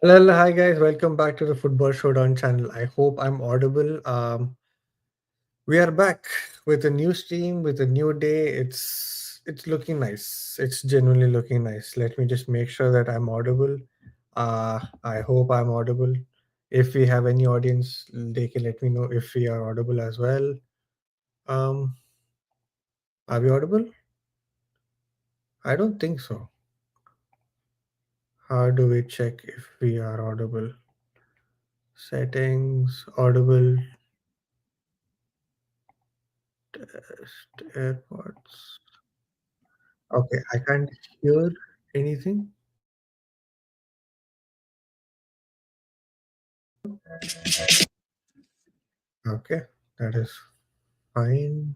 Hello, hi guys, welcome back to the Football Showdown channel. I hope I'm audible. We are back with a new stream, with a new day. It's looking nice. It's genuinely looking nice. Let me just make sure that I'm audible. I hope I'm audible. If we have any audience, they can let me know if we are audible as well. Um, are we audible? I don't think so. How do we check if we are audible? Settings, audible, test, AirPods. Okay, I can't hear anything. Okay, that is fine.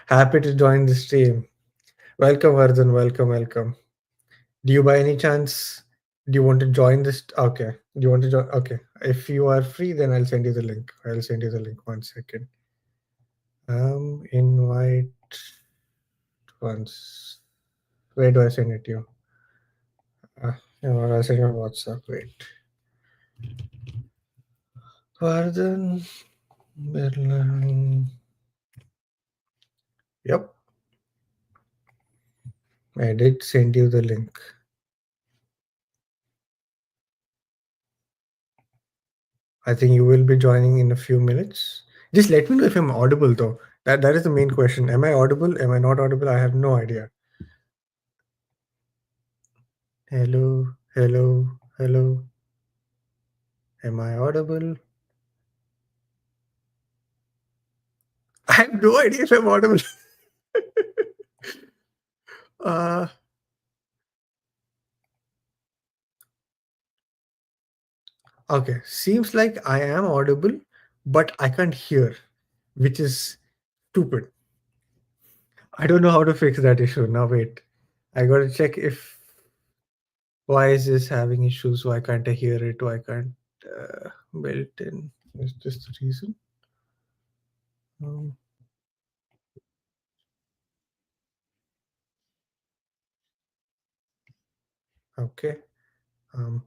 Happy to join the stream. Welcome, Vardhan. Welcome, welcome. Do you by any chance do you want to join this? Okay. Do you want to join? Okay. If you are free, then I'll send you the link. I'll send you the link. 1 second. Invite once. Where do I send it to you? I'll send you on WhatsApp. Wait. Vardhan. Berlin. Yep. I did send you the link. I think you will be joining in a few minutes. Just let me know if I'm audible though. That is the main question. Am I audible? Am I not audible? I have no idea. Hello, hello, hello. Am I audible? I have no idea if I'm audible. uh, okay. Seems like I am audible, but I can't hear, which is stupid. I don't know how to fix that issue. Now wait. I gotta check if why is this having issues? Why can't I hear it? Why can't built in? Is this the reason? Um, okay.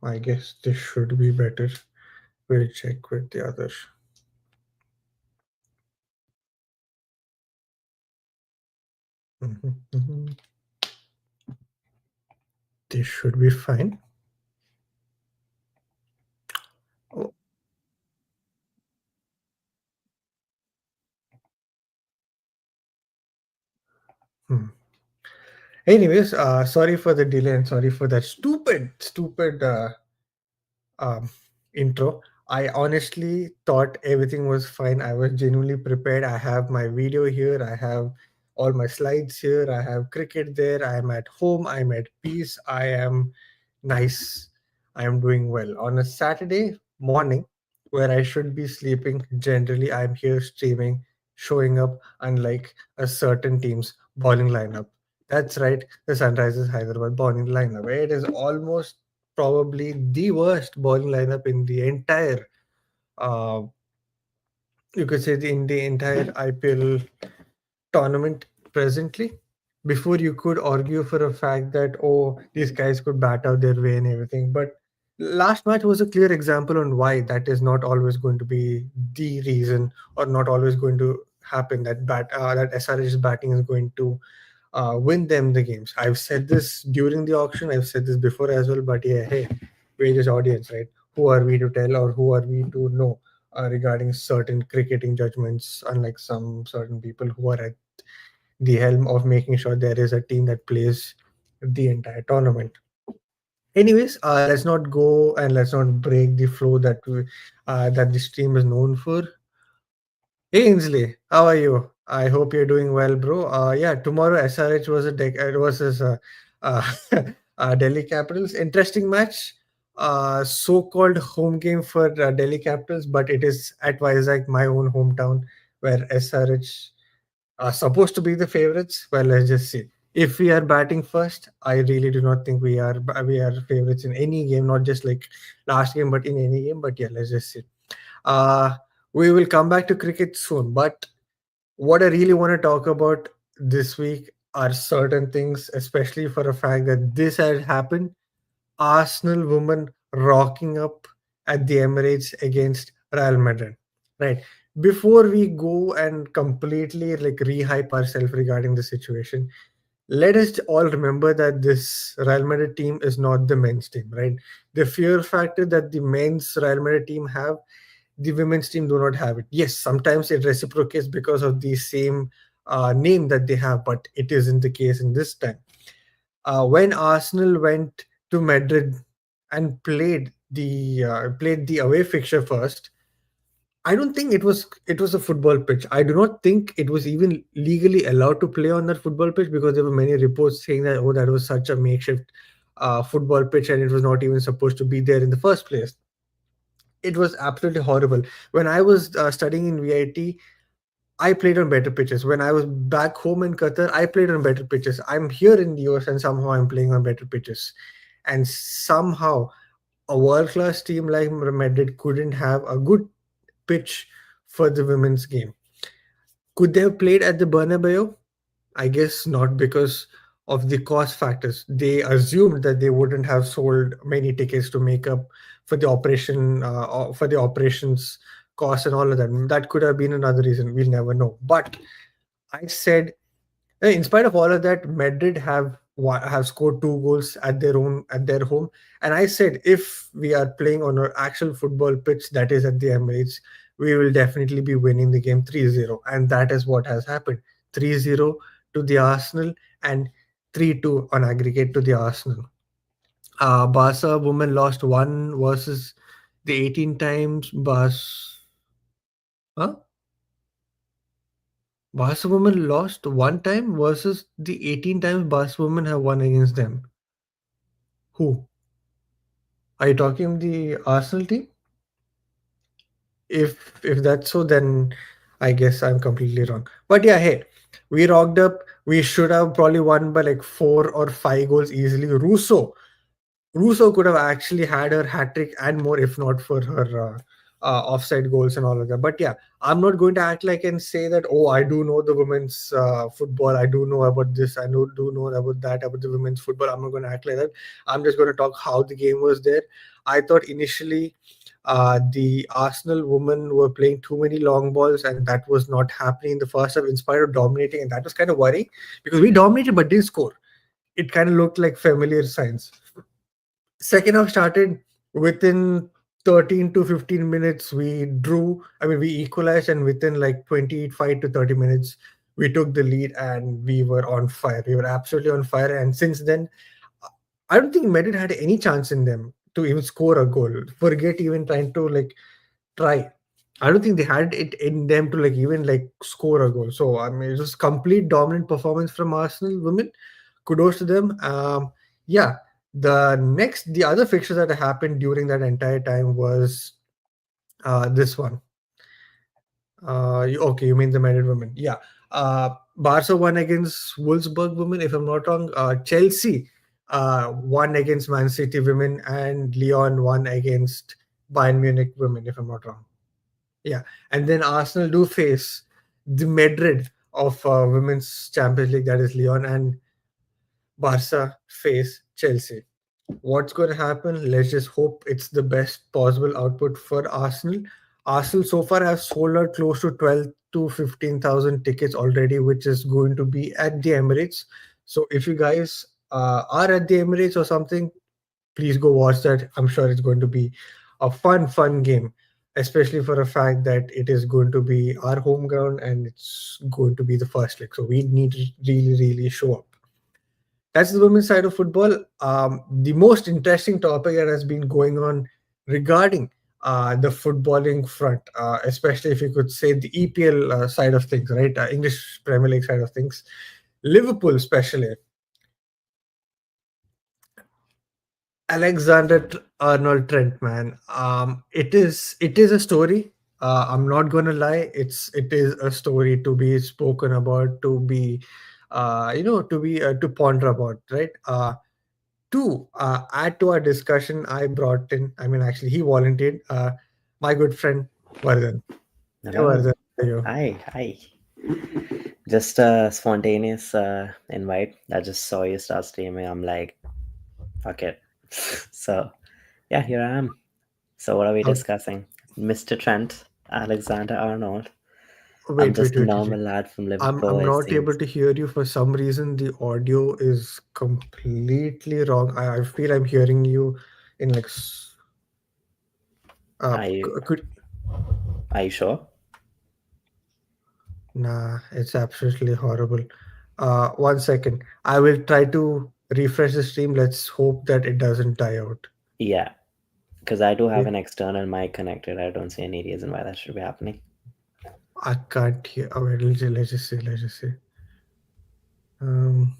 I guess this should be better. We'll check with the other. Mhm, mhm. This should be fine. Oh, hmm. Anyways, sorry for the delay and sorry for that stupid um, intro. I honestly thought everything was fine. I was genuinely prepared. I have my video here. I have all my slides here. I have cricket there. I am at home. I'm at peace. I am nice. I am doing well. On a Saturday morning where I should be sleeping, generally I'm here streaming, showing up, unlike a certain team's bowling lineup. That's right, the Sunrisers Hyderabad bowling lineup. It is almost probably the worst bowling lineup in the entire uh, you could say in the entire IPL tournament presently. Before you could argue for a fact that oh these guys could bat out their way and everything, but last match was a clear example on why that is not always going to be the reason or not always going to happen that SRH's batting is going to win them the games. I've said this during the auction. I've said this before as well. But yeah, hey, we're just audience, right? Who are we to tell or who are we to know regarding certain cricketing judgments? Unlike some certain people who are at the helm of making sure there is a team that plays the entire tournament. Anyways, let's not go and let's not break the flow that this team is known for. Hey Ainsley, how are you? I hope you're doing well, bro. Yeah, tomorrow SRH was it versus uh, Delhi Capitals. Interesting match. So-called home game for Delhi Capitals, but it is at Vizag, my own hometown, where SRH are supposed to be the favorites. Well, let's just see. If we are batting first, I really do not think we are favorites in any game, not just like last game, but in any game. But yeah, let's just see. Uh, we will come back to cricket soon. But what I really want to talk about this week, are certain things, especially for a fact that this had happened. Arsenal women rocking up at the Emirates against Real Madrid. Right. Before we go and completely like rehype ourselves regarding the situation, let us all remember that this Real Madrid team is not the men's team, right? The fear factor that the men's Real Madrid team have, the women's team do not have it. Yes, sometimes it reciprocates because of the same name that they have, but it isn't the case in this time. When Arsenal went to Madrid and played the away fixture first, I don't think it was a football pitch. I do not think it was even legally allowed to play on that football pitch because there were many reports saying that that was such a makeshift football pitch and it was not even supposed to be there in the first place. It was absolutely horrible. When I was studying in VIT, I played on better pitches. When I was back home in Qatar, I played on better pitches. I'm here in the US and somehow I'm playing on better pitches. And somehow a world class team like Madrid couldn't have a good pitch for the women's game. Could they have played at the Bernabeu? I guess not because of the cost factors. They assumed that they wouldn't have sold many tickets to make up for the for the operations cost and all of that. That could have been another reason. We'll never know. But I said, in spite of all of that, Madrid have scored 2 goals at their home, and I said if we are playing on an actual football pitch that is at the Emirates, we will definitely be winning the game 3-0, and that is what has happened. 3-0 to the Arsenal and 3-2 on aggregate to the Arsenal. Barca women lost one versus the 18 times huh? Barca women lost one time versus the 18 times Barca women have won against them. Who? Are you talking the Arsenal team? If that's so, then I guess I'm completely wrong. But yeah, hey, we rocked up. We should have probably won by like 4 or 5 goals easily. Russo could have actually had her hat trick and more if not for her offside goals and all of that. But yeah, I'm not going to act like and say that, oh, I do know the women's football. I do know about this. Do know about that, about the women's football. I'm not going to act like that. I'm just going to talk how the game was there. I thought initially the Arsenal women were playing too many long balls, and that was not happening in the first half in spite of dominating. And that was kind of worrying because we dominated but didn't score. It kind of looked like familiar signs. Second half started within 13 to 15 minutes. We drew, I mean, we equalized, and within like 25 to 30 minutes, we took the lead and we were on fire. We were absolutely on fire. And since then, I don't think Madrid had any chance in them to even score a goal. Forget even trying to like try. I don't think they had it in them to like even like score a goal. So I mean, it was complete dominant performance from Arsenal women. Kudos to them. Yeah, the other fixture that happened during that entire time was this one. Okay, you mean the Madrid women? Yeah. Barca won against Wolfsburg women, if I'm not wrong. Chelsea won against Man City women, and Lyon won against Bayern Munich women, if I'm not wrong. Yeah, and then Arsenal do face the Madrid of Women's Champions League, that is Lyon, and Barca face Chelsea. What's going to happen? Let's just hope it's the best possible output for Arsenal. Arsenal so far have sold out close to 12 to 15,000 tickets already, which is going to be at the Emirates. So if you guys are at the Emirates or something, please go watch that. I'm sure it's going to be a fun game, especially for a fact that it is going to be our home ground and it's going to be the first leg. So we need to really show up. That's the women's side of football. The most interesting topic that has been going on regarding the footballing front, especially if you could say the EPL side of things, right? English Premier League side of things. Liverpool, especially. Alexander-Arnold Trent, man. It is a story. I'm not gonna lie. It is a story to be spoken about, to be, to ponder about, right? To add to our discussion, I brought in. I mean, actually, he volunteered. My good friend Vardhan. Hey, Hello. Vardhan, how are you? Hi, hi. Just a spontaneous invite. I just saw you start streaming. I'm like, fuck it. So, yeah, here I am. So, what are we Okay. discussing? Mr. Trent Alexander-Arnold. I'm Wait, just wait, a wait, wait, normal wait. lad from I'm Liverpool, it not able seems. to hear you for some reason. The audio is completely wrong. I feel I'm hearing you in like Are you, could are you sure? nah, it's absolutely horrible. 1 second. I will try to refresh the stream. Let's hope that it doesn't die out. Yeah, because I do have Okay. an external mic connected. I don't see any reason why that should be happening. I can't hear. Oh, wait, let's just see. Let's just see. Um,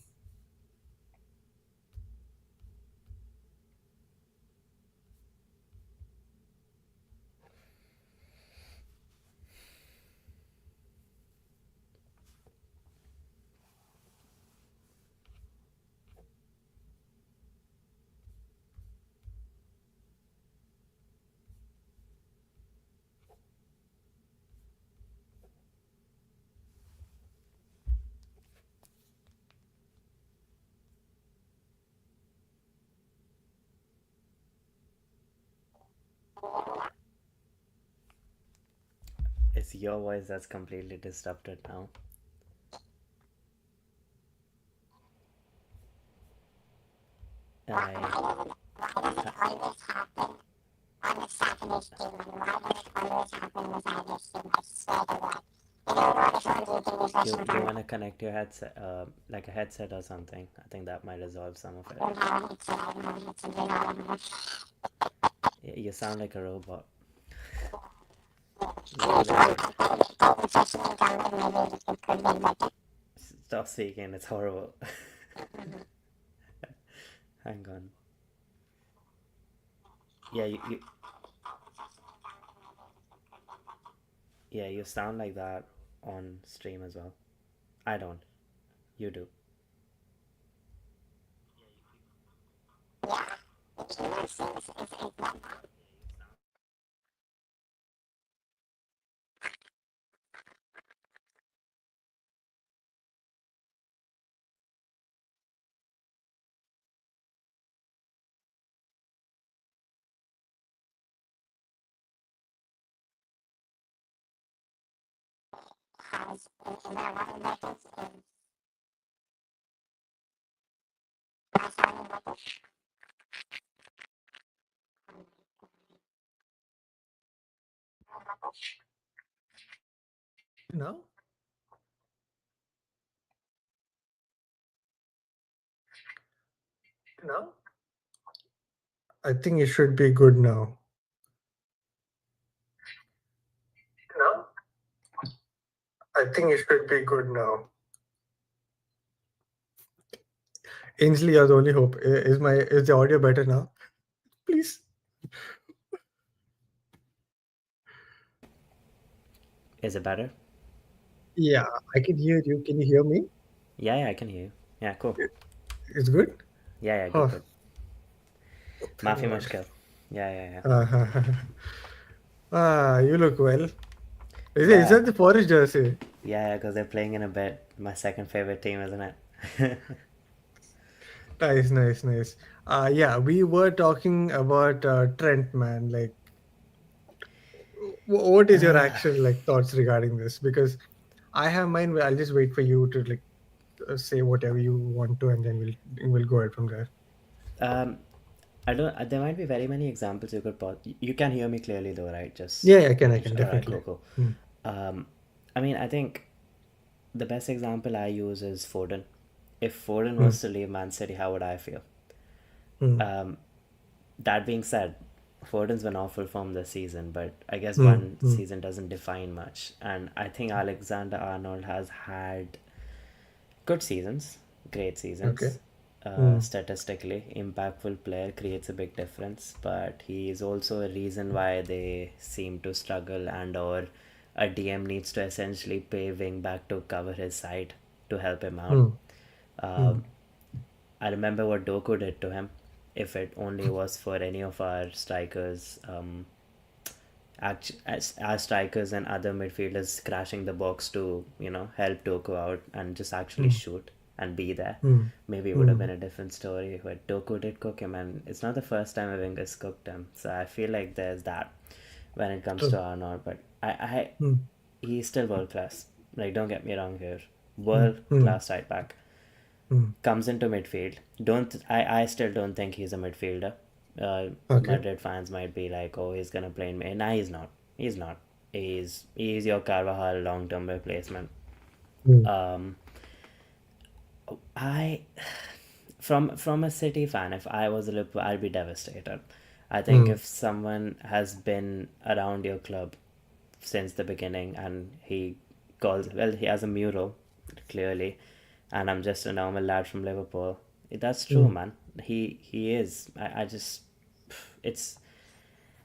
It's your voice that's completely disrupted now. I. uh, you want to connect your headset, like a headset or something. I think that might resolve some of it. You sound like a robot. Literally. Stop speaking. It's horrible. Hang on. Yeah, yeah, you sound like that on stream as well. I don't. You do. now, now, I think it should be good now. Now, I think it should be good now. Ainsley, you're the only hope. Is the audio better now? Please. Is it better? Yeah, I can hear you. Can you hear me? Yeah, yeah, I can hear you. Yeah, cool. It's good. Yeah, yeah, good, Oh, good. thank Mafi God. mushkil. Yeah, yeah, yeah. You look well. Is Yeah, that the Forest jersey? yeah, because they're playing in a bit. My second favorite team, isn't it? Nice, nice, nice. Yeah, we were talking about Trent, man. Like, what is your uh, actual like thoughts regarding this? Because I have mine. I'll just wait for you to like say whatever you want to, and then we'll go ahead from there. um, I don't. There might be very many examples you could put. You can hear me clearly though, right? Just Yeah, I can, I making can sure. All right, definitely. cool, cool. Hmm. Um, I mean, I think the best example I use is Foden. If Foden Hmm. was to leave Man City, how would I feel? Hmm. Um, that being said, Foden's been awful form this season, but I guess Hmm. one Hmm. season doesn't define much. And I think Alexander Arnold has had good seasons, great Okay. seasons. Hmm. Statistically, impactful player creates a big difference, but he is also a reason why they seem to struggle, and or a DM needs to essentially pay wing back to cover his side to help him out. Hmm. Hmm. Um, I remember what Doku did to him. If it only was for any of our strikers, as strikers and other midfielders crashing the box to help Doku out and just actually mm, shoot and be there. mm, Maybe it would have been mm. a different story, but Doku did cook him, and it's not the first time a winger's cooked him. So I feel like there's that when it comes to True. Arnold. But I Mm, he's still world class. Like, don't get me wrong here, mm, world mm, class right back. mm. Comes into midfield. Don't I still don't think he's a midfielder. Okay. Madrid fans might be like, oh, he's gonna play in mid. Nah, he's not. He's not. He's your Carvajal long term replacement. Mm, Um, I from a City fan, if I was a Liverpool, I'd be devastated. I think mm, if someone has been around your club since the beginning and he has a mural clearly, and I'm just a normal lad from Liverpool. That's true, mm, man. He is. I just it's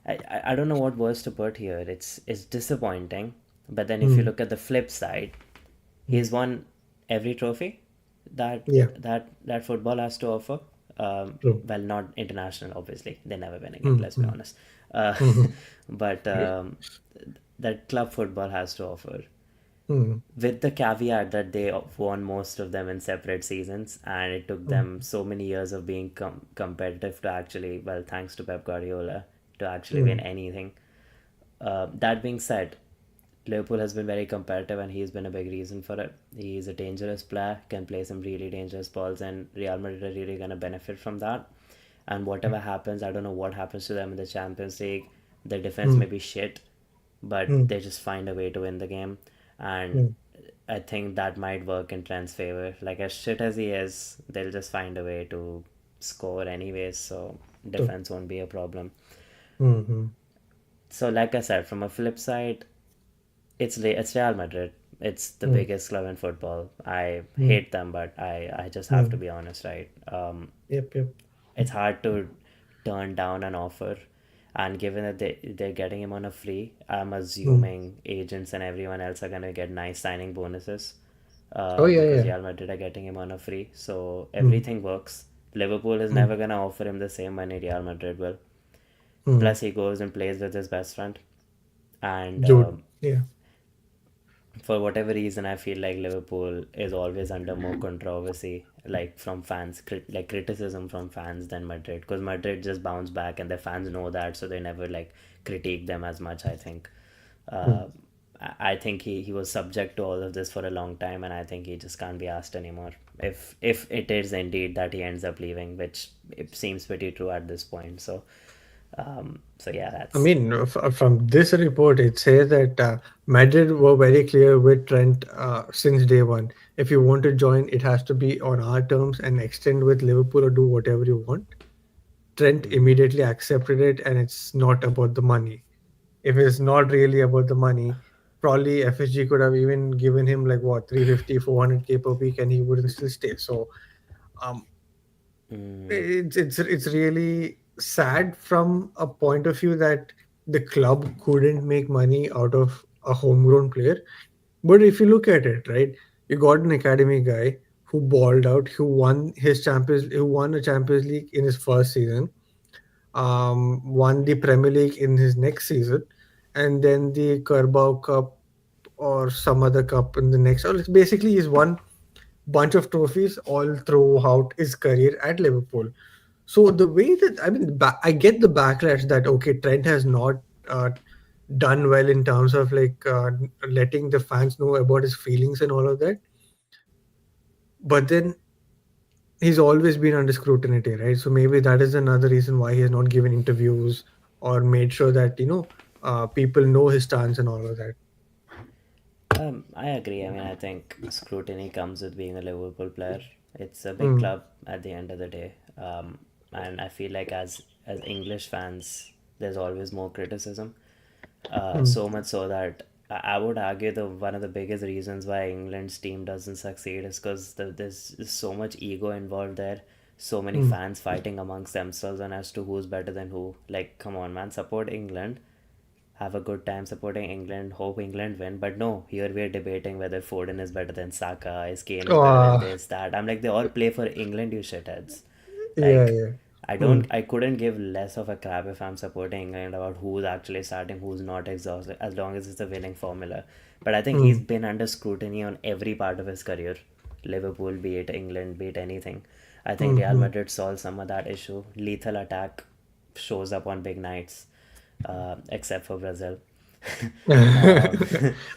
I don't know what words to put here. It's disappointing. But then if you mm, look at the flip side, mm. he's won every trophy that Yeah. that football has to offer. True. Well, not international, obviously. They're never winning it. Mm, Let's be mm, honest. Uh, mhm. but that club football has to offer, Mm, with the caveat that they won most of them in separate seasons, and it took mm, them so many years of being competitive to actually, well, thanks to Pep Guardiola, to actually win mm, anything. That being said, Liverpool has been very competitive, and he's been a big reason for it. He's a dangerous player, can play some really dangerous balls, and Real Madrid are really going to benefit from that. And whatever happens, I don't know what happens to them in the Champions League. Their defense may mm, be shit, but mm, they just find a way to win the game. And mm. I think that might work in Trent's favor. Like, as shit as he is, they'll just find a way to score anyways, so True. defense won't be a problem. Mhm, So, like I said, from a flip side, it's Real Madrid. It's the mm, biggest club in football. I mm, hate them, but I just have to mm. be honest, right? Yep, yep. It's hard to turn down an offer, and given that they're getting him on a free, I'm Mm. assuming agents and everyone else are gonna get nice signing bonuses, Oh, yeah, because yeah. Real Madrid are getting him on a free, so Mm, everything works. Liverpool is mm, never gonna offer him the same money Real Madrid will. mm. Plus, he goes and plays with his best friend, and Jude. Yeah. for whatever reason, I feel like Liverpool is always under more controversy, like from fans, like criticism from fans than Madrid, because Madrid just bounce back and the fans know that, so they never like critique them as much. I think, Mm. uh, I think he was subject to all of this for a long time, and I think he just can't be asked anymore. If it is indeed that he ends up leaving, which it seems pretty true at this point. So yeah, I that's. mean, from this report, it says that Madrid were very clear with Trent since day one. If you want to join, it has to be on our terms and extend with Liverpool or do whatever you want. Trent immediately accepted it, and it's not about the money. If it's not really about the money, probably FSG could have even given him like what 350, 400K per week, and he wouldn't still stay. So um, Mm, it's really sad from a point of view that the club couldn't make money out of a homegrown player. But if you look at it, right, you got an academy guy who balled out, who won a Champions League in his first season, won the Premier League in his next season, and then the Carabao Cup or some other cup in the next. Or basically, he's won bunch of trophies all throughout his career at Liverpool. So the way that I mean, I get the backlash that okay, Trent has not uh, done well in terms of like letting the fans know about his feelings and all of that. But then he's always been under scrutiny, right? So maybe that is another reason why he has not given interviews or made sure that people know his stance and all of that. I agree. I mean, I think scrutiny comes with being a Liverpool player. It's a big Mm, club at the end of the day, and I feel like as English fans, there's always more criticism. mm, So much so that I would argue the one of the biggest reasons why England's team doesn't succeed is because there's so much ego involved there. So many mm. fans fighting amongst themselves on as to who's better than who. Like, come on, man, support England, have a good time supporting England, hope England win. But no, here we're debating whether Foden is better than Saka, is Kane is better than Ah, this, that. I'm like, they all play for England, you shitheads. yeah, Like, yeah. I couldn't give less of a crap if I'm supporting England about who's actually starting, who's not exhausted, as long as it's a winning formula. But I think he's mm, been under scrutiny on every part of his career. Liverpool, be it England, be it anything. I think Real mm, Madrid solved some of that issue. Lethal attack shows up on big nights, except for Brazil. um, mm.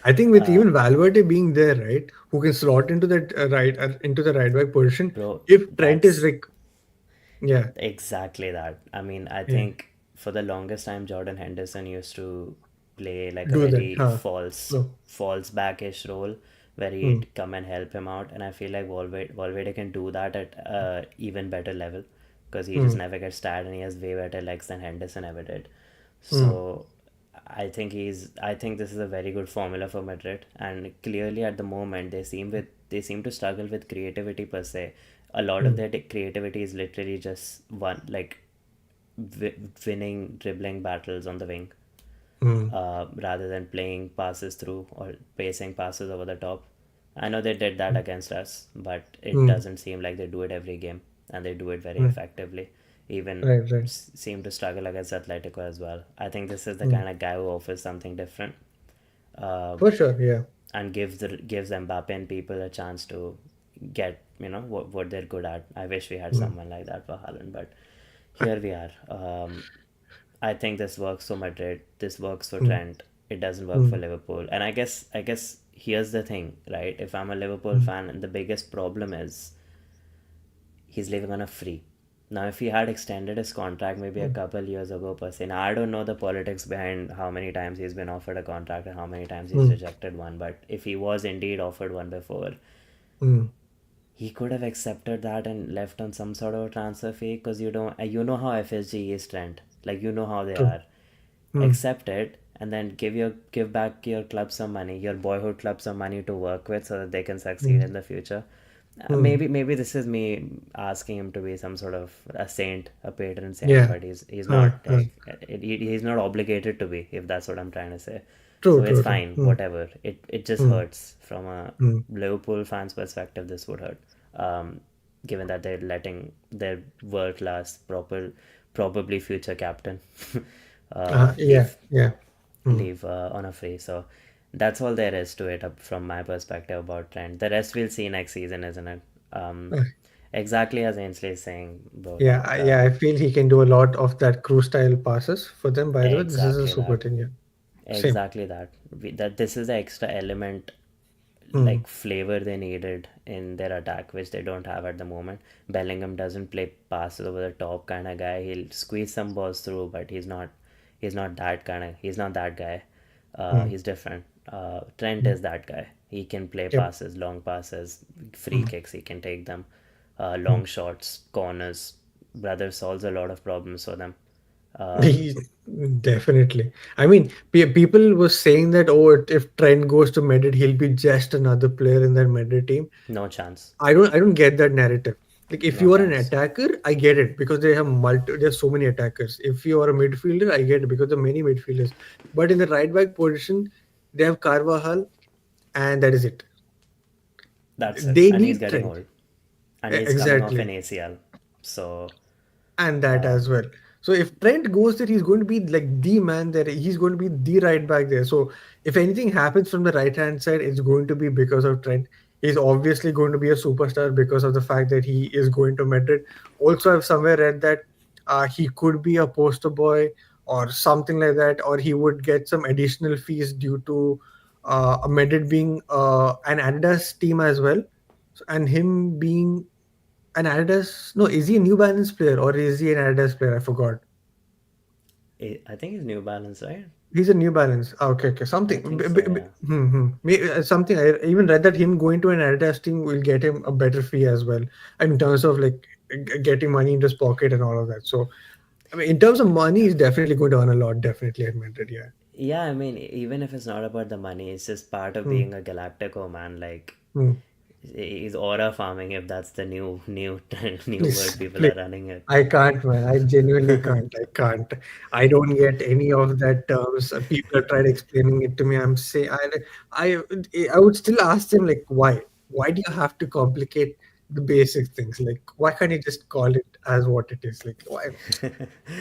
I think with even Valverde being there, right, who can slot into that into the right back position. bro, If Trent is that's like, yeah, exactly that. I mean, I yeah, think for the longest time, Jordan Henderson used to play like a do that, very huh? No, false backish role where mm, he'd come and help him out. And I feel like Valverde can do that at a even better level because he just mm, never gets tired and he has way better legs than Henderson ever did. mm, So I think this is a very good formula for Madrid, and clearly at the moment they seem to struggle with creativity per se. A lot of mm, their creativity is literally just one like winning dribbling battles on the wing, mm, rather than playing passes through or pacing passes over the top. I know they did that against us, but it mm, doesn't seem like they do it every game, and they do it very mm, effectively. Even right, right, seem to struggle against Atletico as well. I think this is the mm, kind of guy who offers something different, uh, for sure, yeah, and gives Mbappe and people a chance to get what they're good at. I wish we had mm, someone like that for Haaland, but here we are. I think this works for Madrid. This works for mm, Trent. It doesn't work for mm, Liverpool. And I guess here's the thing, right? If I'm a Liverpool mm, fan, and the biggest problem is he's living on a free. Now, if he had extended his contract maybe a mm, couple years ago, per se, now I don't know the politics behind how many times he's been offered a contract and how many times he's mm, rejected one. But if he was indeed offered one before, mm, he could have accepted that and left on some sort of a transfer fee because you know how FSG is, Trent. Like you know how they true, are. mm, Accept it and then give back your club some money, your boyhood club some money to work with so that they can succeed mm, in the future. mm, Maybe this is me asking him to be some sort of a saint, a patron saint, yeah, but he's not. uh, He's not obligated to be, if that's what I'm trying to say. true, So it's true, true, fine, whatever. It just mm, hurts from a mm. Liverpool fan's perspective. This would hurt, given that they're letting their world class, probably future captain Yeah, yeah, mm. leave on a free. So that's all there is to it from my perspective about Trent. The rest we'll see next season, isn't it? Um, Uh, exactly as Ainsley is saying, bro. yeah, Like yeah. I feel he can do a lot of that crew style passes for them. By the way, this is a exactly super that, team. Yeah, same. exactly that. That this is the extra element, Mm, like flavor they needed in their attack, which they don't have at the moment. Bellingham doesn't play passes over the top kind of guy. He'll squeeze some balls through, but he's not that guy. mm, He's different. Trent mm. is that guy. He can play Yep. passes, long passes, free Mm, kicks. He can take them, mm. long shots, corners. Brother solves a lot of problems for them. Um, He definitely. I mean, people were saying that if Trent goes to Madrid, he'll be just another player in that Madrid team. no chance. I don't get that narrative. Like if No you are an chance. attacker, I get it because they have there's so many attackers. If you are a midfielder, I get it because there are many midfielders. But in the right back position, they have Carvajal, and that is it. That's it. They And he's need getting Trent. old. And he's coming off an Exactly. ACL. So, And that as um, well. So if Trent goes there, he's going to be like the man there. He's going to be the right back there. So if anything happens from the right hand side, it's going to be because of Trent. He's obviously going to be a superstar because of the fact that he is going to Madrid. Also, I've somewhere read that he could be a poster boy or something like that, or he would get some additional fees due to a Madrid being an Adidas team as well, and him being an Adidas? No, is he a New Balance player or is he an Adidas player? I forgot. I think he's New Balance, right? He's a New Balance. Ah, okay, okay, I something. think so, yeah. Something. I even read that him going to an Adidas team will get him a better fee as well, in terms of like getting money into his pocket and all of that. So, I mean, in terms of money, he's definitely going to earn a lot. Definitely at Madrid. Yeah. Yeah, I mean, even if it's not about the money, it's just part of Hmm. being a Galactico, man. Like, Hmm. he's aura farming, if that's the new new Please, word people please. are running it. I can't, man. I genuinely can't. I can't. I don't get any of that terms. People have tried explaining it to me. I'm saying, I would still ask them like, why? Why do you have to complicate the basic things. Like, why can't you just call it as what it is? Like, why?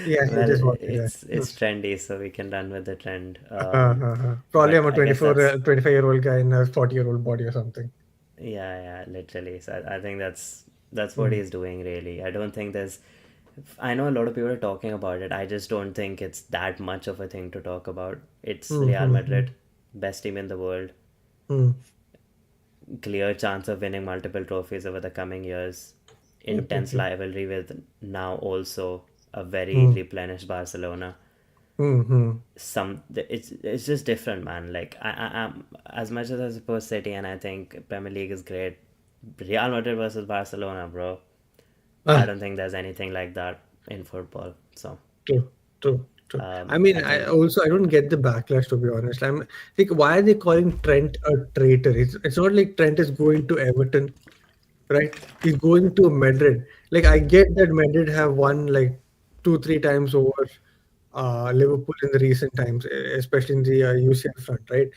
Yeah, it Well, is what it is. it's trendy, so we can run with the trend. Probably I'm But a I guess that's 25-year-old guy in a 40-year-old body or something. yeah, yeah, literally. So I think that's what Mm, he's doing really. I don't think there's I know a lot of people are talking about it. I just don't think it's that much of a thing to talk about. It's mm, Real mm, mm, Madrid, best team in the world, mm. clear chance of winning multiple trophies over the coming years, Yep, yep, intense yep. rivalry with now also a very Mm, replenished Barcelona. mm, mm. It's just different, man. Like I'm as much as I suppose City and I think Premier League is great. Real Madrid versus Barcelona, bro. I Ah, don't think there's anything like that in football. So true, true, true. I mean, I think I don't get the backlash, to be honest. I'm like, why are they calling Trent a traitor? It's not like Trent is going to Everton, right? He's going to Madrid. Like, I get that Madrid have won like 2, 3 times over Liverpool in the recent times, especially in the UCL front, right?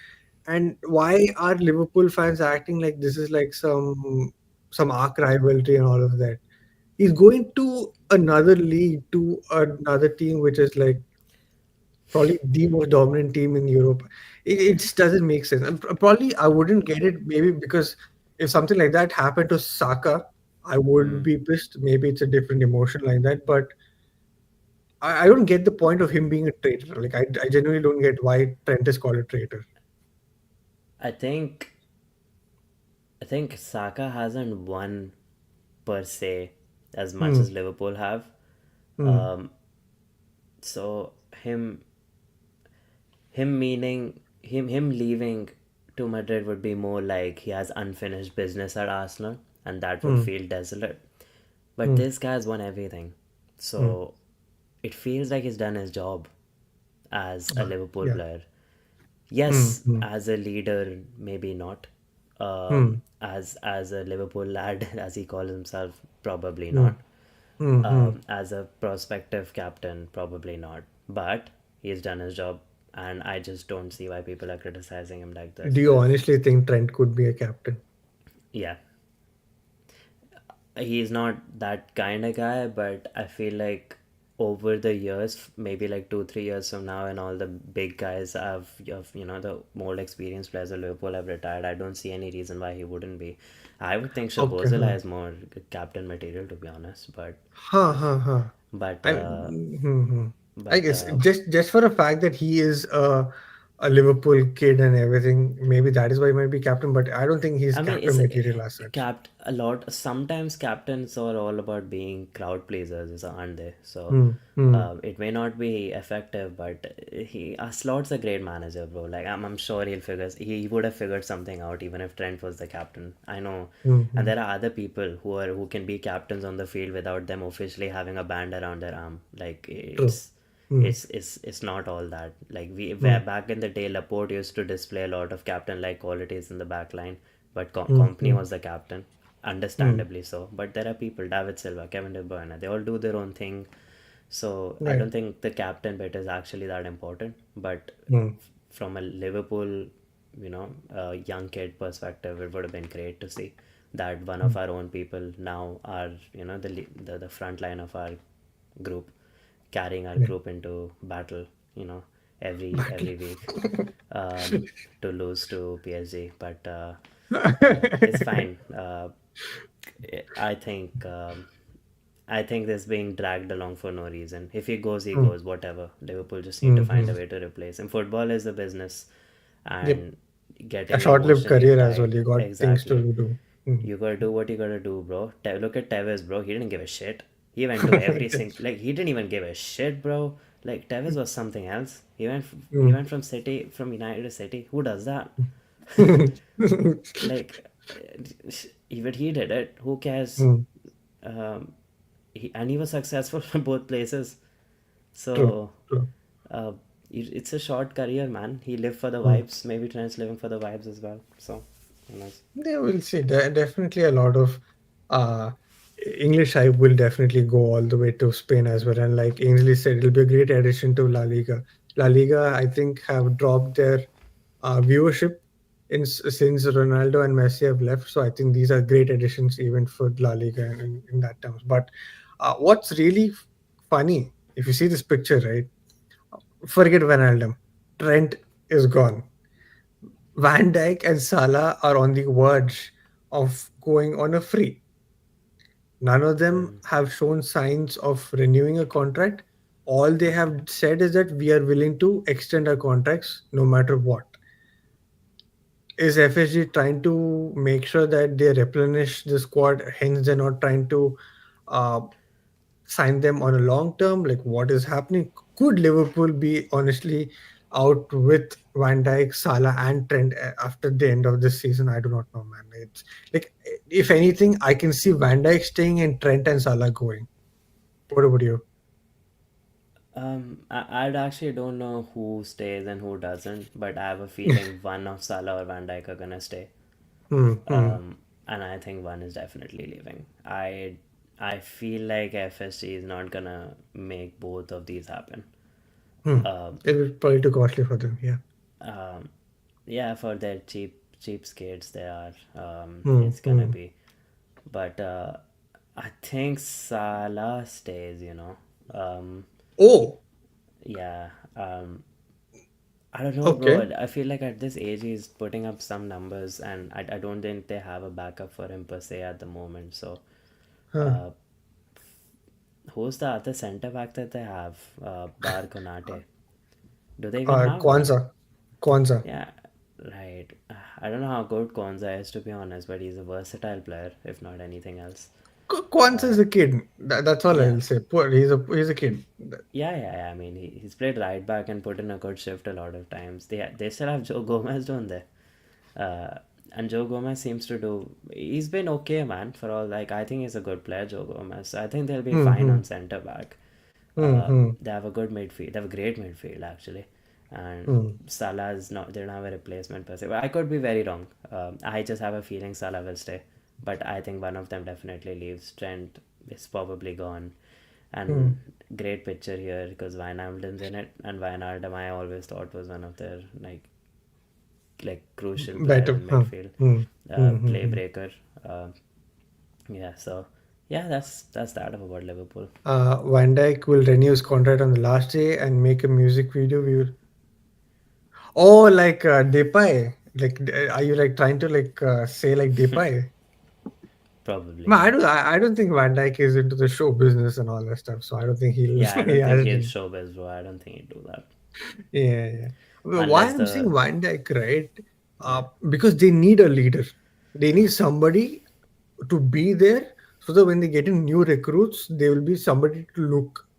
And why are Liverpool fans acting like this is like some arch rivalry and all of that? He's going to another league, to another team which is like probably the most dominant team in Europe. It just doesn't make sense. And probably I wouldn't get it, maybe because if something like that happened to Saka, I would mm, be pissed. Maybe it's a different emotion like that, but I don't get the point of him being a traitor. Like, I genuinely don't get why Trent is called a traitor. I think I think Saka hasn't won per se as much Hmm. as Liverpool have. Hmm. Um, so him him meaning him leaving to Madrid would be more like he has unfinished business at Arsenal and that would Hmm. feel desolate. But Hmm. this guy's won everything. Hmm. So it feels like he's done his job as a Liverpool Yeah. player. Hmm. Yes, Hmm. as a leader, maybe not. Hmm. As a Liverpool lad, as he calls himself, probably Hmm. not. Hmm. Hmm. As a prospective captain, probably not. But he's done his job, and I just don't see why people are criticizing him like this. Do you Because honestly think Trent could be a captain? yeah, he's not that kind of guy, but I feel like over the years, maybe like 2 3 years from now, and all the big guys have the more experienced players of Liverpool have retired. I don't see any reason why he wouldn't be. I would think Okay. Shabozela is more captain material to be honest, Huh, huh, huh. but I'm, uh, hmm, hmm. I but guess just for the fact that he is a Liverpool kid and everything, maybe that is why he might be captain. But I don't think he's I mean, it's captain material as such. capped a lot. Sometimes captains are all about being crowd pleasers, aren't they? So Hmm. Hmm. it may not be effective, but Slot's a great manager, bro. Like I'm sure he would have figured something out even if Trent was the captain. I know, Hmm. and Hmm. there are other people who can be captains on the field without them officially having a band around their arm. Like True. Hmm. it's not all that. Like Hmm. back in the day, Laporte used to display a lot of captain-like qualities in the back line, but Hmm. Company Hmm. was the captain, Hmm. understandably so. But there are people, David Silva, Kevin De Bruyne, they all do their own thing. So I Right. don't think the captain bit is actually that important. But Hmm. from a Liverpool, young kid perspective, it would have been great to see that one Hmm. of our own people now are the front line of our group, carrying our Yeah. group into battle, you know, Battle. every week, um, to lose to PSG. But it's fine. I think I think this being dragged along for no reason. If he goes, he Hmm. goes. Whatever. Liverpool just need to Hmm. find Hmm. a way to replace him. Football is a business, Yep. and A getting short-lived emotionally career as well. tied. You got things to Exactly. do. Hmm. You gotta do what you gotta do, bro. Look at Tevez, bro. He didn't give a shit. He went to every single like he didn't even give a shit, bro. Like Tevez was something else. He Hmm. went from United to City. Who does that? Like, even he did it. Who cares? Hmm. Um, and he was successful in both places. True. So True. uh, it's a short career, man. He lived for the Hmm. vibes. Maybe Trent's living for the vibes as well. So who knows? Yeah, we'll see. Definitely a lot of uh, English hype will definitely go all the way to Spain as well. And like Ainsley said, it'll be a great addition to La Liga. La Liga, I think, have dropped their viewership since Ronaldo and Messi have left. So I think these are great additions even for La Liga in that terms. But what's really funny, if you see this picture, right? Forget Wijnaldum. Trent is gone. Van Dijk and Salah are on the verge of going on a free. None of them Mm. have shown signs of renewing a contract. All they have said is that we are willing to extend our contracts no matter what. Is FSG trying to make sure that they replenish the squad, hence they're not trying to uh, sign them on a long term? Like, what is happening? Could Liverpool be honestly out with Van Dijk, Salah, and Trent after the end of this season? I do not know, man. It's like, if anything, I can see Van Dijk staying and Trent and Salah going. What about you? I'd actually don't know who stays and who doesn't, but I have a feeling one of Salah or Van Dijk are gonna stay. Hmm, hmm, And I think one is definitely leaving. I feel like FSC is not gonna make both of these happen. hmm. Um, It was probably too costly for them. Yeah. um, yeah, for their cheap skates they are. Hmm, It's gonna hmm. be, but I think Salah stays. Oh, Yeah. I don't know, okay. bro. I feel like at this age he's putting up some numbers, and I don't think they have a backup for him per se at the moment. So, Huh. uh, who's the other center back that they have? Bar Konate. Do they even have one? Kwanzaa. Kwanzaa. Yeah, right. I don't know how good Konza is to be honest, but he's a versatile player, if not anything else. Kwanzaa is a kid. That's all Yeah, I'll say. Poor, he's a kid. yeah. I mean, he's played right back and put in a good shift a lot of times. They still have Joe Gomez, don't they? Uh, and Joe Gomez seems to do. He's been okay, man. For all like, I think he's a good player, Joe Gomez. So I think they'll be Hmm, fine hmm, on centre back. hmm, hmm, They have a good midfield. They have a great midfield actually, and hmm, Salah is not. They don't have a replacement per se. But I could be very wrong. I just have a feeling Salah will stay, but I think one of them definitely leaves. Trent is probably gone, hmm. and great picture here because Wijnaldum's in it, and Wijnaldum I always thought was one of their like crucial player Better. in Huh. midfield, Hmm, hmm, hmm, play hmm. breaker. Uh, yeah, so yeah, that's that about Liverpool. Van Dijk will renew his contract on the last day and make a music video. We will. Oh, like Depay. Like, are you like trying to like say like Depay? Probably, No, yeah. I don't think Van Dijk is into the show business and all that stuff. So I don't think he'll. Yeah, I He don't think has he'll any. showbiz, bro. I don't think he'd do that Yeah, yeah. Well, why unless I'm the saying Van Dijk, right? yeah. Because they need a leader. They need somebody to be there so that when they get in new recruits, there will be somebody to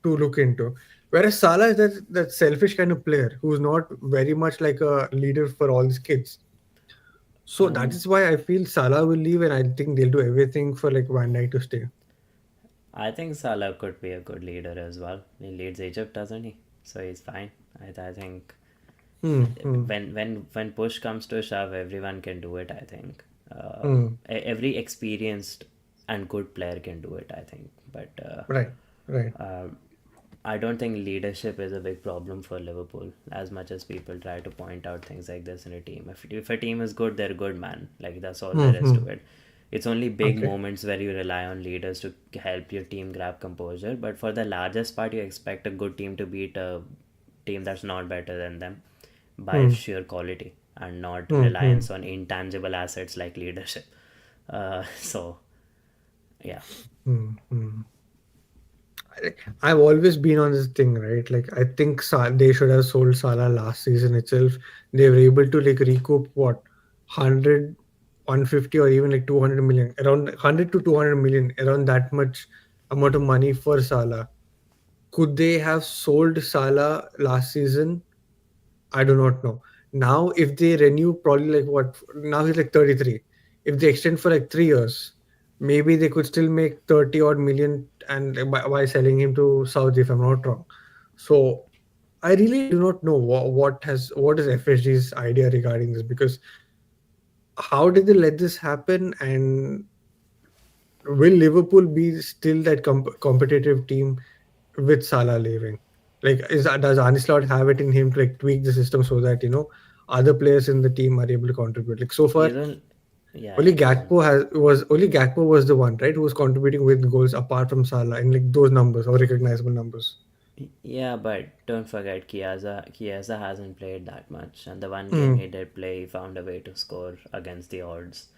look into. Whereas Salah is that selfish kind of player who's not very much like a leader for all these kids. So that Um, is why I feel Salah will leave, and I think they'll do everything for like Van Dijk to stay. I think Salah could be a good leader as well. He leads Egypt, doesn't he? So he's fine. I think Hmm, hmm, when push comes to shove, everyone can do it. I think hmm. every experienced and good player can do it. I think, but Right, right. uh, I don't think leadership is a big problem for Liverpool. As much as people try to point out things like this in a team, if a team is good, they're good, man. Like that's all Hmm, there is hmm. to it. It's only big Okay. moments where you rely on leaders to help your team grab composure. But for the largest part, you expect a good team to beat a team that's not better than them by Hmm, sheer quality and not hmm, hmm. reliance on intangible assets like leadership. So yeah. Hmm, hmm. I've always been on this thing, right? Like, I think they should have sold Salah last season itself. They were able to like recoup what 100, 150, or even like 200 million, around 100 to 200 million, around that much amount of money for Salah. Could they have sold Salah last season? I do not know. Now, if they renew, probably like what? Now he's like 33. If they extend for like 3 years, maybe they could still make 30 odd million and by selling him to Saudi, if I'm not wrong. So I really do not know what is FSG's idea regarding this, because how did they let this happen, and will Liverpool be still that competitive team with Salah leaving? Like, does Arne Slot have it in him to like tweak the system so that other players in the team are able to contribute. Like so far, You don't. Yeah, only yeah. Go on. Gakpo was the one, right, who was contributing with goals apart from Salah in like those numbers or recognizable numbers. Yeah, but don't forget Chiesa hasn't played that much, and the one game Hmm. he did play, he found a way to score against the odds.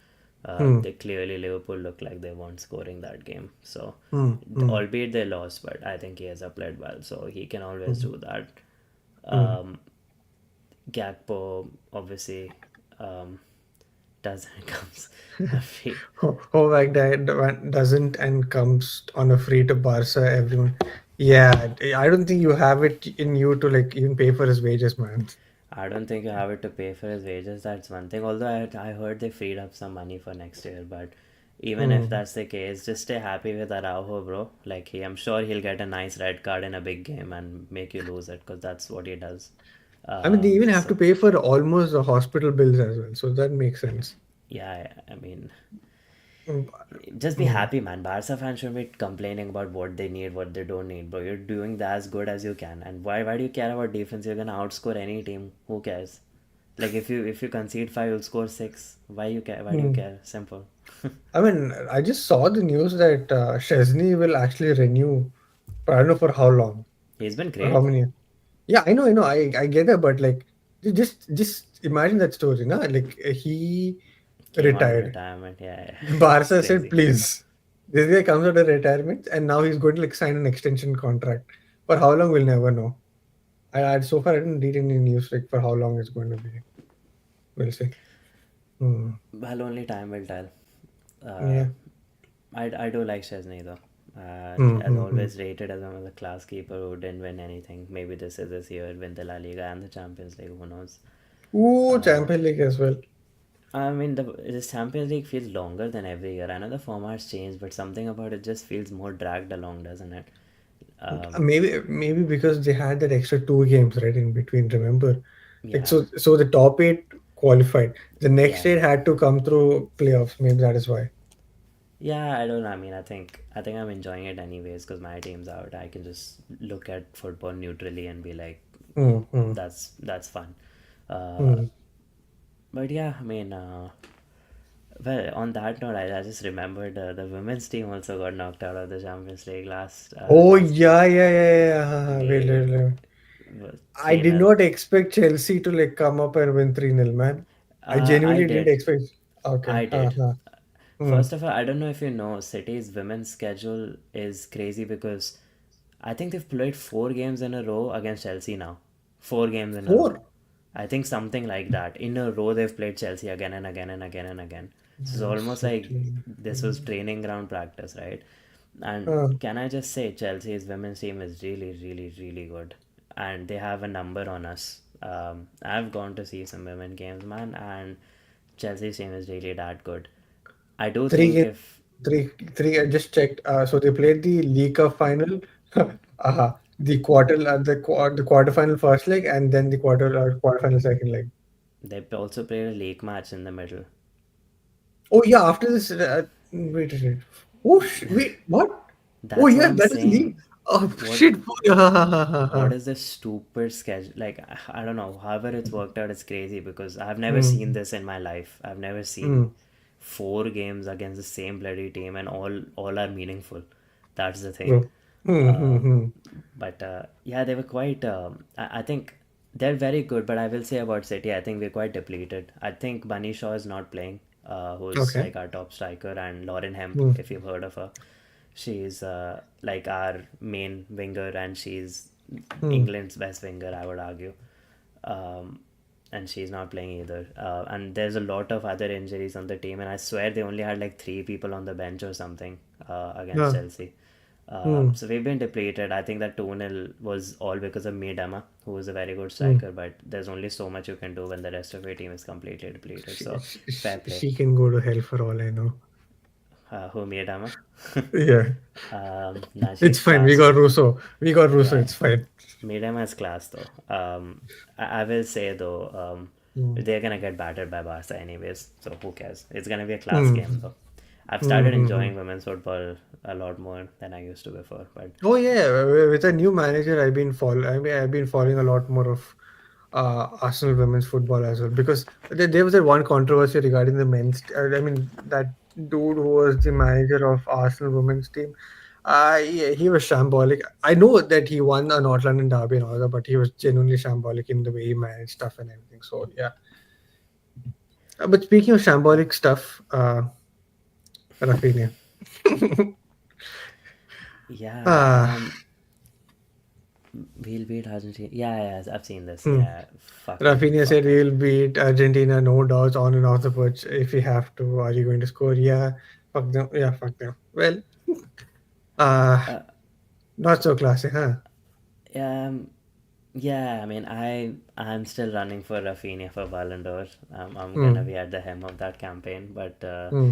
Hmm. They clearly Liverpool looked like they weren't scoring that game. So, Hmm. Hmm. albeit they lost, but I think Chiesa played well, so he can always Hmm. do that. Hmm. Um, Gakpo obviously um, doesn't comes free. Like that one doesn't and comes on a free to Barca. Everyone, yeah, I don't think you have it in you to like even pay for his wages, man. I don't think you have it to pay for his wages. That's one thing. Although I heard they freed up some money for next year, but even if Hmm. that's the case, just stay happy with Araujo, bro. Like I'm sure he'll get a nice red card in a big game and make you lose it because that's what he does. I mean, they even have to So pay for almost the hospital bills as well, so that makes sense. yeah, I mean, Mm. just be Mm. happy, man. Barca fans should be complaining about what they need, what they don't need, bro. You're doing that as good as you can, and why do you care about defense? You're gonna outscore any team. Who cares? Like if you concede five, you'll score six. Why you care? Why do you Mm. care? Simple. I mean, I just saw the news that Chesney will actually renew, but I don't know for how long, He's been for how great. many. Yeah, I know, I get that, but like, just imagine that story, na? Like he Came out of retired. retirement. Yeah, yeah. It's Barca said, crazy. please. This guy comes out of retirement and now he's going to like sign an extension contract. For how long, we'll never know. So far I didn't read any news like for how long it's going to be. We'll see. Hmm. Well, only time will tell. Uh, Yeah. I do like Chesney though. Hmm. As Hmm. Hmm. always rated as one of the class keeper who didn't win anything. Maybe this is his year, win the La Liga and the Champions League. Who knows? Ooh, Uh, Champions League as well. I mean, the Champions League feels longer than every year. I know the format's changed, but something about it just feels more dragged along, doesn't it? Um, Maybe because they had that extra two games right in between. Remember, like yeah, so the top eight qualified. The next yeah, eight had to come through playoffs. Maybe that is why. yeah. I don't know. I mean, I think I'm enjoying it anyways because my team's out. I can just look at football neutrally and be like, Hmm. Hmm. that's fun. Uh, Hmm. but yeah, I mean, well, on that note, I just remembered the women's team also got knocked out of the Champions League Oh last week. yeah, yeah, yeah, yeah. Wait, They wait, wait. I three did nil. not expect Chelsea to like come up and win 3-0, man. I I genuinely didn't did. expect. Okay. I did. Hmm. First of all, I don't know if you know, City's women's schedule is crazy because I think they've played 4 games in a row against Chelsea now. 4 games in a row. Four. I think something like that. In a row, they've played Chelsea again and again and again and again. So it's Man almost like City. this was training ground practice, right? And Uh, can I just say, Chelsea's women's team is really, really, really good. And they have a number on us. I've gone to see some women games, man, and Chelsea's team is really that good. I do three think games. if Three. I just checked. So they played the League Cup final. The the quarterfinal first leg and then the quarterfinal second leg. they also played a league match in the middle. Oh yeah, after this, wait. Oh wait, what? Oh That's what yeah, I'm that is saying. league. Oh What shit. what is this stupid schedule? Like I don't know. However it's worked out, it's crazy because I've never seen Hmm. this in my life. I've never Hmm. seen 4 games against the same bloody team and all are meaningful. That's the thing. Bro. Hmm. Hmm. Um, Hmm. but yeah, they were quite. I think they're very good, but I will say about City, I think we're quite depleted. I think Bunny Shaw is not playing, who's Okay. like our top striker, and Lauren Hemp, Hmm. if you've heard of her. She's like our main winger, and she's Hmm. England's best winger, I would argue. Um, and she's not playing either. And there's a lot of other injuries on the team, and I swear they only had like 3 people on the bench or something against Yeah. Chelsea. Hmm. So we've been depleted. I think that 2-0 was all because of Miedema, who is a very good Hmm. striker, but there's only so much you can do when the rest of your team is completely depleted. So fair play. She can go to hell for all I know. Who Miedema? Yeah. Nah, It's she's fine. We class. got Russo. We got Russo. Yeah, It's fine. Miedema is class though. I will say though, Hmm. they're gonna get battered by Barca anyways. So who cares? It's gonna be a class Hmm. game though. I've Hmm. started Hmm. Hmm. enjoying women's football a lot more than I used to before. But Oh yeah, with a new manager, I've been following a lot more of. Arsenal women's football as well, because there was that one controversy regarding the men's. I mean, that dude who was the manager of Arsenal women's team. He was shambolic. I know that he won a North London derby and all that, but he was genuinely shambolic in the way he managed stuff and everything. So yeah. But speaking of shambolic stuff, Raphinha. Yeah, uh, we'll beat Argentina. Yeah, yeah, I've seen this. hmm. Yeah, Raphinha said fuck it. we'll beat Argentina, no doubts, on and off the pitch. If we have to, are you going to score? Yeah, fuck them. Yeah, fuck them. Well, uh, not so classic, huh? Um, yeah, I mean, I'm still running for Raphinha for Ballon d'Or. I'm gonna Hmm. be at the helm of that campaign, but Hmm.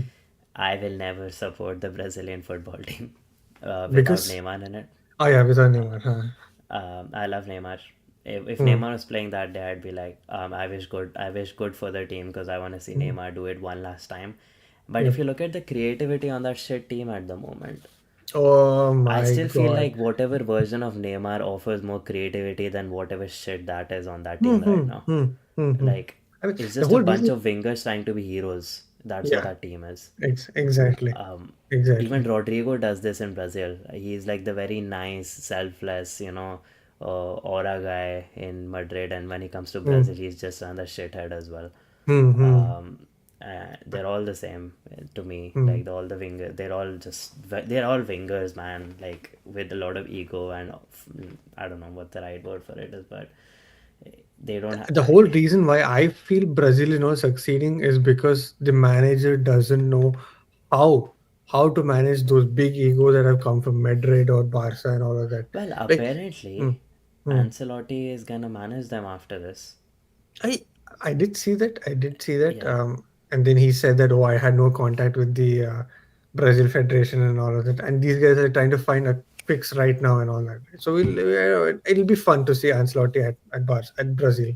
I will never support the Brazilian football team without Because Neymar in it. oh yeah, with Neymar, huh? I love Neymar. If Hmm. Neymar was playing that day, I'd be like, I wish good for the team because I want to see Hmm. Neymar do it one last time. But if Yep. you look at the creativity on that shit team at the moment, Oh I my still feel god. like whatever version of Neymar offers more creativity than whatever shit that is on that Hmm. team Hmm. right now. Hmm. Hmm. Hmm. Like, I mean, it's the just a whole bunch reason. of wingers trying to be heroes. That's what Yeah. that team is. Exactly. Um, Even Exactly. Rodrigo does this in Brazil. He's like the very nice, selfless, aura guy in Madrid, and when he comes to Hmm. Brazil, he's just another shithead as well. Hmm. Hmm. Um, they're all the same to me. Hmm. Like all the wingers, they're all wingers, man. Like with a lot of ego and I don't know what the right word for it is, but they don't have. The whole reason why I feel Brazil is not succeeding is because the manager doesn't know how how to manage those big egos that have come from Madrid or Barca and all of that. Well, Like, hmm, apparently, hmm. Ancelotti is gonna manage them after this. I I did see that. I did see that. Yeah. And then he said that, oh, I had no contact with the Brazil Federation and all of that. And these guys are trying to find a fix right now and all that. So it'll be fun to see Ancelotti at Brazil.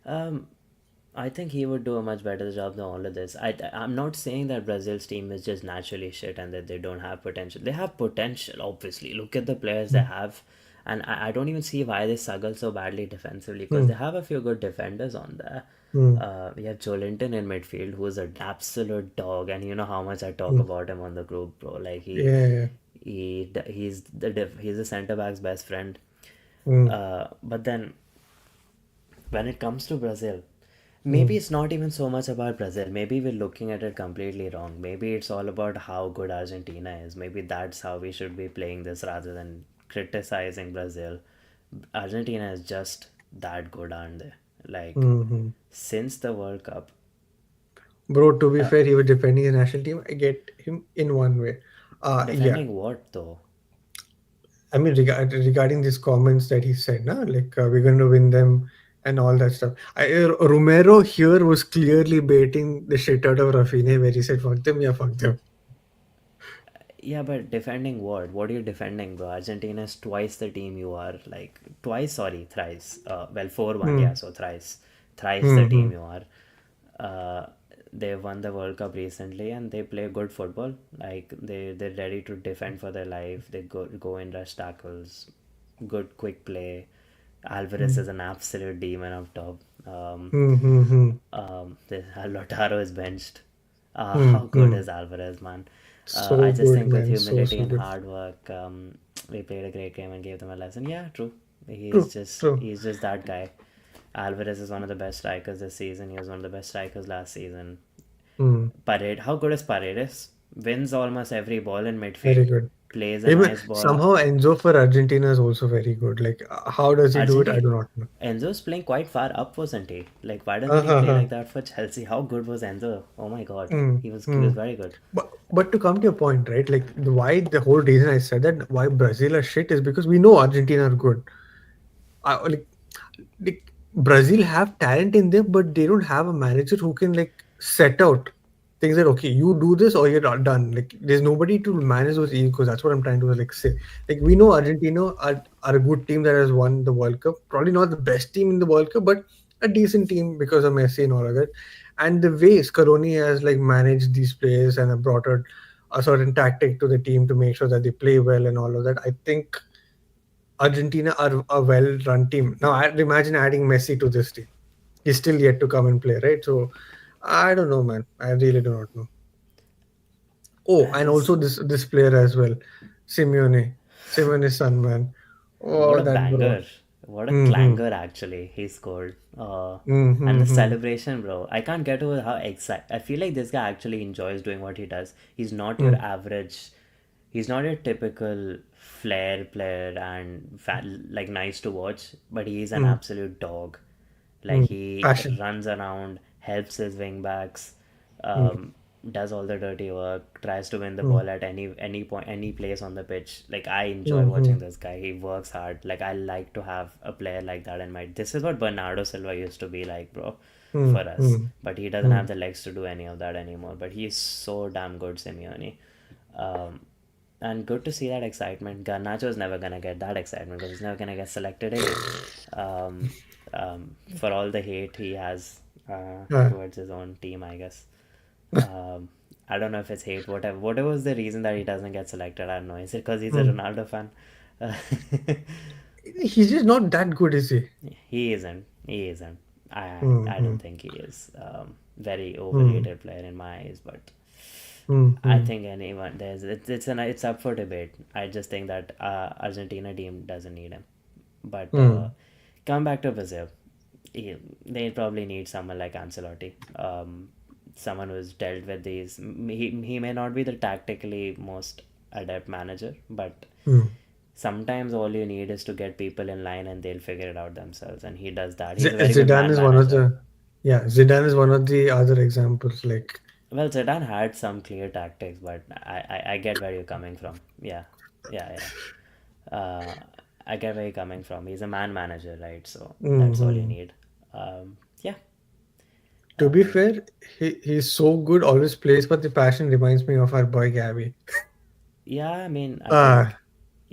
Um, I think he would do a much better job than all of this. I'm not saying that Brazil's team is just naturally shit and that they don't have potential. They have potential, obviously. Look at the players they Hmm. have, and I don't even see why they struggle so badly defensively because Hmm. they have a few good defenders on there. Hmm. We have Jolinton in midfield, who is an absolute dog, and you know how much I talk Hmm. about him on the group, bro. Like Yeah. he's the centre back's best friend. Hmm. But then when it comes to Brazil, Hmm. maybe it's not even so much about Brazil. Maybe we're looking at it completely wrong. Maybe it's all about how good Argentina is. Maybe that's how we should be playing this rather than criticizing Brazil. Argentina is just that good, aren't they? Like, Hmm. since the World Cup, Bro, to be uh, fair, he was defending his national team. I get him in one way. Yeah. defending what though? I mean, regarding these comments that he said, nah, like we're going to win them and all that stuff. Romero here was clearly baiting the shit out of Rafinha, where he said, "Fuck them, yeah, fuck them." Yeah, but defending what? What are you defending, bro? Argentina is twice the team you are. Like, twice, sorry, thrice. Well, 4-1, yeah, Hmm. so thrice. Thrice the Hmm. team Hmm. you are. They won the World Cup recently and they play good football. Like, they're ready to defend for their life. They go in rush tackles. Good quick play. Alvarez Hmm. is an absolute demon up top. Hmm. Hmm. Hmm. Lautaro is benched. Hmm. How good Hmm. is Alvarez, man? I So just good, think with man. So humility and good. hard work, we played a great game and gave them a lesson. Yeah, true. True. True. He's just that guy. Alvarez is one of the best strikers this season. He was one of the best strikers last season. Hmm. How good is Paredes? Wins almost every ball in Very midfield. good. Plays a Even nice ball. somehow Enzo for Argentina is also very good. Like, how does he do it? I Argentina, do not know. Enzo's playing quite far up, wasn't he? Like, why doesn't he play Uh-huh. like that for Chelsea? How good was Enzo? Oh my god, Mm, he was mm. very good. But to come to your point, right? Like why the whole reason I said that why Brazil are shit is because we know Argentina are good. Like Brazil have talent in them, but they don't have a manager who can like set out things that okay, you do this or you're not done. Like there's nobody to manage those egos. That's what I'm trying to like say. Like we know Argentina are a good team that has won the World Cup. Probably not the best team in the World Cup, but a decent team because of Messi and all of that. And the way Scaloni has like managed these players and have brought out a certain tactic to the team to make sure that they play well and all of that. I think Argentina are a well-run team. Now, imagine adding Messi to this team. He's still yet to come and play, right? So, I don't know, man. I really do not know. Oh, I and just also this player as well, Simeone, Simeone's son, man. what Oh, a that bro. banger! What a Mm-hmm. clanger actually he scored. And the Mm-hmm. celebration, bro. I can't get over how excited. I feel like this guy actually enjoys doing what he does. He's not your Mm-hmm. average. He's not your typical flair player and like nice to watch, but he is an Mm-hmm. absolute dog. Like Mm-hmm. he Passion. runs around, helps his wing backs, Mm-hmm. does all the dirty work, tries to win the Mm-hmm. ball at any point, any place on the pitch. Like I enjoy Mm-hmm. watching this guy. He works hard. Like I like to have a player like that in my. This is what Bernardo Silva used to be like, bro, for us. Mm-hmm. But he doesn't Mm-hmm. have the legs to do any of that anymore. But he's so damn good, Simeone. Um, and good to see that excitement. Garnacho's never gonna get that excitement because he's never gonna get selected anyway. Um, for all the hate he has Uh, towards his own team, I guess. Um, I don't know if it's hate, whatever. Whatever was the reason that he doesn't get selected, I don't know. Is it because he's a mm. Ronaldo fan? Uh, He's just not that good, is he? he isn't. He isn't. I Mm-hmm. don't think he is. Very Mm-hmm. overrated player in my eyes, but I Mm-hmm. think anyone there's it's up for debate. I just think that Argentina team doesn't need him. But come back to Brazil, they probably need someone like Ancelotti, someone who's dealt with these. He may not be the tactically most adept manager, but Mm-hmm. sometimes all you need is to get people in line and they'll figure it out themselves. And he does that. He's a very good Zidane man is one of manager. the yeah. Zidane is one of the other examples. Like Well, Zidane had some clear tactics, but I get where you're coming from. Yeah, yeah, yeah. I get where you're coming from. He's a man manager, right? So that's all you hmm need. Yeah. to be Uh, fair, he's so good. Always plays, but the passion reminds me of our boy Gabby. yeah, I mean, I think, Ah,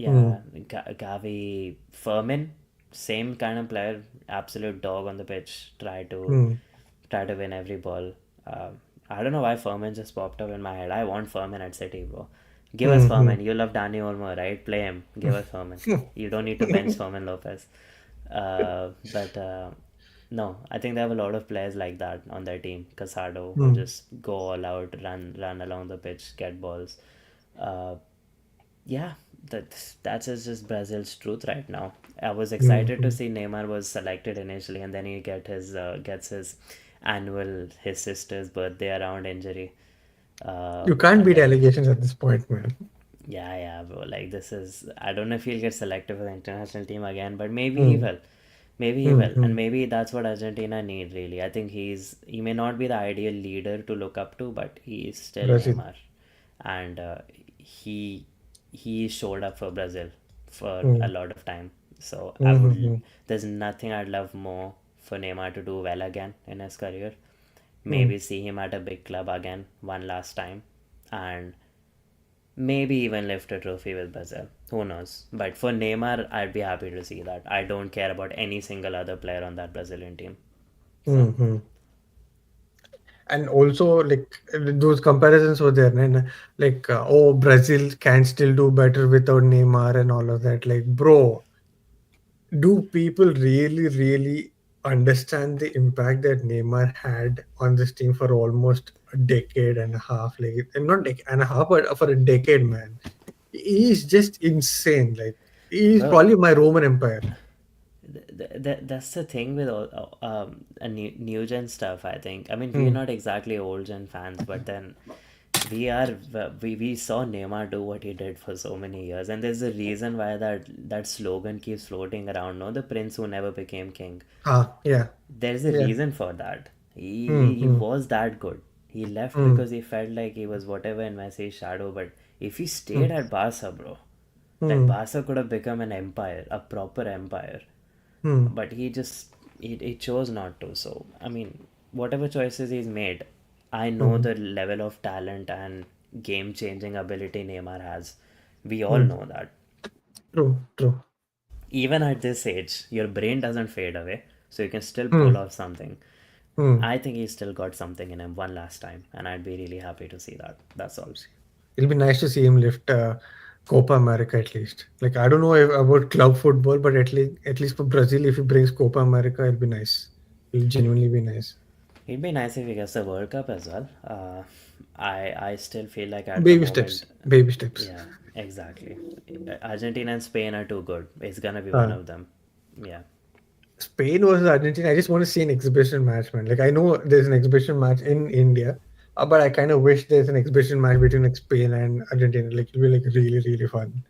mm, yeah, Gavi, Furman, same kind of player, absolute dog on the pitch, mm, try to win every ball. I don't know why Furman just popped up in my head. I want Furman at City, bro. Give us mm, Furman. You love Danny Olmo, right? Play him. Give us Furman. You don't need to bench Furman Lopez. But no, I think they have a lot of players like that on their team. Casado, who mm, just go all out, run along the pitch, get balls. Uh, yeah, that's just Brazil's truth right now. I was excited to mm. see Neymar was selected initially, and then he gets his annual his sister's birthday around injury. You can't And beat then allegations at this point, man. yeah, bro. Like this is I don't know if he'll get selected for the international team again, but maybe he Mm, will. Maybe he will, and mm. maybe that's what Argentina need really. I think he may not be the ideal leader to look up to, but he is still Brazil. Neymar, and he he showed up for Brazil for a Mm, lot of time. So mm, there's nothing I'd love more for Neymar to do well again in his career. mm. Maybe see him at a big club again one last time, and maybe even lift a trophy with Brazil. Who knows? But for Neymar, I'd be happy to see that. I don't care about any single other player on that Brazilian team. So, Mm. And also, like those comparisons were there, and like, oh, Brazil can still do better without Neymar and all of that. Like, bro, do people really, really understand the impact that Neymar had on this team for almost a decade and a half? Like, and not decade and a half, but for a decade, man. He's just insane. Like, he's bro, probably my Roman Empire. that's the thing with all a new gen stuff. I think. I mean, we're Hmm. not exactly old gen fans, but then we saw Neymar do what he did for so many years, and there's a reason why that slogan keeps floating around. No, the prince who never became king. Ah, yeah, There's a yeah. reason for that. Hmm. He Hmm. was that good. He left Hmm. because he felt like he was whatever in Messi's shadow. But if he Hmm. stayed at Barca, bro, that Hmm. Barca could have become an empire, a proper empire. Hmm. But he chose not to. So I mean, whatever choices he's made, I know Hmm. the level of talent and game-changing ability Neymar has. We all Hmm. know that. True. True. Even at this age, your brain doesn't fade away, so you can still pull Hmm. off something. Hmm. I think he's still got something in him one last time, and I'd be really happy to see that. That's all. It'll be nice to see him lift. Copa America at least. Like I don't know if, about club football, but at least for Brazil, if he brings Copa America, it'll be nice. It'll genuinely be nice. It'd be nice if he gets the World Cup as well. I still feel like at the Baby steps. moment, Baby steps. yeah, exactly. Argentina and Spain are too good. It's gonna be one Uh, of them. Yeah. Spain versus Argentina. I just want to see an exhibition match, man. Like I know there's an exhibition match in India, but I kind of wish there's an exhibition match between like Spain and Argentina. Like it'll be like really really fun.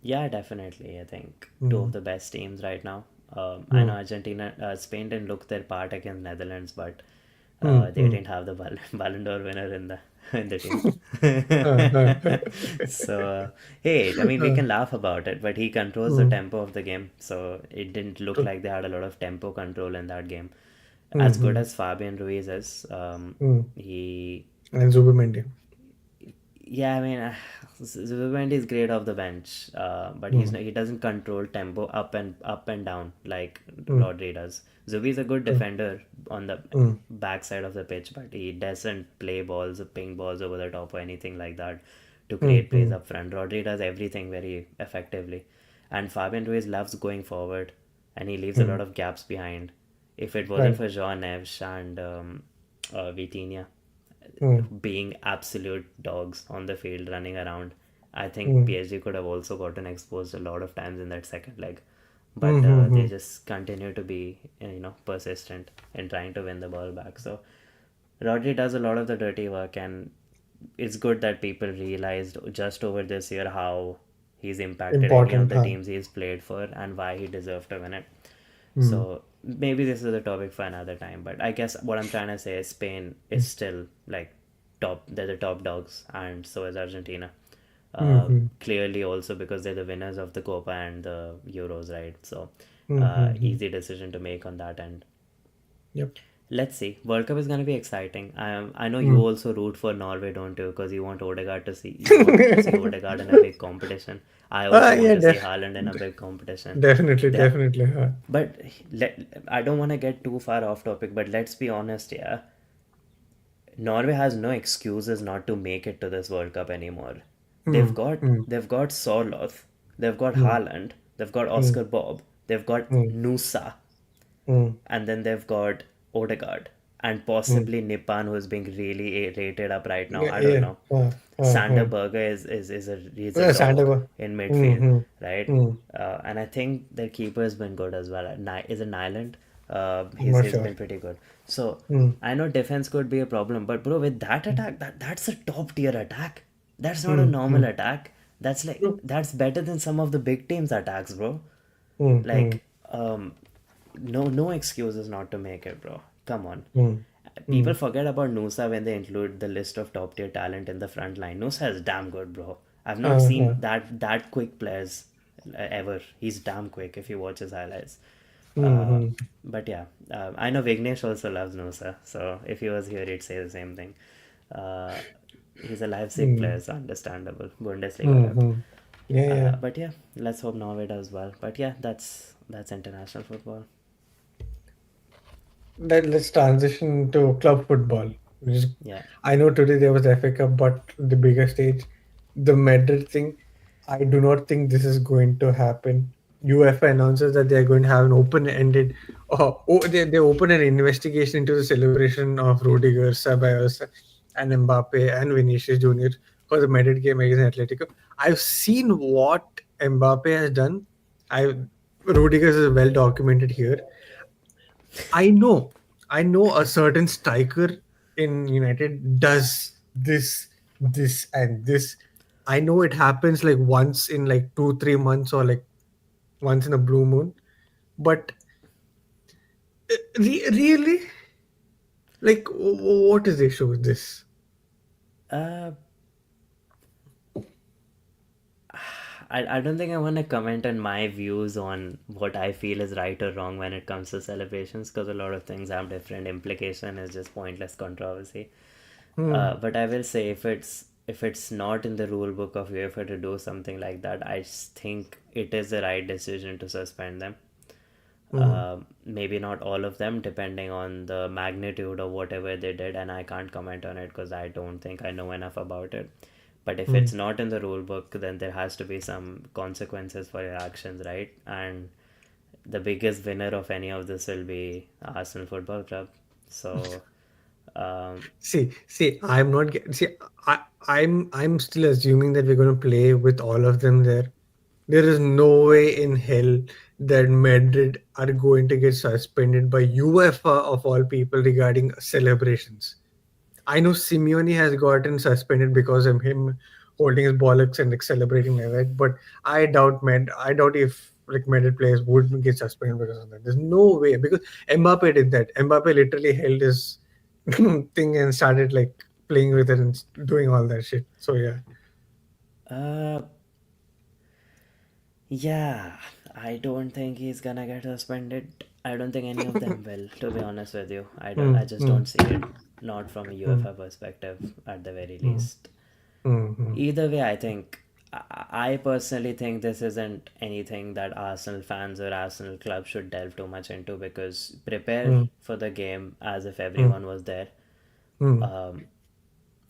Yeah, definitely. I think two of Mm, the best teams right now. I know mm, Argentina, Spain didn't look their part against Netherlands, but mm, they mm. didn't have the Ballon d'Or winner in the in the team. Uh, So hey, I mean we uh, can laugh about it, but he controls the mm, tempo of the game, so it didn't look true. like they had a lot of tempo control in that game. As good Mm, as Fabian Ruiz is, mm. he And Zubimendi. yeah, I mean, Zubimendi is great off the bench, but Mm, he doesn't control tempo up and down like mm, Rodri does. Zubi is a good true. defender on the Mm, back side of the pitch, but he doesn't play balls, ping balls over the top or anything like that to mm, create plays mm, up front. Rodri does everything very effectively, and Fabian Ruiz loves going forward, and he leaves a mm. lot of gaps behind. If it wasn't Right. for Jean Neves and Vitinha Mm, being absolute dogs on the field running around. I think mm, PSG could have also gotten exposed a lot of times in that second leg, but mm, mm, they mm. just continue to be persistent in trying to win the ball back. So Rodri does a lot of the dirty work, and it's good that people realized just over this year how he's impacted any of Important, the huh? teams he's played for and why he deserved to win it. Mm, So maybe this is a topic for another time, but I guess what I'm trying to say is Spain is still like top. They're the top dogs, and so is Argentina. mm, mm, Clearly, also because they're the winners of the Copa and the Euros, right? So mm, mm, mm. easy decision to make on that end. Yep. Let's see. World Cup is gonna be exciting. I know you Mm. also root for Norway, don't you? Because you want Odegaard to see Odegaard in a big competition. I also want Yeah, to see Haaland in a big competition. definitely, There, definitely. Huh? but I don't want to get too far off topic, but let's be honest, yeah. Norway has no excuses not to make it to this World Cup anymore. Mm, mm, They've got Sorloth, they've got mm, Haaland, they've got mm, Oscar Bob, they've got mm, Nusa, mm, and then they've got Odegaard, and mm. possibly Nipan, who's being really rated up right now. Yeah, I don't yeah. know. Sander Berger is a dog Sandoval. in Mm, midfield, mm, right? mm. And I think their keeper has been good as well. Is it Nyland? I'm not He's sure. been pretty good. So Mm, I know defense could be a problem, but bro, with that attack, that's a top tier attack. That's not a mm, normal mm. attack. True. That's better than some of the big teams' attacks, bro. Mm, mm, Like, no excuses not to make it, bro. Come on. mm, People mm. forget about Nusa when they include the list of top tier talent in the front line. Nusa is damn good, bro. I've not Uh, seen that quick players ever. He's damn quick if you watch his highlights. mm, Uh, mm, but yeah, I know Vignesh also loves Nusa, so if he was here, he'd say the same thing. Uh, he's a Leipzig mm, player, so understandable. Bundesliga mm, rep. mm. Yeah, yeah. But yeah, let's hope Norway does well. But yeah, that's international football. Let's transition to club football. Which is, Yeah. I know today there was FA Cup, but the bigger stage, the Madrid thing. I do not think this is going to happen. UEFA announces that they are going to have an open-ended, they open an investigation into the celebration of Rudiger, Ceballos, and Mbappe and Vinicius Junior for the Madrid game against Atletico. I've seen what Mbappe has done. I Rudiger is well documented here. I know, I know a certain striker in United does this, and this. I know it happens like once in like 2 3 months or like once in a blue moon. But really, like, what is the issue with this? Uh, I don't think I want to comment on my views on what I feel is right or wrong when it comes to celebrations because a lot of things have different implication. It's just pointless controversy. Hmm. But I will say if it's not in the rule book of UEFA to do something like that, I just think it is the right decision to suspend them. Hmm. Maybe not all of them, depending on the magnitude of whatever they did, and I can't comment on it because I don't think I know enough about it. But if mm. it's not in the rule book, then there has to be some consequences for your actions, right? And the biggest winner of any of this will be Arsenal Football Club. So, um, See, I'm not. See, I'm still assuming that we're going to play with all of them there. There is no way in hell that Madrid are going to get suspended by UEFA of all people regarding celebrations. I know Simeone has gotten suspended because of him holding his bollocks and like celebrating like that, but I doubt if like Madrid players would get suspended because of that. There's no way because Mbappe did that. Mbappe literally held his thing and started like playing with it and doing all that shit. So yeah. uh, yeah, I don't think he's gonna get suspended. I don't think any of them will, to be honest with you. I Mm, just mm, don't see it, not from a mm, UEFA perspective at the very mm, least. mm, mm, Either way, I think I personally think this isn't anything that Arsenal fans or Arsenal club should delve too much into, because prepare mm, for the game as if mm, everyone was there, mm, um,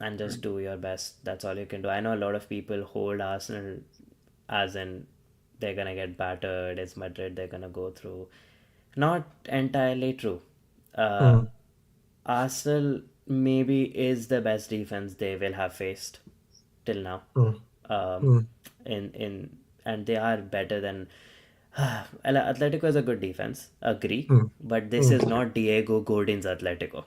and just do your best. That's all you can do. I know a lot of people hold Arsenal as in they're gonna get battered. It's Madrid. They're gonna go through. Not entirely true. Uh, mm, Arsenal maybe is the best defense they will have faced till now. mm, Um, mm, in and they are better than Atletico is a good defense, agree, mm, but this mm, is not Diego Godin's Atletico.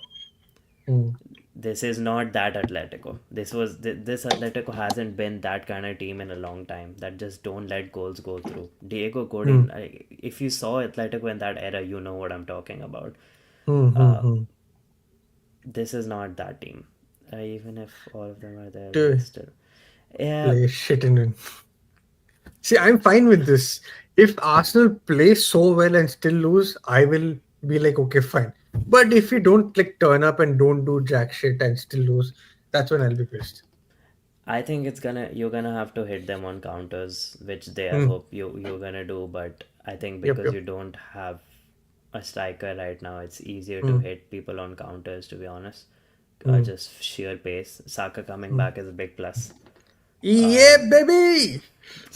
mm, This is not that Atletico. This Atletico hasn't been that kind of team in a long time that just don't let goals go through. Diego Godin, mm, if you saw Atletico in that era, you know what I'm talking about. mm, mm, Uh, mm. this is not that team. Even if all of them are there, To still, yeah. play shit in. See, I'm fine with this. If Arsenal play so well and still lose, I will be like, okay, fine. But if you don't like turn up and don't do jack shit and still lose, that's when I'll be pissed. I think you're gonna have to hit them on counters, which they I Mm, hope you're gonna do. But I think yep, because yep. you don't have a striker right now, it's easier to Mm, hit people on counters. To be honest, mm, just sheer pace. Saka coming mm. back is a big plus. Yeah, Um, baby!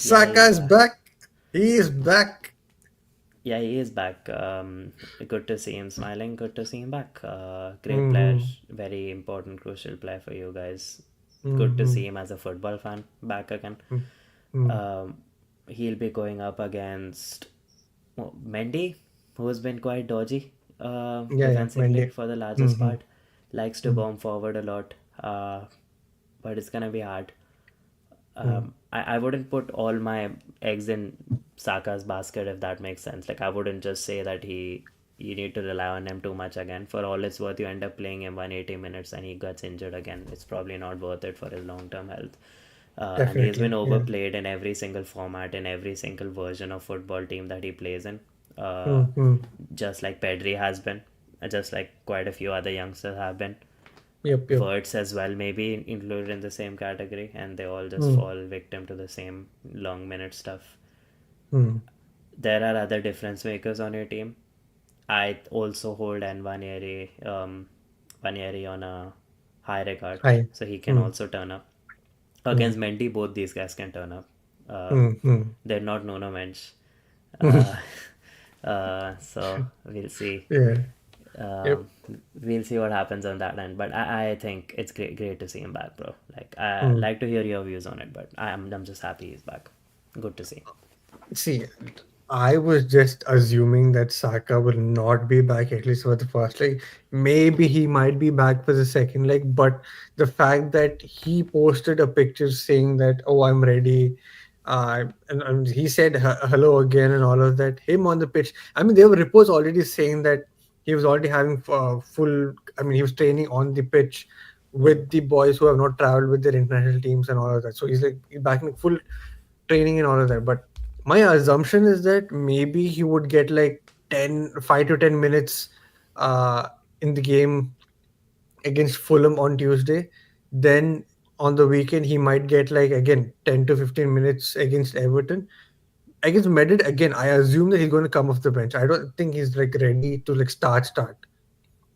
yeah, he's Saka's back. He is back. yeah, he is back. Good to see him smiling. Good to see him back. Great player, Mm-hmm. very important, crucial player for you guys. Good to Mm-hmm. see him as a football fan back again. Mm-hmm. Um, he'll be going up against Mendy, who's been quite dodgy Yeah, yeah, defensively Wendy. for the largest Mm-hmm. part. Likes to bomb forward a lot, uh, but it's gonna be hard. Mm-hmm. I wouldn't put all my eggs in Saka's basket, if that makes sense. Like, I wouldn't just say that you need to rely on him too much again. For all it's worth, you end up playing him 180 minutes and he gets injured again. It's probably not worth it for his long term health. And he's been Definitely. Yeah. overplayed in every single format, in every single version of football team that he plays in. Uh, Mm-hmm. just like Pedri has been, just like quite a few other youngsters have been. Yep, yep. Words as well, maybe included in the same category, and they all just Mm, fall victim to the same long minute stuff. mm. There are other difference makers on your team. I also hold Nwaneri on a high regard, Hi. so he can Mm, also turn up. mm, Against Mendy, both these guys can turn up. mm, mm. They're not no mensch. Uh, so we'll see. Yeah. Yep. Um, we'll see what happens on that end. But I think it's great to see him back, bro. Like, I Mm. like to hear your views on it, but I'm just happy he's back. Good to see. See, I was just assuming that Saka will not be back at least for the first leg. Maybe he might be back for the second leg, but the fact that he posted a picture saying that, "Oh, I'm ready," and he said hello again and all of that. Him on the pitch. I mean, there were reports already saying that he was already having full. I mean, he was training on the pitch with the boys who have not traveled with their international teams and all of that. So he's like back in full training and all of that. But my assumption is that maybe he would get like 5 to 10 minutes uh, in the game against Fulham on Tuesday. Then on the weekend, he might get like again 10 to 15 minutes against Everton. Against Madrid, again, I assume that he's going to come off the bench. I don't think he's like ready to like start.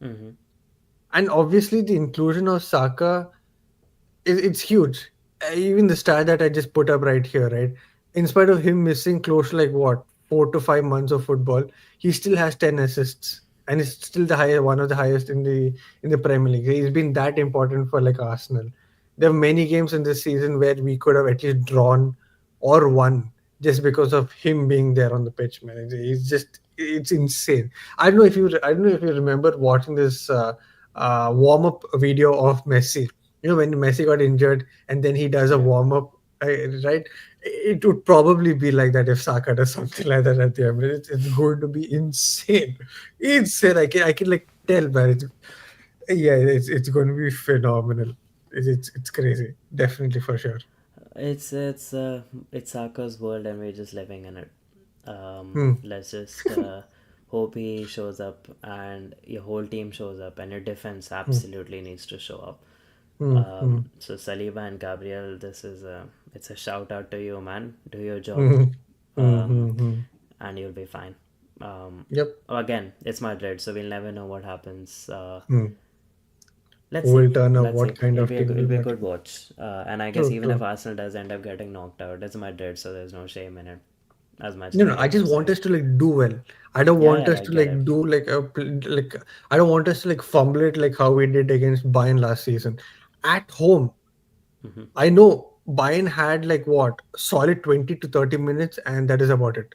Mm-hmm. And obviously, the inclusion of Saka it's huge. even the stat that I just put up right here, right? In spite of him missing close to like what 4 to 5 months of football, he still has 10 assists, and is still the higher one of the highest in the Premier League. He's been that important for like Arsenal. There are many games in this season where we could have at least drawn or won just because of him being there on the pitch, man. It's just it's insane. I don't know if you remember watching this warm up video of Messi. You know, when Messi got injured and then he does a Yeah. warm up, right? It would probably be like that if Saka does something like that at the Emirates. It's going to be insane, insane. I can like tell, man. Yeah, it's going to be phenomenal. It's crazy, definitely for sure. It's Saka's world, and we're just living in it. Hmm, Let's just hope he shows up, and your whole team shows up, and your defense hmm, absolutely needs to show up. hmm, hmm, So Saliba and Gabriel, this is it's a shout out to you, man. Do your job, hmm, hmm, um, hmm, hmm. and you'll be fine. Um, Yep. Again, it's Madrid, so we'll never know what happens. Hmm. Let's Who see. will turn up? Let's What see. kind of team It'll will be a match? good watch. And I guess True, even if true. Arsenal does end up getting knocked out, it's Madrid, so there's no shame in it. As much No, as no. we I hate to just say want it. us to like do well. I don't Yeah, want yeah, us I to get it. like do like like. I don't want us to like fumble it like how we did against Bayern last season. At home, Hmm. I know Bayern had like what solid 20 to 30 minutes, and that is about it.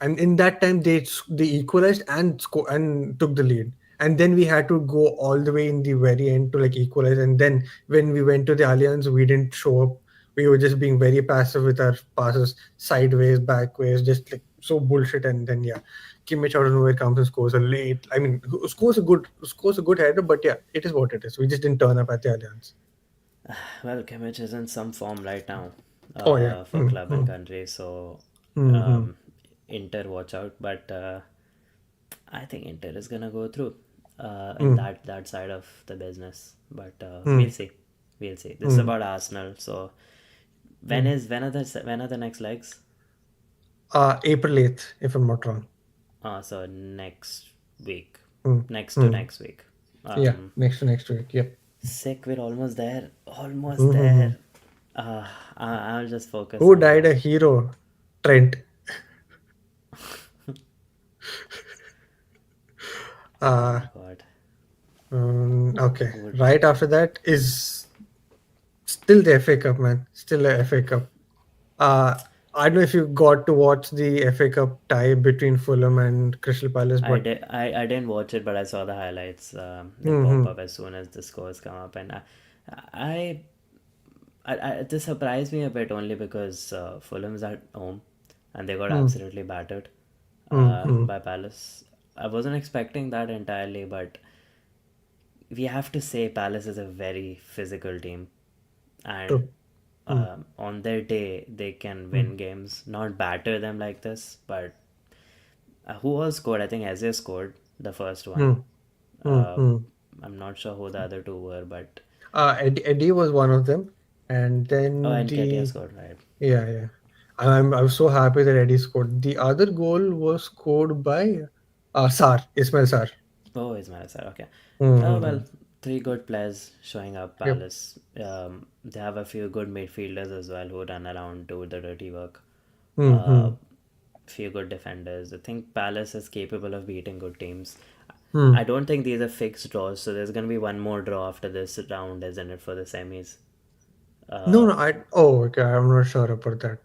And in that time they equalized and took the lead, and then we had to go all the way in the very end to like equalize, and then when we went to the Allianz we didn't show up. We were just being very passive with our passes sideways, backways, just like so bullshit. And then yeah, Kimmich out of nowhere comes and scores a late, I mean, scores a good header, but yeah, it is what it is. We just didn't turn up at the Allianz. Well, Kimmich is in some form right now Oh yeah. for club and country, so Mm-hmm. um, Inter watch out. But I think Inter is gonna go through in Mm-hmm. that side of the business. But Mm-hmm. we'll see, we'll see. This is about Arsenal. So Mm-hmm. when are the next legs? April 8th, if I'm not wrong. So next week, next to Mm-hmm. next week. Yeah, Um, next to next week. Yep. Sick, we're almost there, almost Mm-hmm. there. I'll just focus Who on died a hero? Trent. oh Uh, my god. okay. Would Right after that is still the FA Cup, man. Still a FA Cup. Uh, I don't know if you got to watch the FA Cup tie between Fulham and Crystal Palace, but I didn't watch it, but I saw the highlights. They pop hmm up as soon as the scores come up, and I, this surprised me a bit only because Fulham's at home, and they got hmm absolutely battered hmm by Palace. I wasn't expecting that entirely, but we have to say Palace is a very physical team, and true. Hmm on their day they can hmm win games. Not batter them like this, but who all scored? I think Eze scored the first one. hmm hmm Uh, hmm. I'm not sure who the other two were, but Eddie was one of them, and oh, then and Ketia the scored, right? yeah, yeah. I was so happy that Eddie scored. The other goal was scored by Sar, Ismail Sar. Oh, Ismail Sarr, okay. Mm-hmm. Well, three good players showing up. Yep. Palace. They have a few good midfielders as well who run around, do the dirty work. Uh, Mm-hmm. Few good defenders. I think Palace is capable of beating good teams. Hmm. I don't think these are fixed draws, so there's gonna be one more draw after this round, isn't it, for the semis? No, Uh, no. Oh, okay. I'm not sure about that.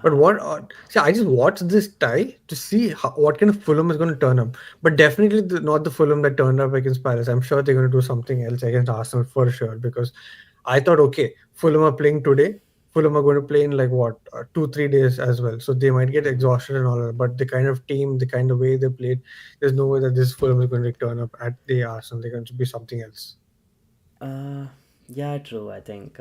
But what? See, I just watched this tie to see what kind of Fulham is going to turn up. But definitely not the Fulham that turned up against Palace. I'm sure they're going to do something else against Arsenal for sure. Because I thought, okay, Fulham are playing today. Fulham are going to play in like what 2 3 days as well. So they might get exhausted and all that. But the kind of team, the kind of way they played, there's no way that this Fulham is going to turn up at the Arsenal. They're going to be something else. uh, yeah, true. I think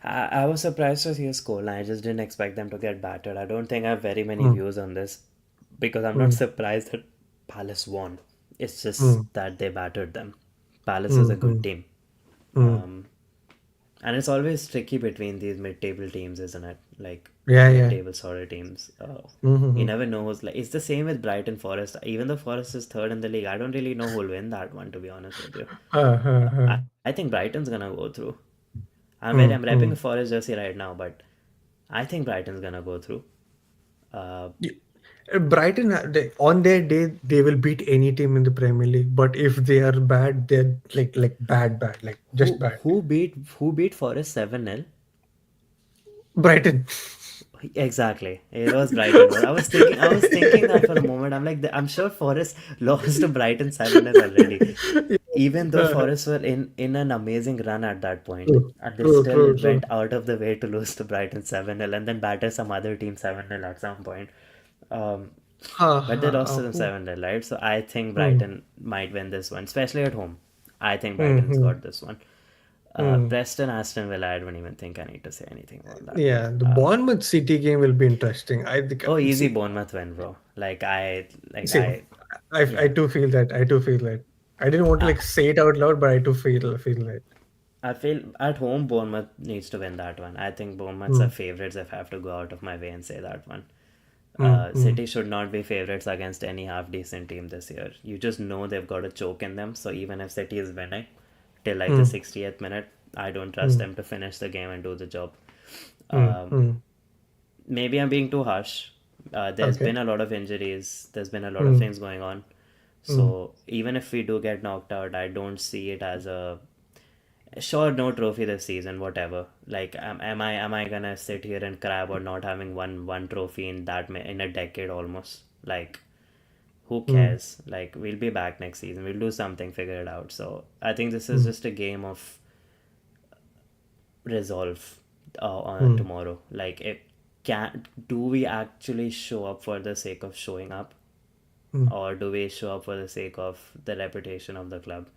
I was surprised to see a score line. I just didn't expect them to get battered. I don't think I have very many Hmm. views on this because I'm not Hmm. surprised that Palace won. It's Hmm. just that they battered them. Palace is Hmm. a Hmm. good team. Hmm. Um, and it's always tricky between these mid-table teams, isn't it? Like Yeah. Yeah. mid-table sort of teams. You Mm-hmm. never know who's like. It's the same with Brighton Forest. Even though Forest is third in the league, I don't really know who'll win that one. To be honest with you, Uh, uh, uh. I think Brighton's gonna go through. I'm repping Forest jersey right now, but I think Brighton's gonna go through. Uh, Yeah. Brighton, on their day, they will beat any team in the Premier League. But if they are bad, they're like bad, like just who bad. who beat Forest 7-0? Brighton. Exactly. It was Brighton. I was thinking that for a moment. I'm like, I'm sure Forest lost to Brighton 7-0 already. Even though Uh, Forest were in an amazing run at that point, true, and they true, still true, true. went out of the way to lose to Brighton 7-0 and then batter some other team 7-0 at some point. Um, but they lost to them Who? 7-0, right? So I think Hmm, Brighton might win this one, especially at home. I think hmm, Brighton's hmm, got this one. hmm. Preston Aston Villa, I don't even think I need to say anything about that one. Yeah, the Bournemouth City game will be interesting. I think. Oh, easy See, Bournemouth win, bro. same. I Yeah. too feel that. I too feel that. I didn't want to I, like say it out loud, but I too feel that. I feel at home Bournemouth needs to win that one. I think Bournemouth's are Hmm, favorites if I have to go out of my way and say that one. hmm, hmm, City should not be favorites against any half decent team this year. You just know they've got a choke in them. So even if City is winning till like the hmm, 60th minute, I don't trust hmm, them to finish the game and do the job. hmm, Um, hmm. Maybe I'm being too harsh. There's Okay. been a lot of injuries. There's been a lot of Hmm, things going on. hmm. So even if we do get knocked out, I don't see it as a sure no trophy this season. Whatever. Like, am I gonna sit here and cry about not having one trophy in in a decade almost? Like, who Hmm, cares? Like, we'll be back next season. We'll do something, figure it out. So I think this is hmm, just a game of resolve on hmm, tomorrow. Like, it can do we actually show up for the sake of showing up, hmm, or do we show up for the sake of the reputation of the club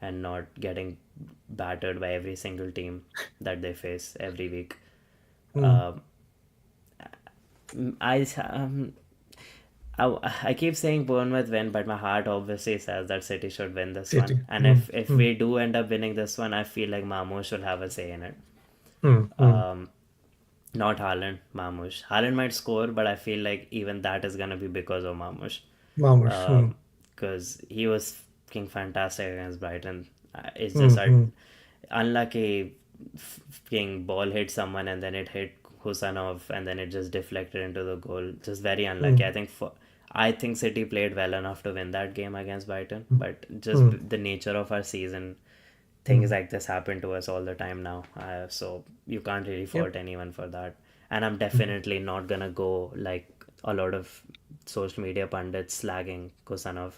and not getting battered by every single team that they face every week? hmm. Um, I um, I keep saying Bournemouth win, but my heart obviously says that City should win this one. City. And Hmm, if hmm, we do end up winning this one, I feel like Mamo should have a say in it. hmm, hmm. Um, Not Haaland, Mamush. Haaland might score, but I feel like even that is gonna be because of Mamush. Mamush. Hmm, Because he was fucking fantastic against Brighton. It's hmm, just hmm, unlucky fucking ball hit someone and then it hit Husanov and then it just deflected into the goal. Just very unlucky. hmm, I think City played well enough to win that game against Brighton, hmm, but just hmm, the nature of our season, things hmm. like this happen to us all the time now. So you can't really Yep. fault anyone for that. And I'm Hmm, definitely not gonna go like a lot of social media pundits slagging Kusanov.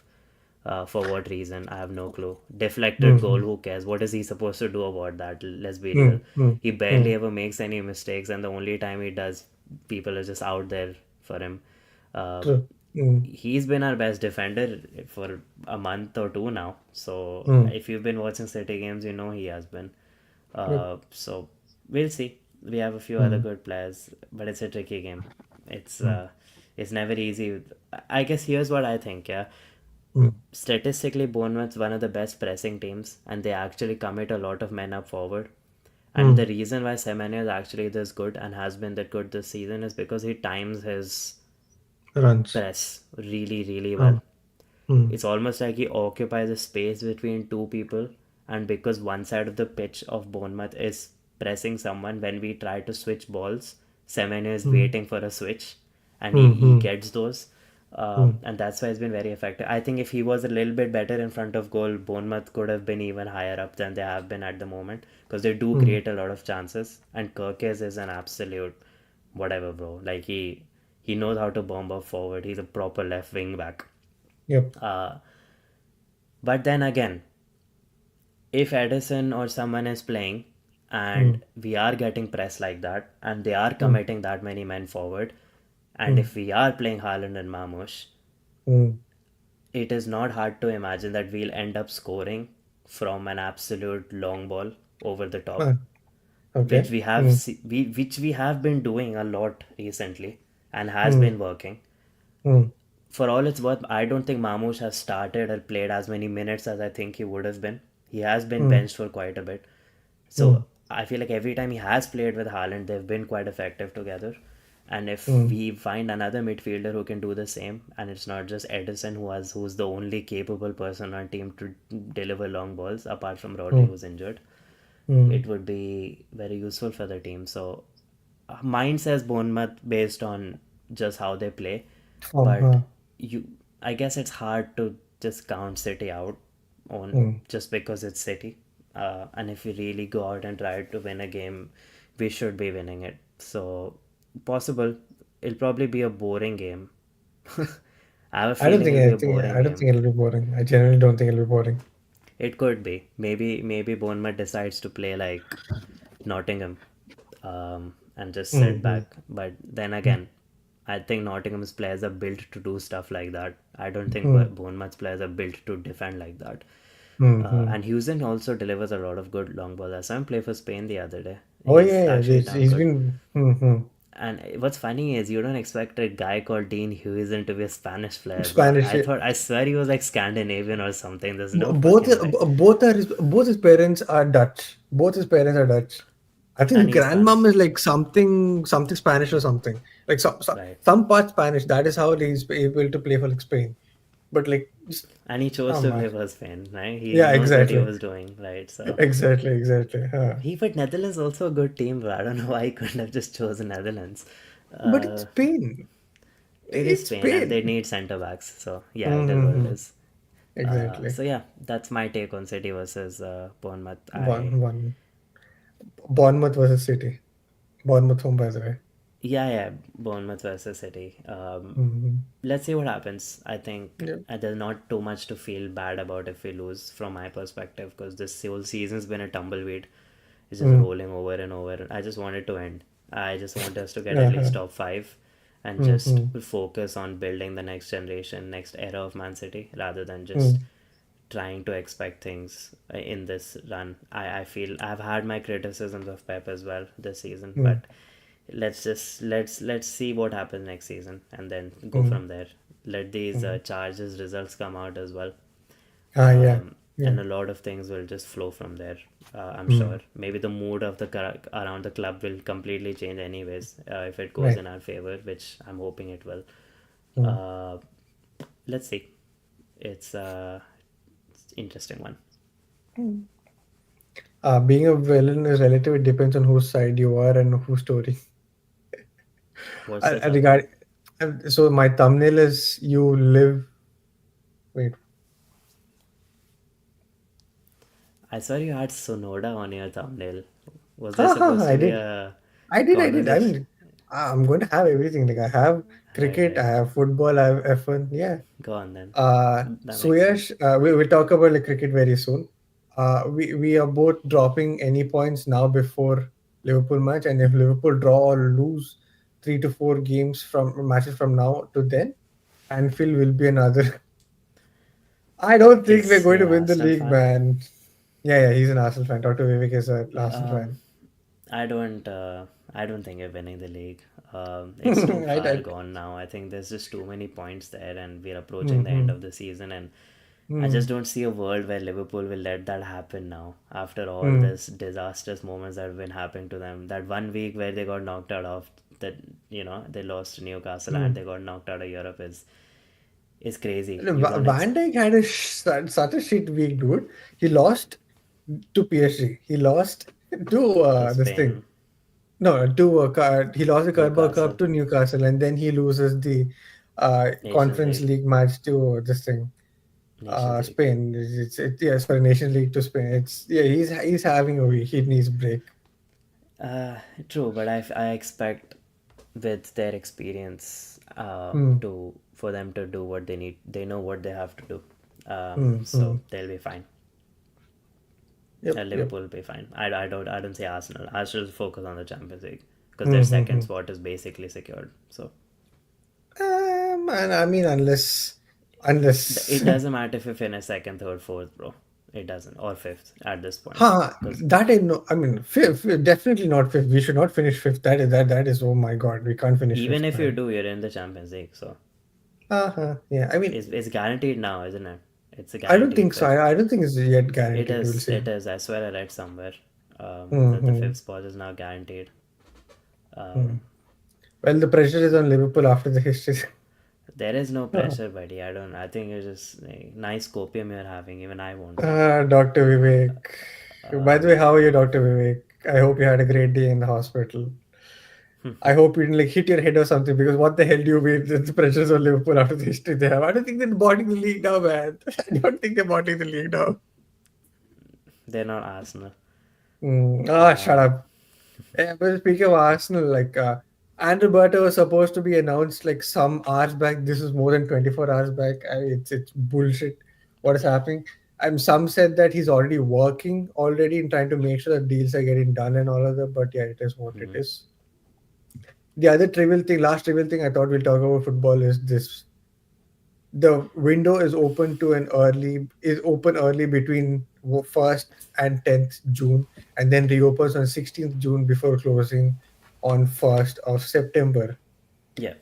For what reason? I have no clue. Deflected goal, hmm, who cares? What is he supposed to do about that? Let's be hmm, real. hmm, He hmm. barely ever makes any mistakes, and the only time he does, people are just out there for him. Uh, True. Hmm, he's been our best defender for a month or two now. So hmm. if you've been watching City games, you know he has been. Yep. So we'll see. We have a few other Hmm, good players, but it's a tricky game. It's hmm, uh, it's never easy. I guess here's what I think. Yeah, hmm, statistically, Bournemouth's one of the best pressing teams, and they actually commit a lot of men up forward. And hmm. the reason why Semenyo is actually this good and has been that good this season is because he times his Runs. press really, really well. Hmm, hmm, It's almost like he occupies a space between two people, and because one side of the pitch of Bournemouth is pressing someone, when we try to switch balls, Semenyo is hmm, waiting for a switch, and he, hmm, he hmm, gets those. hmm, And that's why it's been very effective. I think if he was a little bit better in front of goal, Bournemouth could have been even higher up than they have been at the moment because they do hmm. create a lot of chances. And Kirkes is an absolute whatever, bro. Like he knows how to bomb up forward. He's a proper left wing back. Yep. Uh, but then again, if Edison or someone is playing Hmm, and we are getting pressed like that and they are hmm, committing that many men forward, and hmm, if we are playing Haaland and Mamush, hmm. it is not hard to imagine that we'll end up scoring from an absolute long ball over the top, Ah, which okay. we have Hmm, which we have been doing a lot recently and has hmm, been working. hmm, For all it's worth, I don't think Mamouche has started or played as many minutes as I think he would have been. He has been hmm, benched for quite a bit. hmm, So I feel like every time he has played with Haaland, they've been quite effective together. And if hmm. we find another midfielder who can do the same, and it's not just Edison who's the only capable person on team to deliver long balls apart from Rodri Hmm. who's injured, Mm. it would be very useful for the team. So mine says Bournemouth based on just how they play, but Huh. you, I guess it's hard to just count City out on Mm. just because it's City. And if we really go out and try to win a game, we should be winning it. So possible, it'll probably be a boring game. I have a I don't feeling think it'll be a anything. boring I don't think game. it'll be boring. I genuinely don't think it'll be boring. It could be. Maybe Bournemouth decides to play like Nottingham, and just sit Mm-hmm. back. But then again, I think Nottingham's players are built to do stuff like that. I don't think Mm-hmm. Bournemouth's players are built to defend like that. Mm-hmm. And Houston also delivers a lot of good long balls. I saw him play for Spain the other day. Oh He's yeah, yeah. actually damn He's good. been. Mm-hmm. And what's funny is you don't expect a guy called Dean Huijsen to be a Spanish player, bro. Spanish. I swear he was like Scandinavian or something. There's no Both fucking way. both his parents are Dutch. Both his parents are Dutch. I think And his he's Spanish, grandmom is like something Spanish or something. Like right? some part Spanish. That is how he's able to play for like Spain. But like, just, And he chose oh to man. play for Spain, right? He Yeah, knows what he exactly, was doing, right? So exactly. he, but Netherlands also a good team, bro. I don't know why he couldn't have just chosen Netherlands. But it's Uh, Spain. it is It's Spain, and they Spain. need center backs. So yeah, it is what it Mm-hmm. is. Exactly. So yeah, that's my take on City versus Bournemouth. One. Bournemouth versus City. Bournemouth home, by the way. Yeah, Bournemouth versus City. Mm-hmm. Let's see what happens. I think Yeah. there's not too much to feel bad about if we lose from my perspective, because this whole season's been a tumbleweed. It's just Mm. rolling over and over. I just want it to end. I just want us to get at Uh-huh. least top five and just Mm-hmm. focus on building the next generation, next era of Man City, rather than just Mm. trying to expect things in this run. I feel I've had my criticisms of Pep as well this season, Mm. but let's see what happens next season and then go Mm. from there. Let these Mm. charges results come out as well, Yeah. Yeah. and a lot of things will just flow from there. I'm Mm. sure maybe the mood of the around the club will completely change anyways, if it goes Right. in our favor, which I'm hoping it will. Mm. uh, let's see. It's interesting one. Being a villain is relative. It depends on whose side you are and whose story. What's the I thumbnail? regard. So my thumbnail is "You live." Wait. I saw you had Sonoda on your thumbnail. Was there Ha ha! supposed to I be did. a I did. I conversation? mean, I'm going to have everything. Like I have Right, cricket, I right. have football, I have F1. Yeah. Go on then. That makes Suyash, sense. we'll talk about like cricket very soon. We are both dropping any points now before Liverpool match, and if Liverpool draw or lose 3 to 4 games from matches from now to then, Anfield will be another. I don't think we're Is going he to an win the Arsenal league, fan? man. Yeah, he's an Arsenal fan. Dr. Vivek is an Arsenal Um, fan. I don't. I don't think we're winning the league. It's too far I gone now. I think there's just too many points there, and we're approaching the end mm-hmm, of the season. And I just mm, don't see a world where Liverpool will let that happen now. After all mm, this disastrous moments that have been happening to them, that one week where they got knocked out of that, they lost to Newcastle and mm. they got knocked out of Europe is crazy. You don't Van Dijk had such a shit week, dude. He lost to PSG. He lost to to this thing. Spain, No, to he lost the Carabao Cup Newcastle, to Newcastle, and then he loses the Nations Conference League, League match to this thing. Nations League. Spain. Yeah, sorry, Nation League to Spain. It's yeah, he's having a week. He needs break. Uh, True, but I expect with their experience, Hmm. to for them to do what they need. They know what they have to do. Hmm. Hmm. So they'll be fine. Yep. Liverpool will be fine. I don't say Arsenal. Arsenal focus on the Champions League because their Hmm. Hmm. second Hmm. spot is basically secured. So Man, I mean, unless it doesn't matter if you finish second, third, fourth, bro. It doesn't, or fifth at this point, Huh, because that I know. I mean, fifth, definitely not fifth. We should not finish fifth. That is. Oh my God, we can't finish even fifth, if you man. do, you're in the Champions League. So Yeah. I mean, it's guaranteed now, isn't it? It's a I don't guaranteed think so. fifth. I don't think it's yet It guaranteed. We'll is. see. It is. I swear I read somewhere, that the Hmm. fifth spot is now guaranteed. Hmm. Um, Well, the pressure is on Liverpool after the history. there is no Uh, pressure, buddy. I think it's just a nice copium you're having. Even I won't win. Dr. Vivek. By the way, how are you, Dr. Vivek? I hope you had a great day in the hospital. I hope you didn't like hit your head or something because what the hell do you mean the pressures on Liverpool after the history they have? I don't think they're bottling the league now, man. I don't think they're bottling the league now. They're not Arsenal. Shut Um, up. Yeah, but speaking of Arsenal, Andrew Berta was supposed to be announced like some hours back. This is more than 24 hours back. It's bullshit. What is happening? Some said that he's already working already and trying to make sure that deals are getting done and all of that. But yeah, it is what it mhm. is. The other trivial thing, last trivial thing I thought we'll talk about football is this: the window is open early between 1st and 10th June, and then reopens on 16th June before closing on 1st of September. Yeah,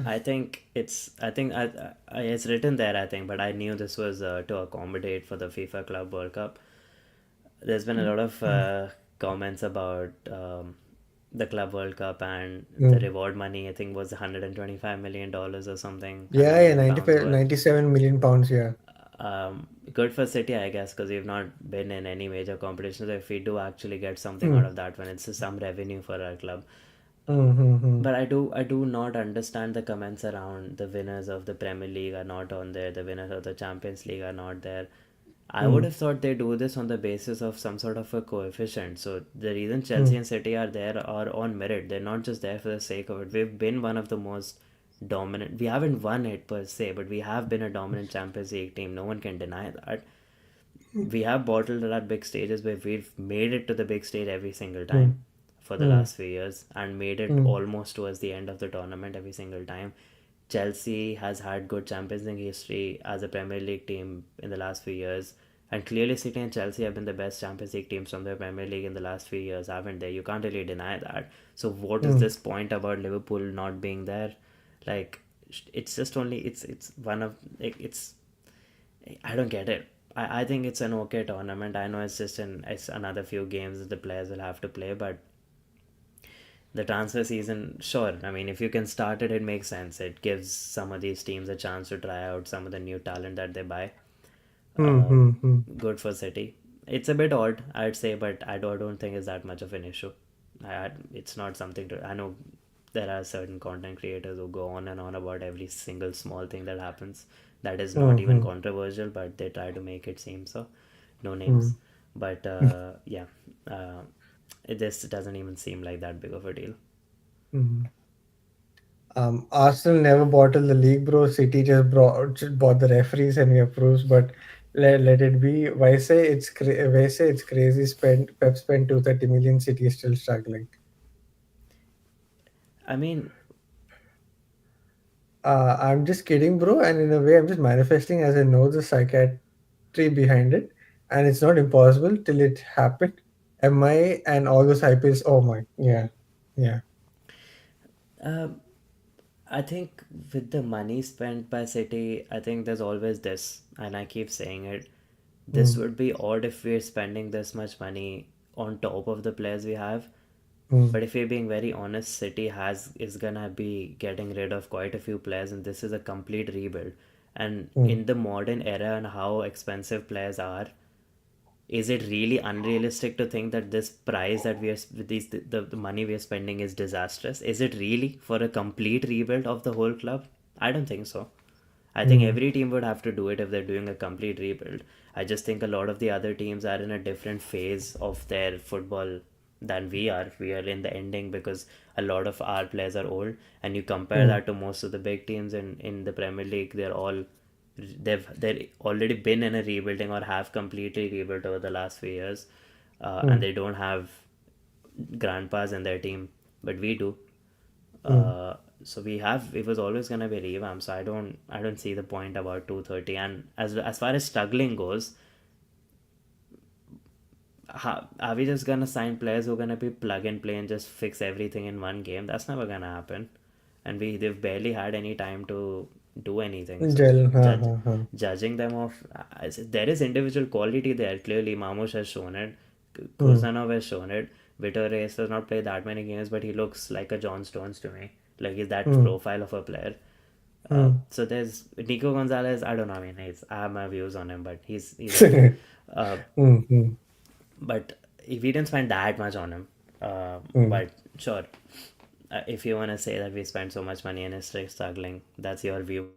I think it's written there. I think, but I knew this was to accommodate for the FIFA Club World Cup. There's been a lot of comments about the Club World Cup and the Mm. reward money. I think was $125 million or something, 100 Yeah, yeah, million pounds 95, worth. 97 million pounds. Yeah. Good for City, I guess, because we've not been in any major competition. So if we do actually get something out Mm. of that one, it's some revenue for our club. Mm-hmm. But I do not understand the comments around the winners of the Premier League are not on there, the winners of the Champions League are not there. I would Mm. have thought they do this on the basis of some sort of a coefficient. So the reason Chelsea Mm. and City are there are on merit. They're not just there for the sake of it. We've been one of the most dominant. We haven't won it per se, but we have been a dominant Champions League team. No one can deny that. We have bottled it at big stages where we've made it to the big stage every single time Mm. for the Mm. last few years and made it Mm. almost towards the end of the tournament every single time. Chelsea has had good Champions League history as a Premier League team in the last few years. And clearly, City and Chelsea have been the best Champions League teams from the Premier League in the last few years, haven't they? You can't really deny that. So, what is Mm. this point about Liverpool not being there? Like, it's just only it's one of like, it's I don't get it. I think it's an okay tournament. I know it's another few games that the players will have to play, but the transfer season, sure. I mean, if you can start it, it makes sense. It gives some of these teams a chance to try out some of the new talent that they buy. Mm. Uh, Mm. Mm. Good for City. It's a bit odd, I'd say, but I don't think it's that much of an issue. It's not something to. I know there are certain content creators who go on and on about every single small thing that happens that is not even Mm. controversial, but they try to make it seem so. No names, Mm. but yeah, uh, this doesn't even seem like that big of a deal. Mm. Arsenal never bottled the league, bro. City just bought the referees and we approves, but let it be. Why say it's crazy? Pep spent 230 million. City is still struggling. I mean, I'm just kidding, bro. And in a way, I'm just manifesting as I know the psychiatry behind it, and it's not impossible till it happened. MI and all those hype is. Oh my, yeah, yeah. uh, I think with the money spent by City, I think there's always this, and I keep saying it. This Mm. would be odd if we're spending this much money on top of the players we have. Mm. But if we're being very honest, City has is gonna be getting rid of quite a few players, and this is a complete rebuild. And Mm. in the modern era and how expensive players are, is it really unrealistic to think that this price that we are the money we are spending is disastrous? Is it really for a complete rebuild of the whole club? I don't think so. I think Mm. every team would have to do it if they're doing a complete rebuild. I just think a lot of the other teams are in a different phase of their football than we are. We are in the ending because a lot of our players are old, and you compare Mm. that to most of the big teams in the Premier League. They're already been in a rebuilding or have completely rebuilt over the last few years, and Mm. they don't have grandpas in their team, but we do. Mm. So it was always gonna be revamped. So I don't see the point about 230. And as far as struggling goes, are we just gonna sign players who are gonna be plug and play and just fix everything in one game? That's never gonna happen. And they've barely had any time to do anything. So Gel. Ha, ha, ha. judging them off, there is individual quality there. Clearly, Mamush has shown it. Mm. Kuzanov has shown it. Vitor Reyes does not play that many games, but he looks like a John Stones to me. Like he's that Mm. profile of a player. Mm. So there's Nico Gonzalez. I don't know. I mean, I have my views on him, but he's okay. Uh, Mm. but we didn't spend that much on him. Mm. But sure, if you want to say that we spent so much money and is still struggling, that's your view.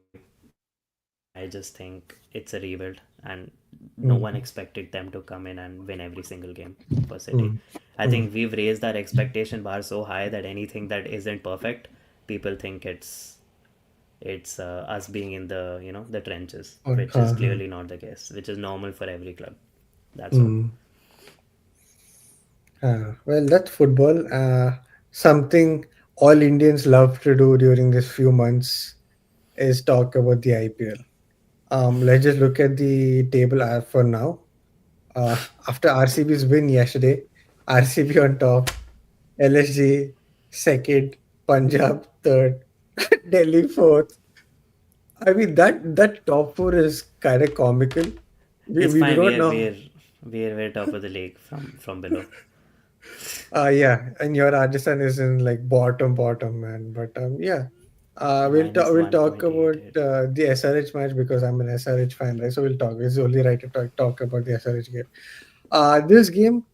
I just think it's a rebuild, and no one Mm. expected them to come in and win every single game for City. Mm. I Mm. think we've raised our expectation bar so high that anything that isn't perfect, people think it's us being in the trenches, which is Uh-huh. clearly not the case, which is normal for every club. That's all. Mm. Well, that's football. Something all Indians love to do during this few months is talk about the IPL. Let's just look at the table for now. After RCB's win yesterday, RCB on top, LSG second, Punjab third, Delhi fourth. I mean that top four is kind of comical. We, It's we do fine. not know. We're top of the league from below. Yeah, and your Rajasthan is in like bottom man. But yeah, Minus we'll one talk point eight about eight. the SRH match because I'm an SRH fan, right? So we'll talk. It's only right to talk about the SRH game. This game,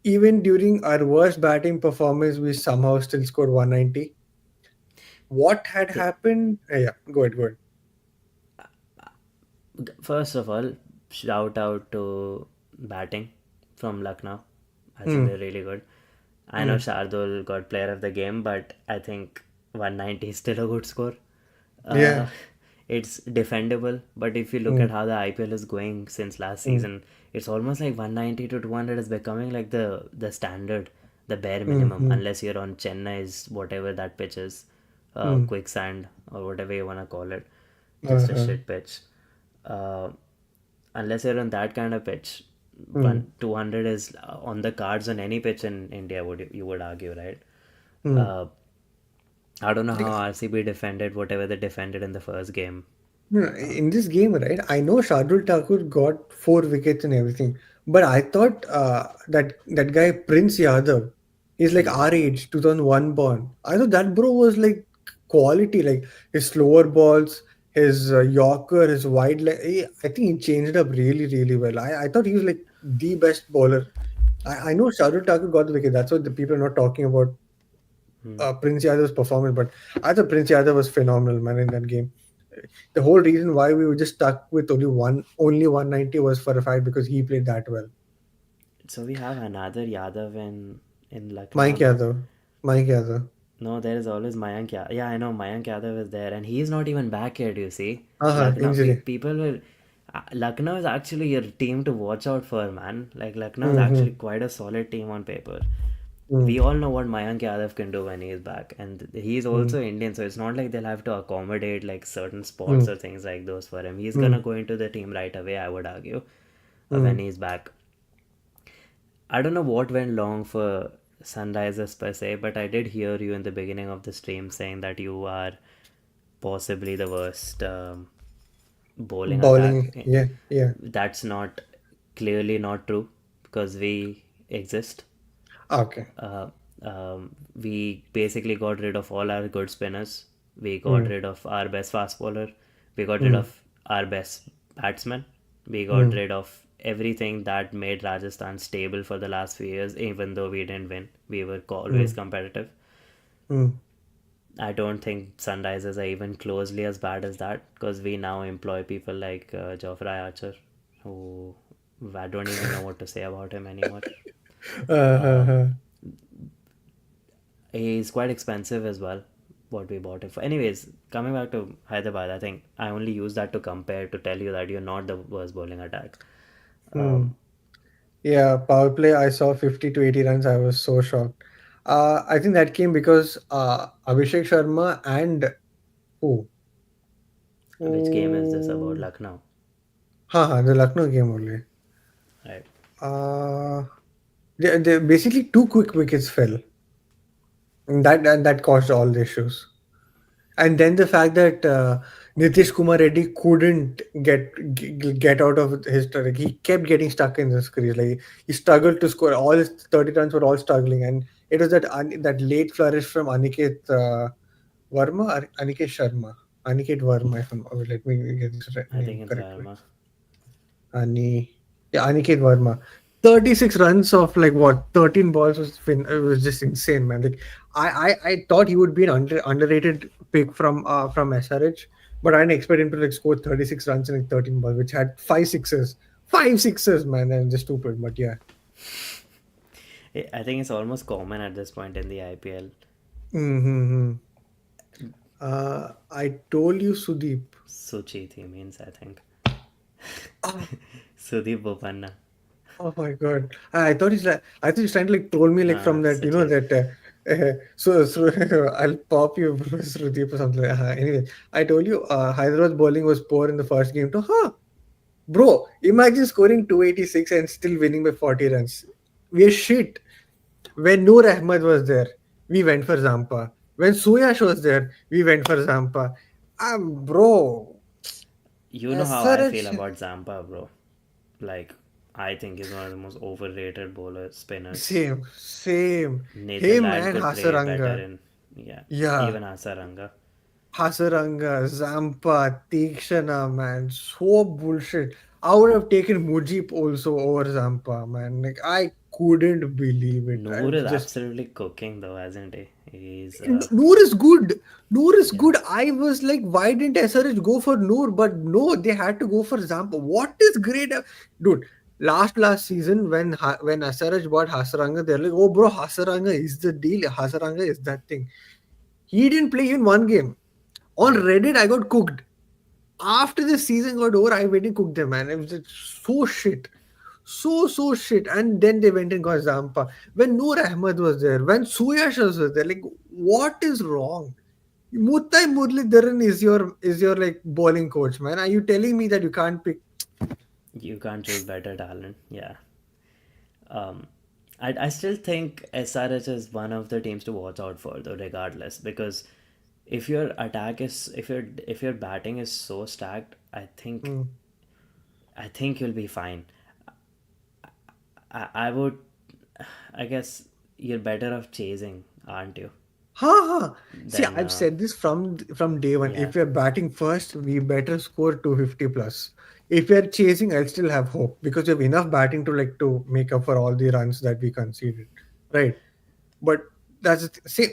even during our worst batting performance, we somehow still scored 190. What had Okay. happened? Yeah, go ahead, go ahead. First of all, shout out to batting from Lucknow. I think Hmm. they're really good. I know Hmm. Shardul got player of the game, but I think 190 is still a good score. Yeah. Uh, it's defendable, but if you look Hmm. at how the IPL is going since last Hmm. season, it's almost like 190 to 200 is becoming like the standard, the bare Hmm. minimum, Hmm. unless you're on Chennai's whatever that pitch is, Hmm. quicksand or whatever you wanna call it, just a Uh-huh. shit pitch. Uh, unless you're on that kind of pitch, Hmm. one 200 is on the cards on any pitch in India. Would you would argue, right? Hmm. Uh, I don't know how RCB defended whatever they defended in the first game. No, in this game, right? I know Shardul Thakur got 4 wickets and everything, but I thought that guy Prince Yadav is like our age, 2001 born. I thought that bro was like quality, like his slower balls, his Yorker, his wide leg. I think he changed it up really, really well. I thought he was like the best bowler. I know Shardul Thakur got the wicket. That's what the people are not talking about Prince Yadav's performance, but I thought Prince Yadav was phenomenal, man, in that game. The whole reason why we were just stuck with only 190 was for a fact because he played that well. So we have another Yadav in Lucknow Mike now. Yadav, Mike Yadav. No, there is always Mayank Yadav. Yeah, I know Mayank Yadav is there, and he's not even back yet. You see, Lucknow Injury. people will. Lucknow is actually your team to watch out for, man. Like Lucknow is Mm-hmm. actually quite a solid team on paper. Mm-hmm. We all know what Mayank Yadav can do when he's back, and he's Mm-hmm. also Indian, so it's not like they'll have to accommodate like certain spots or things like those for him. He's Mm-hmm. gonna go into the team right away, I would argue, when Mm-hmm. he's back. I don't know what went wrong for Sunrisers per se, but I did hear you in the beginning of the stream saying that you are possibly the worst bowling attack. Bowling. Yeah, yeah. That's not clearly not true because we exist. Okay. Uh, we basically got rid of all our good spinners. We got Mm-hmm. rid of our best fast bowler. We got rid Mm-hmm. of our best batsman. We got rid of everything that made Rajasthan stable for the last few years, even though we didn't win. We were always competitive. Mm-hmm. I don't think Sunrisers are even closely as bad as that because we now employ people like Geoffrey Archer, who I don't even know what to say about him anymore. Um, Uh-huh. He's quite expensive as well, what we bought it for. Anyways, coming back to Hyderabad, I think I only use that to compare to tell you that you're not the worst bowling attack. Mm. Yeah, power play. I saw 50 to 80 runs. I was so shocked. I think that came because Abhishek Sharma and who? Which game is this about? Oh, Lucknow, the Lucknow game only. right? Uh, they basically 2 quick wickets fell. And that caused all the issues. And then the fact that Nitish Kumar Reddy couldn't get out of his like he kept getting stuck in his crease. Like he struggled to score. All his 30 runs were all struggling, and it was that late flourish from Aniket Verma or Aniket Sharma. Aniket Verma. If let me get this I name think it's correctly. Verma. Ani, yeah, Aniket Verma. 36 runs of like what 13 balls it was just insane, man. Like I thought he would be an underrated pick from SRH, but I didn't expect him to like score 36 runs in like 13 balls, which had five sixes, man, and just stupid. But yeah, I think it's almost common at this point in the IPL. mm-hmm. I told you, Sudeep. Suchiti means, I think. Ah, Sudeep Bopanna. oh my god! I thought he's trying to like troll me like Nah, from that Suchit. that. So I'll pop you Srudeep or something. Anyway, I told you Hyderabad's bowling was poor in the first game too. Huh, bro? Imagine scoring 286 and still winning by 40 runs. We're shit. When Noor Ahmed was there, we went for Zampa. When Suyash was there, we went for Zampa. Bro, You know how I feel SRH. about Zampa, bro. Like, I think he's one of the most overrated bowler spinners. Same. Nathan Him Lyon and could play better Hasaranga. in, yeah, Yeah. even Hasaranga. Hasaranga, Zampa, Tikshana, man. So bullshit. I would have taken Mujib also over Zampa, man. Like, I couldn't believe it. I Noor is just. absolutely cooking though, hasn't he? He's, Noor is good. Noor is yeah, good. I was like, why didn't SRH go for Noor? But no, they had to go for Zampa. What is great? Dude, last season when SRH bought Hasaranga, they're like, oh, bro, Hasaranga is the deal. Hasaranga is that thing. He didn't play even one game. On yeah. Reddit, I got cooked. After the season got over, I went and cooked them, man. It was just so shit. So shit. And then they went and got Zampa. When Noor Ahmed was there, when Suyash was there, like, what is wrong? Muttai Muralidharan is your like bowling coach, man. Are you telling me that you can't pick? You can't choose better talent. Yeah. Um, I still think SRH is one of the teams to watch out for though, regardless, because if your batting is so stacked, Hmm. I think you'll be fine. I would, I guess you're better off chasing, aren't you? Ha ha. See, Then I've said this from day one. yeah, If we're batting first, we better score 250 plus. If we're chasing, I'll still have hope because we have enough batting to make up for all the runs that we conceded. Right. But see.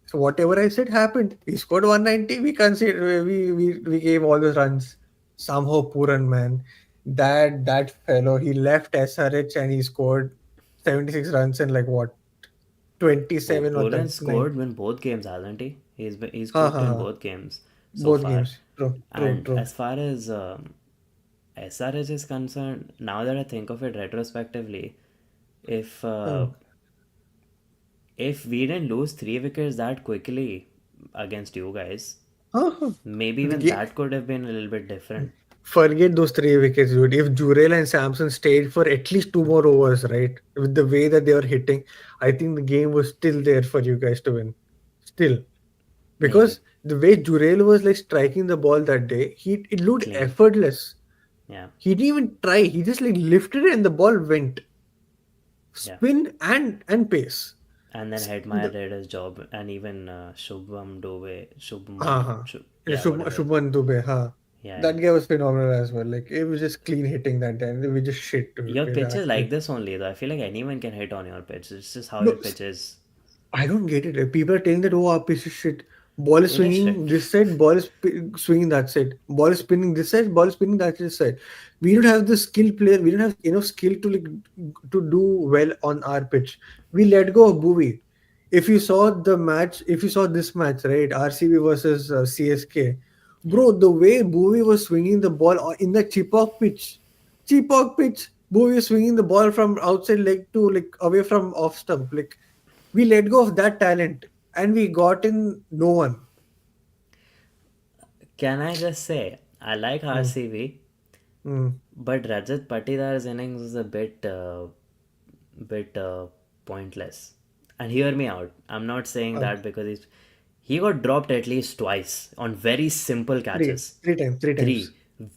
So whatever I said happened. He scored 190. We conceded. We gave all those runs. Somehow Puran, man, that fellow, he left SRH and he scored 76 runs in like what, 27 or Poland 9. scored in both games, hasn't he? He's Ha cooked ha in ha. both games so Both far. games. True. True. And True. as far as SRH is concerned, now that I think of it retrospectively, if uh, Hmm. if we didn't lose 3 wickets that quickly against you guys, Ha ha. maybe The even game. that could have been a little bit different. Forget those 3 wickets, dude. If Jurel and Samson stayed for at least 2 more overs, right, with the way that they were hitting, I think the game was still there for you guys to win. Still, Maybe. because the way Jurel was like striking the ball that day, it looked Clean. effortless. Yeah. He didn't even try. He just like lifted it and the ball went Yeah. spin and pace. And then Headmeyer The, did his job, and even Shubham Dove, uh-huh. yeah, whatever. Shubman Dubey, huh? Yeah, That yeah. guy was phenomenal as well. Like it was just clean hitting that day. And we just shit. Your Dude. pitch is like Actually, this only, though. I feel like anyone can hit on your pitch. It's just how your no, pitch is. I don't get it. Like, people are telling that, oh, our piece of shit. Ball is It is swinging shit. this side, ball is swinging that side. Ball is spinning this side, ball is spinning that side. We don't have the skill player. We don't have enough skill to do well on our pitch. We let go of Bowie. If you saw this match, right, RCB versus CSK, Yeah. bro, the way Bowie was swinging the ball in the Chipok pitch, Bowie was swinging the ball from outside leg to like away from off stump, like we let go of that talent and we got in no one. Can I just say, I like Mm, RCB, mm, but Rajat Patidar's innings was a bit pointless. And hear me out. I'm not saying uh, that because he got dropped at least twice on very simple catches. three times. Three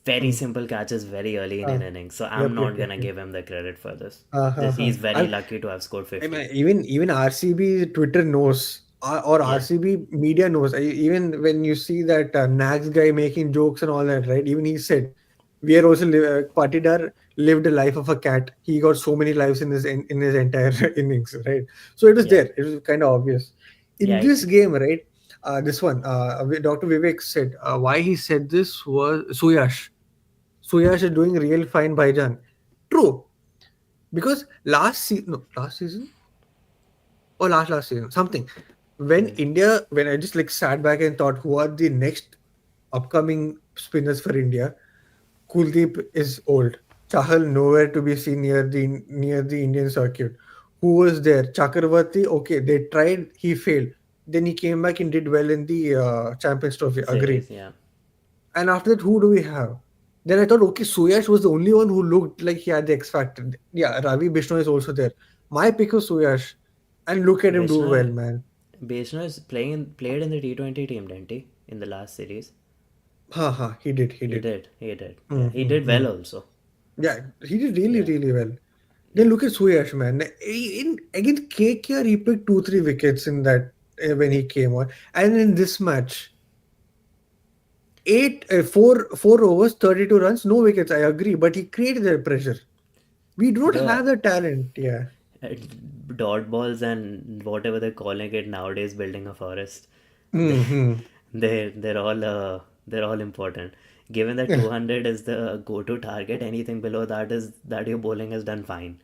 very Mm, simple catches very early in an inning. So I'm yep. not gonna give him the credit for this. Uh, uh, uh. He's very lucky to have scored I mean, 50. even RCB Twitter knows. or Yeah, RCB media knows. Even when you see that Nags guy making jokes and all that, right? Even he said, "We are also Patidar lived a life of a cat. He got so many lives in his entire innings, right?" So it was yeah, there. It was kind of obvious. In yeah. this game, right? This one, Dr. Vivek said why he said this was Suyash. Suyash is doing real fine, Baijan. True, because last season or last season, something. When India, when I just like sat back and thought, who are the next upcoming spinners for India? Kuldeep is old. Chahal nowhere to be seen near the Indian circuit. Who was there? Chakravarti. Okay, they tried. He failed. Then he came back and did well in the Champions Trophy. Agreed. Series, yeah. And after that, who do we have? Then I thought, okay, Suyash was the only one who looked like he had the X factor. Yeah, Ravi Bishnoi is also there. My pick was Suyash, and look at him do well, Bishnoy, man. Bishnoy is played in the T20 team, didn't he? In the last series, Ha ha, he did, he he did. did, he did. Yeah, Hmm, he hmm, did hmm. well also. Yeah, he did really, Yeah, really well. Then yeah. look at Suyash, man. In against KKR, he picked 2, 3 wickets in that when he came on, and in this match, 4 overs, 32 runs, no wickets. I agree, but he created that pressure. We do not The have the talent. Yeah. uh, dot balls and whatever they're calling it nowadays, building a forest. They, Hmm. they're all important. Given that 200 is the go-to target, anything below that is that your bowling has done fine,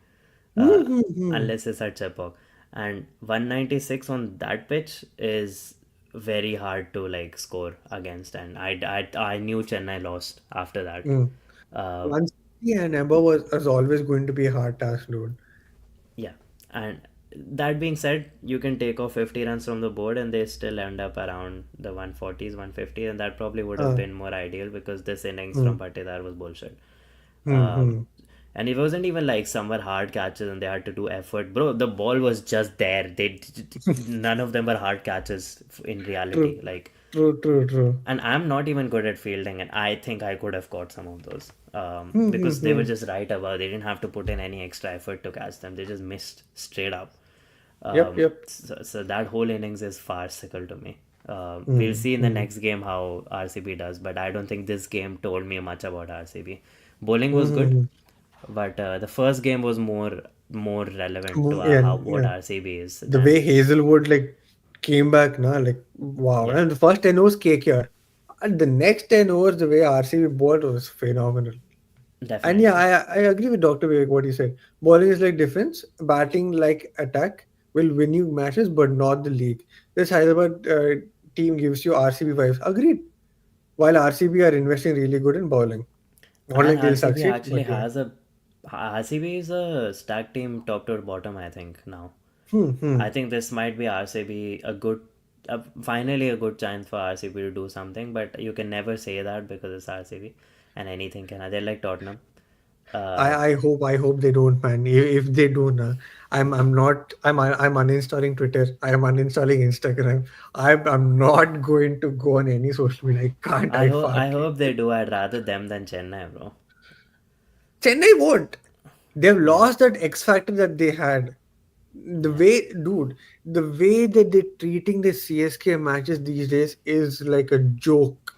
uh, Hmm. unless it's at Chepauk. And 196 on that pitch is very hard to like score against. And I knew Chennai lost after that. Hmm. Uh, 160 and above was always going to be a hard task, dude. Yeah, and that being said, you can take off 50 runs from the board and they still end up around the 140s, 150, and that probably would have Uh, been more ideal because this innings hmm. from Patidar was bullshit. Um, Hmm. and it wasn't even like some were hard catches and they had to do effort. Bro, the ball was just there. None of them were hard catches in reality. True. Like, True. and I'm not even good at fielding, and I think I could have caught some of those because they were Hmm. just right above. They didn't have to put in any extra effort to catch them. They just missed straight up. Yep. So that whole innings is farcical to me. We'll Hmm. see in the Hmm. next game how RCB does, but I don't think this game told me much about RCB. Bowling was good, Hmm. but the first game was more relevant to Yeah, how what yeah. RCB is The way than Hazelwood like came back now, like wow. yeah, And the first 10 overs KKR. And the next 10 overs, the way RCB bowled was phenomenal. And yeah, definitely. I agree with Dr. Vivek what he said. Bowling is like defense, batting like attack will win you matches, but not the league. This Hyderabad team gives you RCB vibes. Agreed. While RCB are investing really good in bowling. Not And like they'll RCB succeed, actually but yeah. has a RCB is a stack team top to bottom. I think now. Hmm. I think this might be RCB a good, finally a good chance for RCB to do something. But you can never say that because it's RCB, and anything can. They're like Tottenham. Uh, I hope they don't, man. If they do, nah, I'm not I'm uninstalling Twitter. I'm uninstalling Instagram. I'm not going to go on any social media. I can't. I I fucking hope they do. I'd rather them than Chennai, bro. Chennai won't. They've Yeah, lost that X factor that they had. The yeah, way, dude, the way that they're treating the CSK matches these days is like a joke.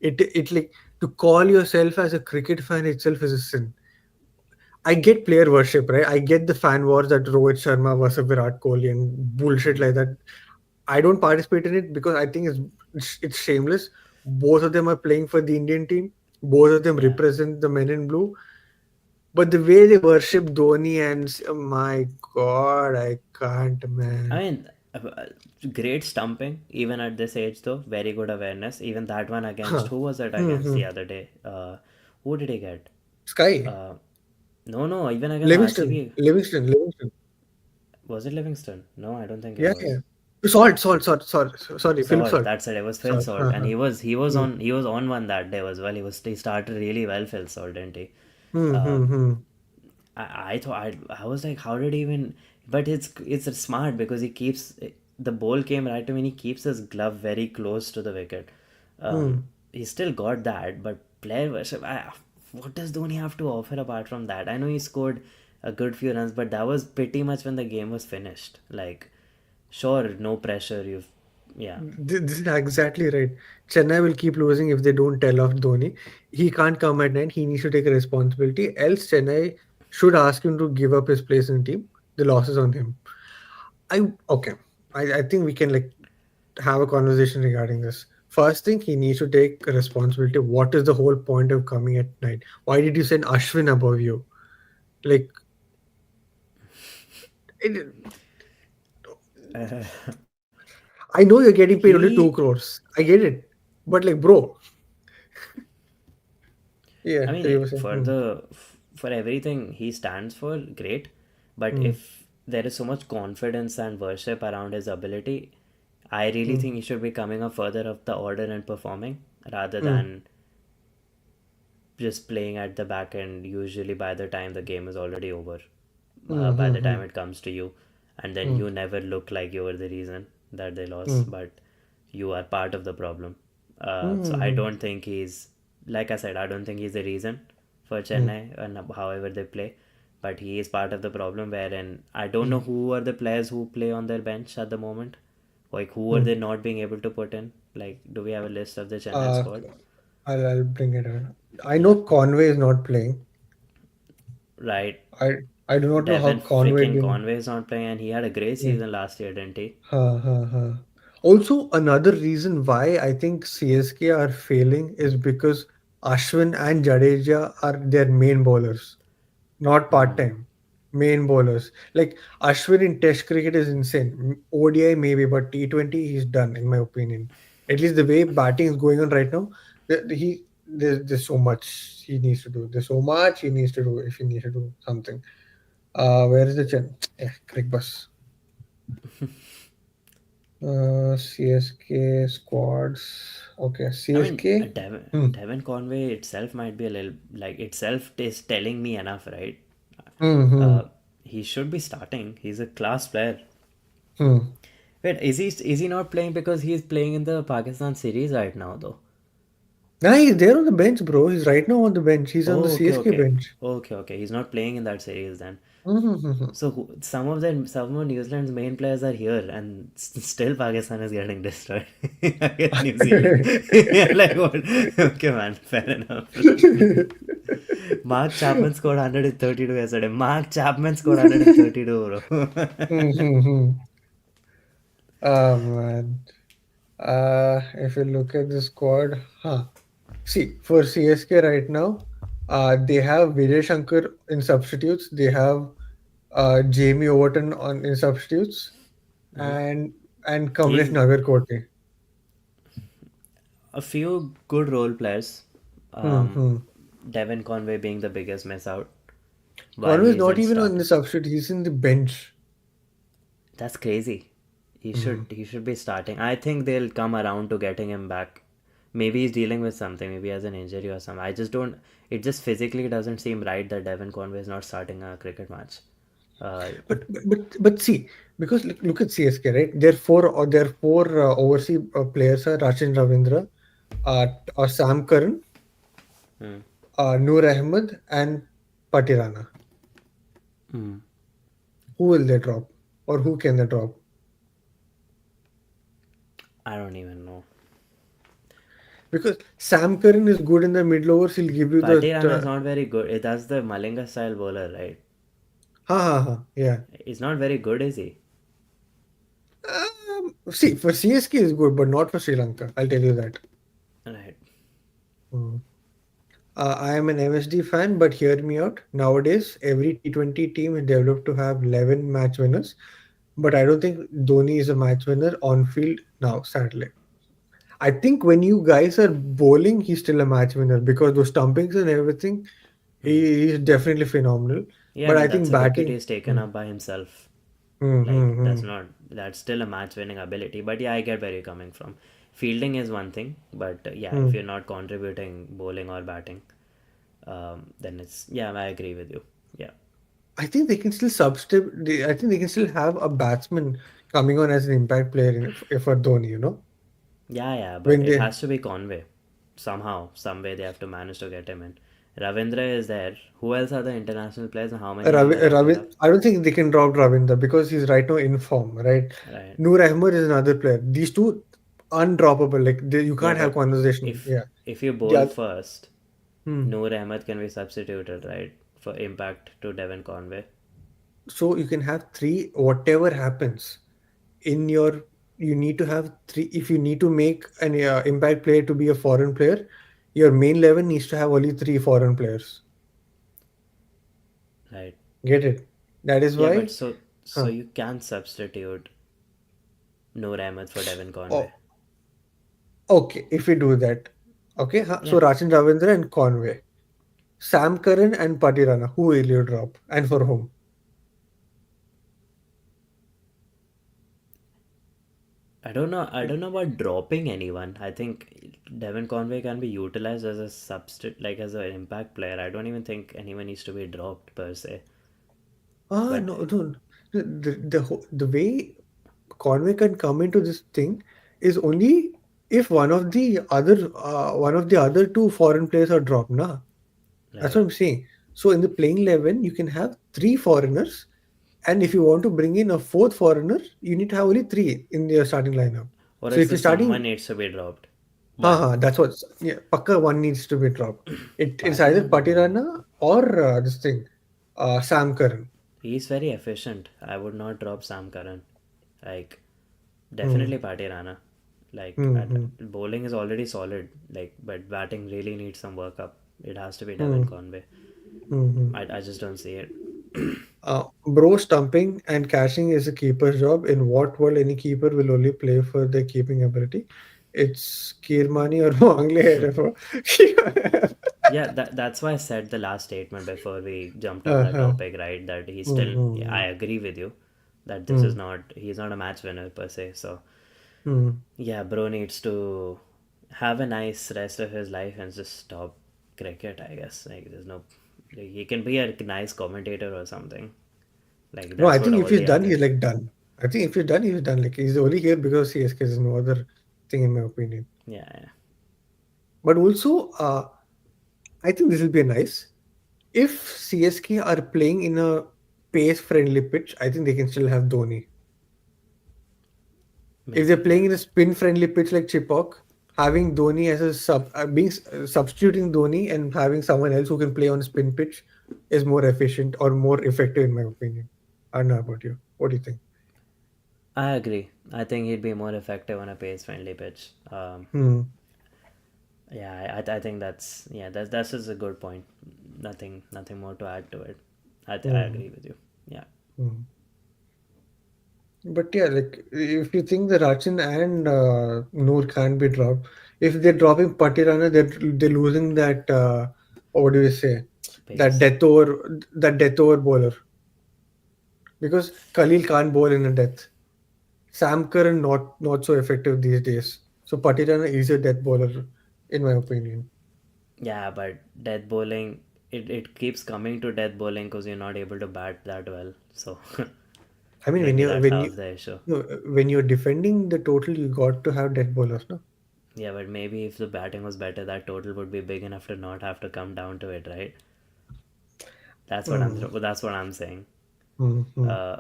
It like to call yourself as a cricket fan itself is a sin. I get player worship, right? I get the fan wars that Rohit Sharma versus Virat Kohli and bullshit like that. I don't participate in it because I think it's shameless. Both of them are playing for the Indian team. Both of them yeah. represent the men in blue. But the way they worship Dhoni and my God, I can't, I man. mean, great stumping even at this age though. Very good awareness. Even that one against Huh. who was it against Hmm. the other day? Who did he get? Sky, Uh, no, even against Livingston, RCB. Livingston. Was it Livingston? No, I don't think it Yeah. was. Sorry, Philip Salt, Salt. that's it. It was Phil Salt. Salt, and Uh-huh. Hmm. he was on one that day as well. He started really well, Phil Salt, didn't he? Hmm. Um, Hmm. Hmm. I thought I was like, how did he even? But it's smart because he keeps the ball came right to him and he keeps his glove very close to the wicket. Hmm. He still got that, but player worship. What does Dhoni have to offer apart from that? I know he scored a good few runs, but that was pretty much when the game was finished. Like Sure, no pressure. Yeah. This is exactly right. Chennai will keep losing if they don't tell off Dhoni. He can't come at night. He needs to take a responsibility. Else, Chennai should ask him to give up his place in the team. The loss is on him. I okay. I think we can like have a conversation regarding this. First thing, he needs to take responsibility. What is the whole point of coming at night? Why did you send Ashwin above you? Like, it, Uh, I know you're getting paid only 2 crores. he, I get it, but like, bro, yeah, I mean, you were saying. for everything he stands for, great. But Hmm, if there is so much confidence and worship around his ability, I really hmm, think he should be coming up further up the order and performing rather hmm, than just playing at the back end. Usually, by the time the game is already over, hmm, by hmm, the hmm, time it comes to you, and then hmm, you never look like you were the reason that they hmm, lost, but you are part of the problem. So hmm, I hmm, don't think he's, like I said, I don't think he's the reason for hmm, Chennai and however they play, but he is part of the problem. Wherein I don't know hmm, who are the players who play on their bench at the moment. Like who are hmm. they not being able to put in? Like, do we have a list of the Chennai Uh, squad? I'll bring it in. I Yeah, know Conway is not playing. right. I I do not know how Devin Conway freaking didn't. Conway is not playing, and he had a great Yeah. season last year, didn't he? Ha. Also, another reason why I think CSK are failing is because Ashwin and Jadeja are their main bowlers, not part time. Main bowlers. Like Ashwin in Test cricket is insane. ODI maybe, but T20 he's done in my opinion. At least the way batting is going on right now, there's so much he needs to do. There's so much he needs to do if he needs to do something. Where is the chen? Yeah, crick bus. CSK squads. Okay, I mean, CSK. Hmm. Devin Conway itself might be a little like itself is telling me enough, right? Hmm. Hmm. Uh, he should be starting. He's a class player. Hmm. Wait, is he not playing because he's playing in the Pakistan series right now though? Nah, he's there on the bench, bro. He's right now on the bench. He's on the Oh, okay, CSK okay, bench. okay. He's not playing in that series then. Hmm. So some of New Zealand's main players are here, and still Pakistan is getting destroyed against New Zealand. Like what? Okay, man, fair enough. Mark Chapman scored 132 yesterday. Mark Chapman scored 132, bro. Hmm. Man. If you look at the squad, huh? See, for CSK right now, they have Vijay Shankar in substitutes. They have Jamie Overton on in substitutes, and Kamlesh He's Nagarkote. a few good role players. Hmm. Um, Hmm. Devin Conway being the biggest miss out while Conway is he not isn't even on the starting. substitute. He's in the bench. That's crazy. Hmm. He should be starting. I think they'll come around to getting him back. Maybe he's dealing with something. Maybe he has an injury or something. I just don't. It just physically doesn't seem right that Devin Conway is not starting a cricket match. Uh, But see, because look at CSK, right? Their four overseas players are Rachin Ravindra, Sam Curran, Noor Ahmed, and Patirana. Who will they drop, or who can they drop? I don't even know. Because Sam Curran is good in the middle overs. He'll give you the Patirana is not very good. That's the Malinga style bowler, right? yeah. He's not very good, is he? See, for CSK is good, but not for Sri Lanka. I'll tell you that. Right. Hmm. I am an MSD fan, but hear me out. Nowadays, every T20 team is developed to have 11 match winners, but I don't think Dhoni is a match winner on field now, sadly. I think when you guys are bowling, he's still a match winner because those stumpings and everything, he's definitely phenomenal. Yeah, I But mean I that's think a wicket batting. he's taken Hmm, up by himself. hmm, Like hmm, hmm, that's still a match winning ability. But yeah, I get where you're coming from. Fielding is one thing, but yeah, if hmm. you're not contributing bowling or batting, then it's yeah, I agree with you. Yeah, I think they can still substitute. I think they can still have a batsman coming on as an impact player for Dhoni. yeah, but When it they has to be Conway. Somehow, some way they have to manage to get him in. Ravindra is there. Who else are the international players and how many are they Ravi, rocking up? I don't think they can drop Ravinder because he's right now in form, right? Right. Noor Ahmed is another player. These two undroppable. Like you Yeah, can't have but conversation. if Yeah, if you the bowl oth- first, hmm. Noor Ahmed can be substituted, right, for impact to Devon Conway. So you can have three. Whatever happens in your, you need to have three. If you need to make an impact player to be a foreign player, your main 11 needs to have only three foreign players. Right. Get it? That is Yeah, but why. so Huh. you can substitute Noor Ahmed for Devon Conway. Oh, okay. If we do that, okay. Huh. Yeah, So Rachin Ravindra and Conway. Sam Curran and Patirana, who will you drop and for whom? I don't know. I don't know about dropping anyone. I think Devon Conway can be utilized as a substitute, like as an impact player. I don't even think anyone needs to be dropped per se. Ah, But no, no. The way Conway can come into this thing is only if one of the other two foreign players are dropped. Nah, that's what right, I'm saying. So in the playing 11, you can have three foreigners, and if you want to bring in a fourth foreigner, you need to have only three in your starting lineup. or So is if there you're someone starting, needs to be dropped? One. haha, that's what. Yeah, Pakka one needs to be dropped. It's either Patirana, no. Patirana or this thing, Sam Curran. He's very efficient. I would not drop Sam Curran. Like Hmm. definitely Patirana. Like Hmm. Hmm. bowling is already solid. Like but batting really needs some work up. It has to be Hmm. Devon Conway. Hmm. Hmm. I just don't see it. Bro, stumping and catching is a keeper's job. In what world any keeper will only play for their keeping ability? It's Kirmani or Wangle. Yeah, that's why I said the last statement before we jumped on the Uh-huh. topic, right? That he's still. Yeah, I Hmm. agree with you that this is Hmm. not. He's not a match winner per se. So Hmm. yeah, bro needs to have a nice rest of his life and just stop cricket. I guess like there's no. Like, he can be a nice commentator or something. Like No, I that's what think if all he's the done, other. he's like done. I think if he's done, he's done. Like he's only here because CSK. There's no other thing in my opinion. Yeah, yeah. But also, I think this will be nice. If CSK are playing in a pace-friendly pitch, I think they can still have Dhoni. If they're Maybe, playing yeah. in a spin-friendly pitch like Chipok, having Dhoni as a substituting Dhoni and having someone else who can play on a spin pitch is more efficient or more effective in my opinion. I don't know about you. What do you think? I agree. I think he'd be more effective on a pace-friendly pitch. Hmm. Yeah, I think that's just a good point. Nothing more to add to it. I Hmm. agree with you. Yeah, Hmm. But yeah, like if you think the Rachin and Noor can't be dropped, if they're dropping Patirana, they're losing that. What do you say? pace. That death over bowler because Khalil can't bowl in a death. Sam Curran not so effective these days. So Patirana is a death bowler, in my opinion. Yeah, but death bowling, it keeps coming to death bowling because you're not able to bat that well. So I mean, maybe that's half the issue. no, when you're defending the total, you got to have death bowlers, no? Yeah, but maybe if the batting was better, that total would be big enough to not have to come down to it, right? Hmm. That's what I'm saying. Hmm. Hmm. Uh,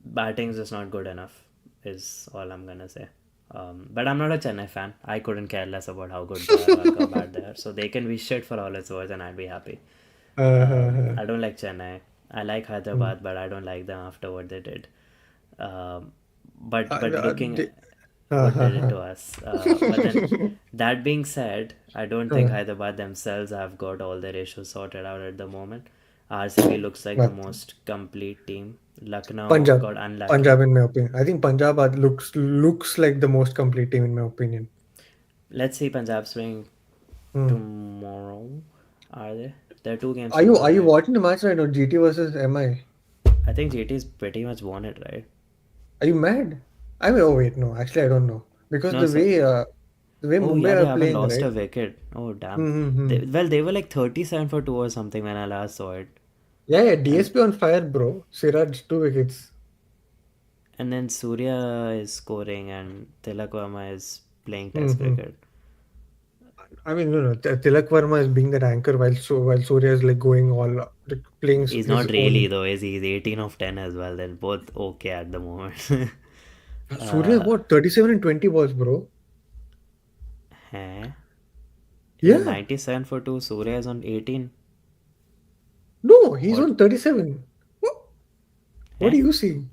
Batting is just not good enough, is all I'm gonna say. But I'm not a Chennai fan. I couldn't care less about how good they are or how bad they are. So they can be shit for all it's worth, and I'd be happy. Uh, I don't like Chennai. I like hmm. Hyderabad, but I don't like them after what they did. Um, Uh, but uh, looking the- at what did it to us. But then that being said, I don't think uh, Hyderabad themselves have got all their issues sorted out at the moment. RCB looks like the but most complete team. Lucknow Punjab, got unlucky. Punjab, in my opinion, I think Punjab looks like the most complete team in my opinion. Let's see Punjab swing Hmm. tomorrow. Are they? There are two games Are tomorrow, you right? watching the match right now? GT versus MI. I think GT's pretty much won it, right? Are you mad? I mean, oh wait, no, actually I don't know because No, so the way oh yeah, they Mumbai are haven't playing, lost right? a wicket. Oh damn. Mm-hmm. They were like 37 for 2 or something when I last saw it. Yeah, And DSP on fire, bro. Siraj 2 wickets. then Surya is scoring and Tilak Verma is playing test Mm-hmm. cricket. I mean, no, Tilak Verma is being that anchor while Surya is like going all like, playing He's his not really own. though, is he? He's 18 of 10 as well. They're both okay at the moment. Surya is uh, what 37 and 20 balls, bro. huh? He's on Yeah, 97 for 2. Surya is on 18. no, he's What? on 37. What? What Huh? do you see?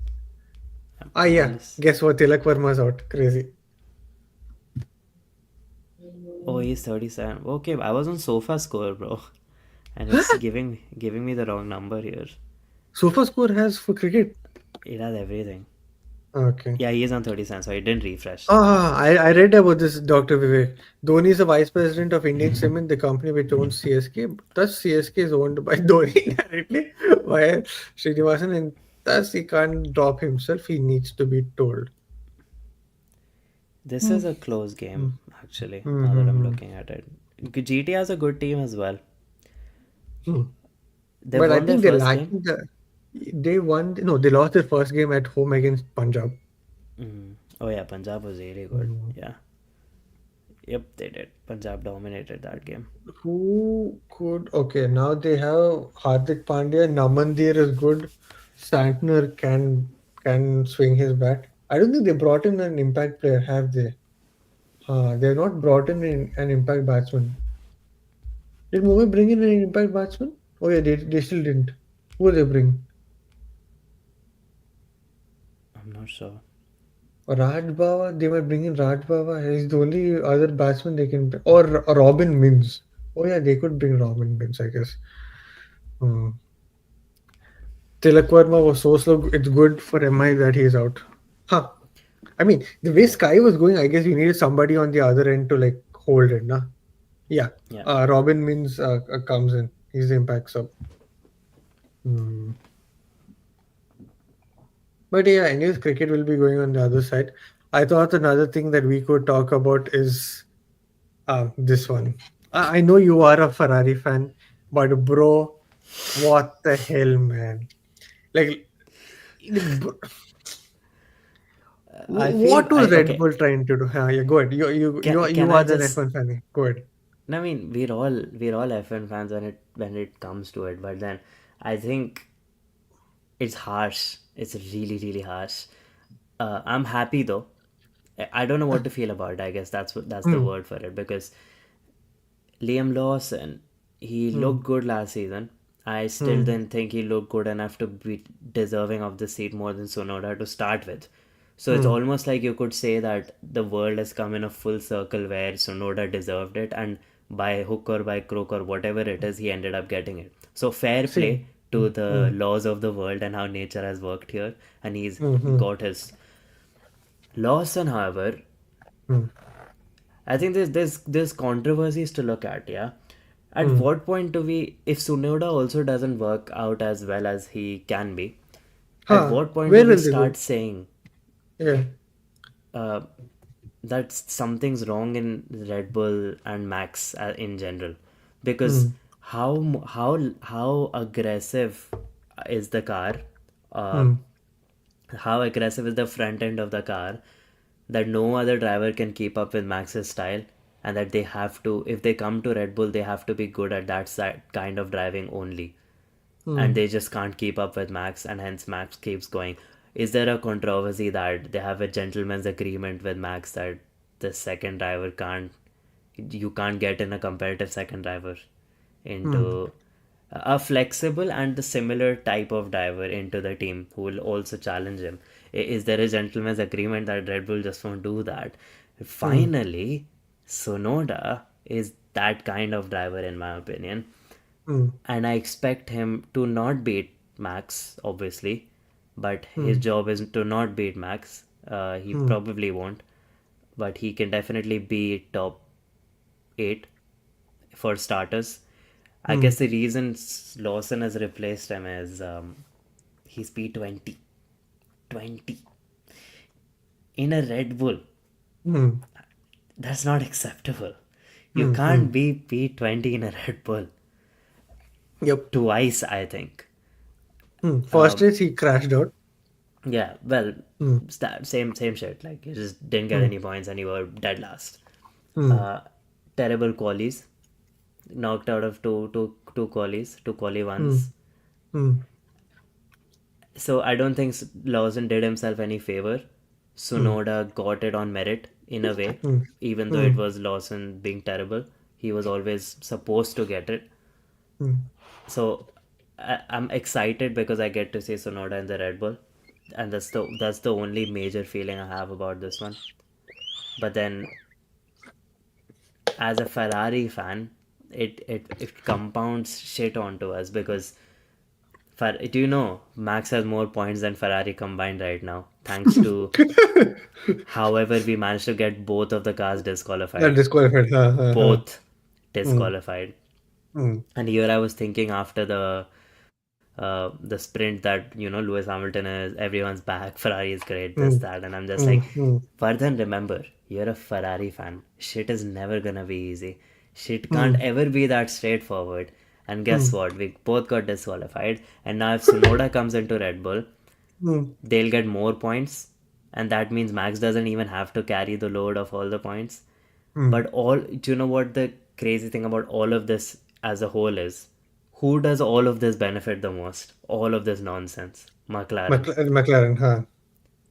Ah, I'm yeah. just. Guess what? Tilak Verma's out. Crazy. Oh, he's 37. Okay, I was on sofa score, bro. And it's giving me the wrong number here. Sofa score has for cricket. It has everything. Okay. Yeah, he is on 37, so I didn't refresh. I read about this, Dr. Vivek. Dhoni is the vice president of Indian Cement, the company which owns CSK. Thus, CSK is owned by Dhoni directly by Srinivasan, and thus he can't drop himself. He needs to be told. This Hmm. is a close Hmm. game, actually, Hmm. now that I'm Hmm. looking at it. GT has a good team as well. Hmm. They But I won their think they're first game. lacking the. They won. No, they lost their first game at home against Punjab. Oh, yeah, Punjab was really good. Hmm. Yeah. Yep, they did. Punjab dominated that game. Who could? Okay, now they have Hardik Pandya. Namandir is good. Santner can swing his bat. I don't think they brought in an impact player, have they? They've not brought in an impact batsman. Did Mumbai bring in an impact batsman? Oh yeah, they still didn't. Who did they bring? I'm not sure. Raj Bava. They might bring in Raj Bava. He's the only other batsman they can. Or Robin Mins. Oh yeah, they could bring Robin Mins, I guess. Hmm. Tilak Verma was so slow. It's good for MI that he's out. Huh. I mean, the way Yeah, Sky was going, I guess you needed somebody on the other end to like hold it, nah? Yeah. yeah. Robin means comes in. He's the impact sub. Hmm. But yeah, anyways, cricket will be going on the other side. I thought another thing that we could talk about is this one. I know you are a Ferrari fan, but bro, what the hell, man? Like, bro, I feel what was I Red okay. Bull trying to do? Yeah, go ahead. Can You I are the just? F1 fan. Go ahead. I mean, we're all F1 fans when it comes to it, but then I think it's harsh. It's really harsh. I'm happy though. I don't know what to feel about it. I guess that's the Hmm. word for it, because Liam Lawson, he Hmm. looked good last season. I still Hmm. didn't think he looked good enough to be deserving of the seat more than Sonoda to start with. So it's Hmm. almost like you could say that the world has come in a full circle where Sonoda deserved it, and by hook or by crook or whatever it is, he ended up getting it. So fair play Same. Hmm. to the Hmm. laws of the world and how nature has worked here, and he's Hmm. Hmm. got his. Lawson, however, Hmm. I think there's controversies to look at. Yeah, at Hmm. what point do we, if Sunoda also doesn't work out as well as he can be, at Huh. what point do Where we will they go? start saying Yeah. uh, that something's wrong in Red Bull and Max in general? Because Hmm. how aggressive is the car? Uh, Hmm. how aggressive is the front end of the car that no other driver can keep up with Max's style, and that they have to, if they come to Red Bull, they have to be good at that kind of driving only, and Hmm. they just can't keep up with Max, and hence Max keeps going. Is there a controversy that they have a gentleman's agreement with Max that the second driver can't, you can't get in a competitive second driver Hmm. into a flexible and the similar type of driver into the team who will also challenge him? Is there a gentleman's agreement that Red Bull just won't do that? Hmm. Finally, Sonoda is that kind of driver in my opinion, Hmm. and I expect him to not beat Max, obviously, but his Hmm. job is to not beat Max. He Hmm. probably won't, but he can definitely be top 8 for starters. I Hmm. guess the reason Lawson has replaced him is he's P20. 20 in a Red Bull. Hmm. That's not acceptable. You Hmm. Hmm. can't be P20 in a Red Bull Yep. twice, I think. Hmm. First race he crashed out. Yeah, well, Hmm. same shit. Like you just didn't get Hmm. any points and you were dead last. Hmm. Uh, terrible qualies, knocked out of two qualies, two quali Hmm. ones. Hmm. So I don't think Lawson did himself any favor. Hmm. Sunoda got it on merit in a way, Hmm. even though it Hmm. was Lawson being terrible. He was always supposed to get it. Hmm. So I'm excited because I get to see Sonoda in the Red Bull, and that's the only major feeling I have about this one. But then, as a Ferrari fan, it compounds shit onto us because do you know Max has more points than Ferrari combined right now, thanks to however we managed to get both of the cars Not disqualified, disqualified. both Hmm. disqualified. Hmm. And here I was thinking after the sprint that Lewis Hamilton is everyone's back, Ferrari is great, this Hmm. that, and I'm just Hmm. like, Hmm. Vardhan, remember, you're a Ferrari fan. Shit is never gonna be easy. Shit can't Hmm. ever be that straightforward. And guess Hmm. what? We both got disqualified. And now if Tsunoda comes into Red Bull, Hmm. they'll get more points, and that means Max doesn't even have to carry the load of all the points. Hmm. But do you know what the crazy thing about all of this as a whole is? Who does all of this benefit the most? All of this nonsense. McLaren. McLaren. Huh.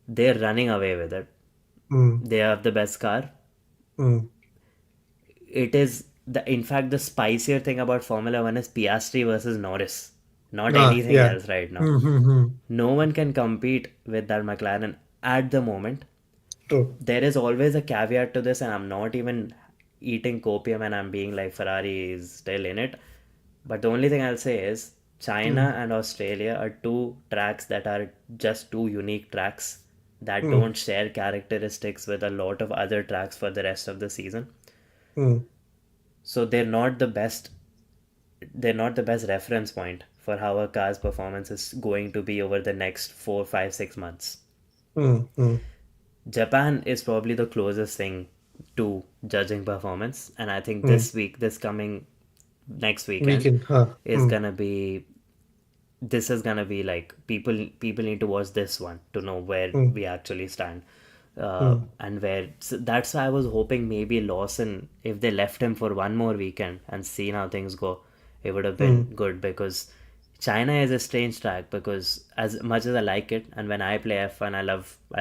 They're running away with it. Hmm. They have the best car. Hmm. It is in fact the spicier thing about Formula One is Piastri versus Norris, not Ah, anything yeah. else right now. Hmm. Hmm. Hmm. No one can compete with that McLaren at the moment. True. There is always a caveat to this, and I'm not even eating copium and I'm being like Ferrari is still in it. But the only thing I'll say is Hmm. China and Australia are two tracks that are just two unique tracks that Hmm. don't share characteristics with a lot of other tracks for the rest of the season. Hmm. So they're not the best reference point for how a car's performance is going to be over the next 4, 5, 6 months. Hmm. Hmm. Japan is probably the closest thing to judging performance, and I think Hmm. this coming next weekend Weekend. Huh. is Hmm. gonna be this is gonna be like people need to watch this one to know where Hmm. we actually stand, Hmm. and where so that's why I was hoping maybe Lawson, if they left him for one more weekend and seen how things go, it would have Hmm. been good because China is a strange track because as much as I like it, and when I play F1, I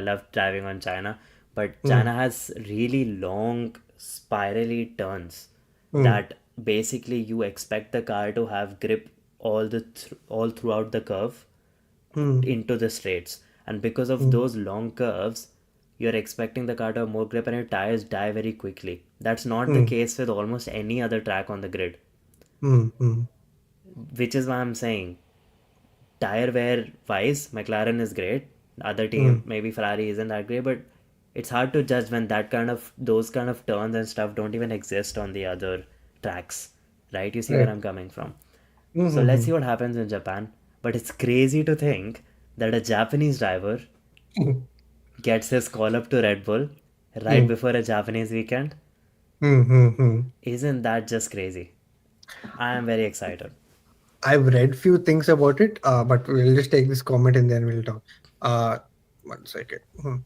love driving on China, but Hmm. China has really long spirally turns Hmm. that basically you expect the car to have grip all throughout the curve Hmm. into the straights, and because of Hmm. those long curves you're expecting the car to have more grip and your tires die very quickly. That's not the Hmm. case with almost any other track on the grid, Hmm. Hmm. which is why I'm saying tire wear wise McLaren is great. Other Hmm. team maybe Ferrari isn't that great, but it's hard to judge when those kind of turns and stuff don't even exist on the other tracks, right? You see where Right. I'm coming from. Hmm. So Hmm. let's Hmm. see what happens in Japan. But it's crazy to think that a Japanese driver gets his call up to Red Bull right Hmm. before a Japanese weekend. Hmm. Hmm. Hmm. Isn't that just crazy? I am very excited. I've read few things about it, but we'll just take this comment and then we'll talk. Uh, 1 second. Hmm.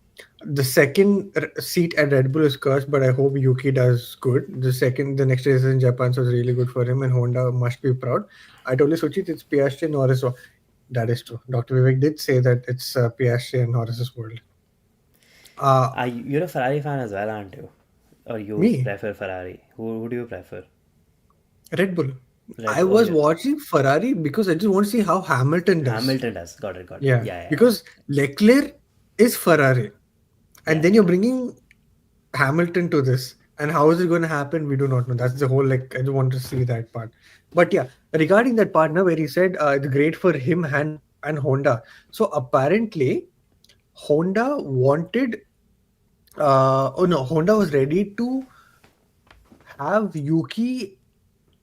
The second seat at Red Bull is cursed, but I hope Yuki does good. The next race is in Japan, so it's really good for him, and Honda must be proud. I told you, Suchit, it's Piastri and Norris. So that is true. Dr. Vivek did say that it's Piastri and Norris's world. Uh, You're a Ferrari fan as well, aren't you? Or you Me, prefer Ferrari? Who do you prefer? Red Bull. Red I Bull? Oh, was yeah. watching Ferrari because I just want to see how Hamilton does. Hamilton does. Got it, got it. Yeah, Yeah, yeah, yeah. because Leclerc is Ferrari, and Yeah, then yeah. you're bringing Hamilton to this. And how is it going to happen? We do not know. That's the whole like. I just want to see that part. But yeah, regarding that part now, where he said it's great for him and Honda. So apparently, Honda wanted. Oh no, Honda was ready to have Yuki.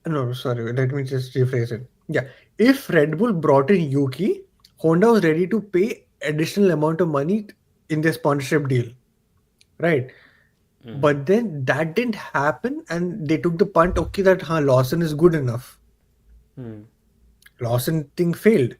No, sorry. Let me just rephrase it. Yeah, if Red Bull brought in Yuki, Honda was ready to pay additional amount of money in their sponsorship deal, right? But then that didn't happen, and they took the punt. Okay, that Lawson is good enough. Hmm. Lawson thing failed,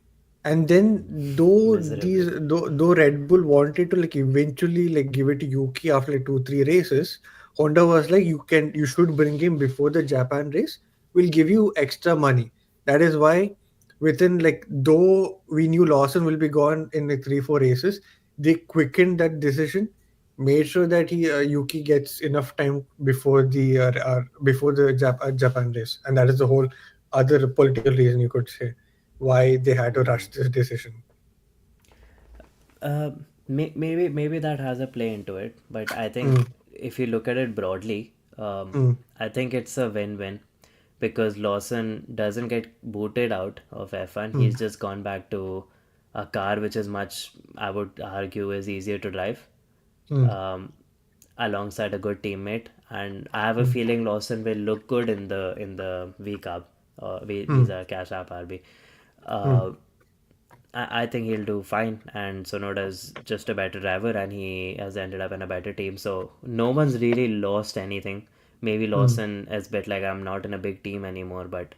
and then Miserably. though Red Bull wanted to like eventually like give it to Yuki after like 2 3 races, Honda was like, you should bring him before the Japan race. We'll give you extra money. That is why within like though we knew Lawson will be gone in like 3 4 races, they quickened that decision, made sure that he Yuki gets enough time before the Japan race, and that is the whole other political reason you could say why they had to rush this decision. Uh, maybe that has a play into it, but I think Mm, if you look at it broadly, mm, I think it's a win-win because Lawson doesn't get booted out of F1. mm, He's just gone back to a car which is much, I would argue, is easier to drive, mm, um, alongside a good teammate. And I have a mm, feeling Lawson will look good in the V Cup, mm, Visa Cash App RB. mm, Uh, I think he'll do fine. And Sonoda is just a better driver, and he has ended up in a better team. So no one's really lost anything. Maybe mm, Lawson is a bit like I'm not in a big team anymore, but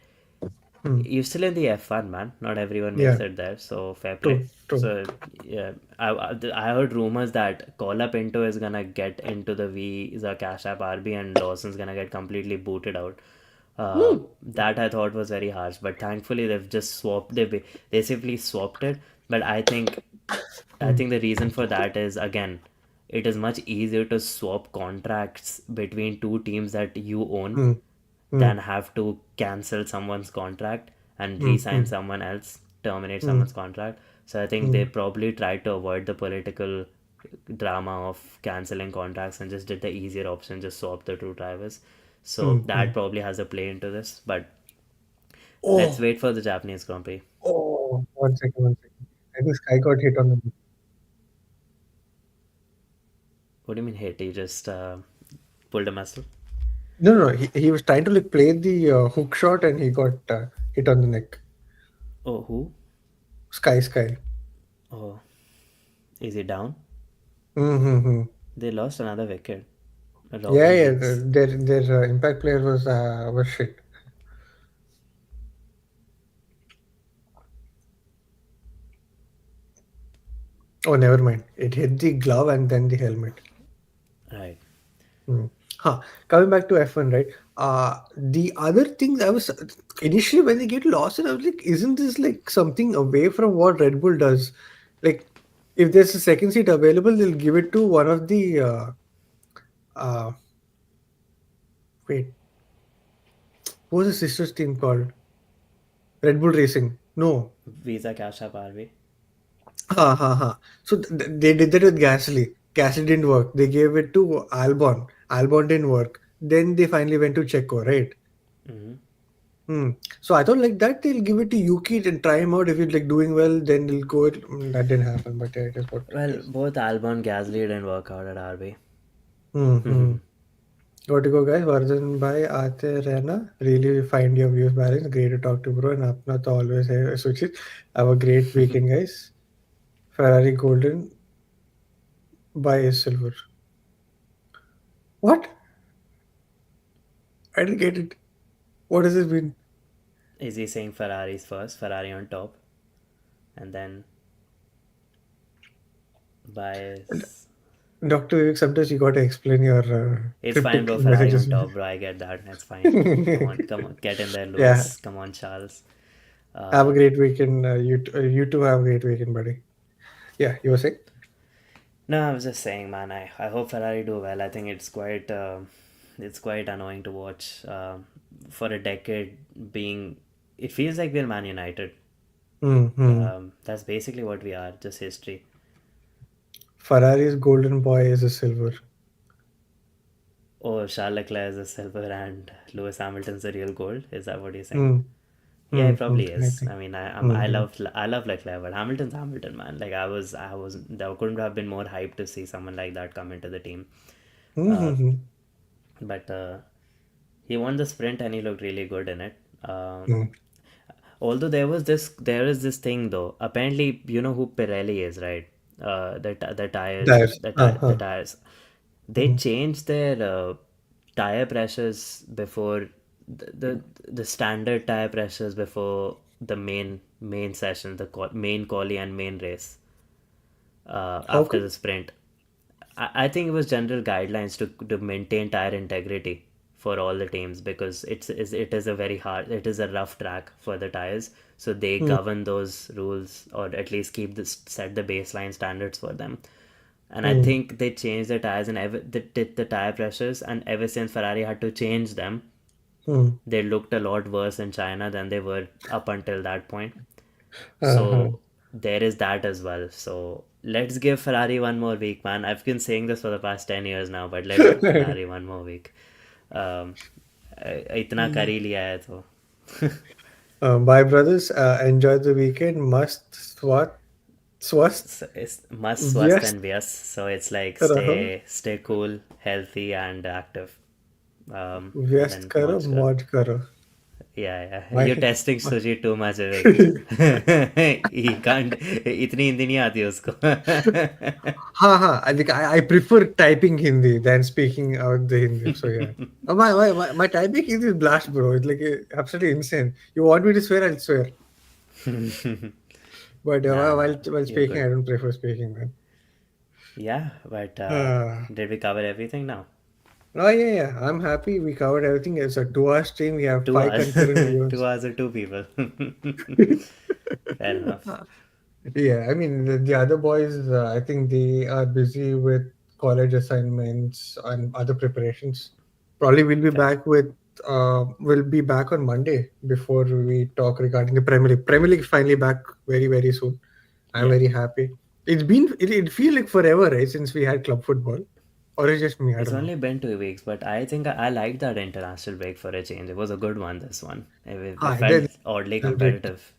mm. you're still in the F1, man. Not everyone makes Yeah, it there, so fair play. true, true. So yeah, I heard rumors that Call Up Into is gonna get into the Visa Cash App RB and Lawson's gonna get completely booted out. Mm, That I thought was very harsh, but thankfully they've just swapped. They simply swapped it. But I mm, think the reason for that is again, it is much easier to swap contracts between two teams that you own mm, mm, than have to cancel someone's contract and mm, re-sign mm, someone else, terminate mm, someone's contract. So I think they mm, probably tried to avoid the political drama of canceling contracts and just did the easier option, just swap the two drivers. So mm, that mm. probably has a play into this. But let's Oh, wait for the Japanese Grand Prix. oh, 1 second, 1 second. I think Sky got hit on the. What do you mean hit? He just pulled a muscle? No, no, he was trying to like play the hook shot and he got hit on the neck. Oh, who? Sky. Oh, is he down? Mm-hmm. They lost another wicket. Yeah, Robin yeah. Hicks. Their impact player was shit. Oh, never mind. It hit the glove and then the helmet. Right. Hmm. Huh. Coming back to F1, right? The other things I was initially when they get lost, and I was like, isn't this like something away from what Red Bull does? Like, if there's a second seat available, they'll give it to one of the uh, wait, what was the sister's team called? Red Bull Racing. No. Visa Cash App RB. Ha ha ha. So they did that with Gasly. Gasly didn't work. They gave it to Albon. Albon didn't work. Then they finally went to Checo, right? Mm-hmm. Hmm. So I thought like that they'll give it to Yuki and try him out. If he's like doing well, then they'll go. That didn't happen, but yeah, it is what it Well, is. both Albon Gasly didn't work out at RB. Hmm. Got to go, guys. Vardhan bhai, aate rehna. Really find your views balance. Great to talk to, bro. And apna to always hai switches. Have a great weekend, guys. Ferrari Golden by is silver. What? I didn't get it. What does this mean? Is he saying Ferrari's first? Ferrari on top, and then buys. Dr. Vivek, sometimes you gotta explain your It's fine, cryptic bro. Ferrari messages. on top, bro. I get that. It's fine. Come on, get in there, Yeah. Lewis. Come on, Charles. Have a Uh, great weekend. You too have a great weekend, buddy. Yeah, you were saying? no, I was just saying, man. I hope Ferrari do well. I think it's quite annoying to watch. For a decade, being it feels like we're Man United. Mm-hmm. That's basically what we are. Just history. Ferrari's golden boy is a silver. Oh, Charles Leclerc is a silver and Lewis Hamilton's a real gold. Is that what you're saying? Mm, Yeah, it probably I is. think. I mean, Mm-hmm. I love Leclerc, but Hamilton's Hamilton, man. Like I was there couldn't have been more hyped to see someone like that come into the team. Uh, Mm-hmm. but he won the sprint and he looked really good in it. Mm. Although there is this thing though. Apparently, you know who Pirelli is, right? The tires, Tires. the Uh-huh. tires. They Mm. changed their tire pressures before the standard tire pressures before the main session, the main quali and main race. How After come? the sprint, I think it was general guidelines to maintain tire integrity for all the teams, because it is a very hard, it is a rough track for the tires, so they Hmm. govern those rules, or at least keep this, set the baseline standards for them. And I Hmm. think they changed the tires and the tire pressures, and ever since Ferrari had to change them, Hmm. they looked a lot worse in China than they were up until that point. Uh-huh. So there is that as well. So let's give Ferrari one more week, man. I've been saying this for the past 10 years now, but let's give Ferrari one more week. Um, इतना कर ही लिया है तो Bye, brothers. Enjoy the weekend. Swast, it's must swast व्यस्त and vyas. So it's like रहो, stay cool, healthy and active. And व्यस्त then करो, watch karo. मौज करो. Yeah, yeah. You're Bye. testing Suji too much, Vivek. He can't. इतनी हिंदी नहीं आती उसको. I prefer typing Hindi than speaking out the Hindi. So yeah. My typing Hindi is blast, bro. It's like absolutely insane. You want me to swear, I'll swear. But Nah, nah. while You're speaking, good. I don't prefer speaking, man. Yeah, but Uh, did we cover everything now? oh yeah. I'm happy we covered everything. It's a 2 hour stream. We have 5 2 hours. concurrent Two viewers. hours or two people. Fair enough. Yeah, I mean the other boys. I think they are busy with college assignments and other preparations. Probably we'll be Fair. back with. We'll be back on Monday before we talk regarding the Premier League. Premier League is finally back very soon. I'm Yeah. very happy. It feels like forever, right, since we had club football, or it's just me. I It's don't know. only been 2 weeks, but I think I liked that international break for a change. It was a good one, this one. It Ah, felt oddly little bit. competitive.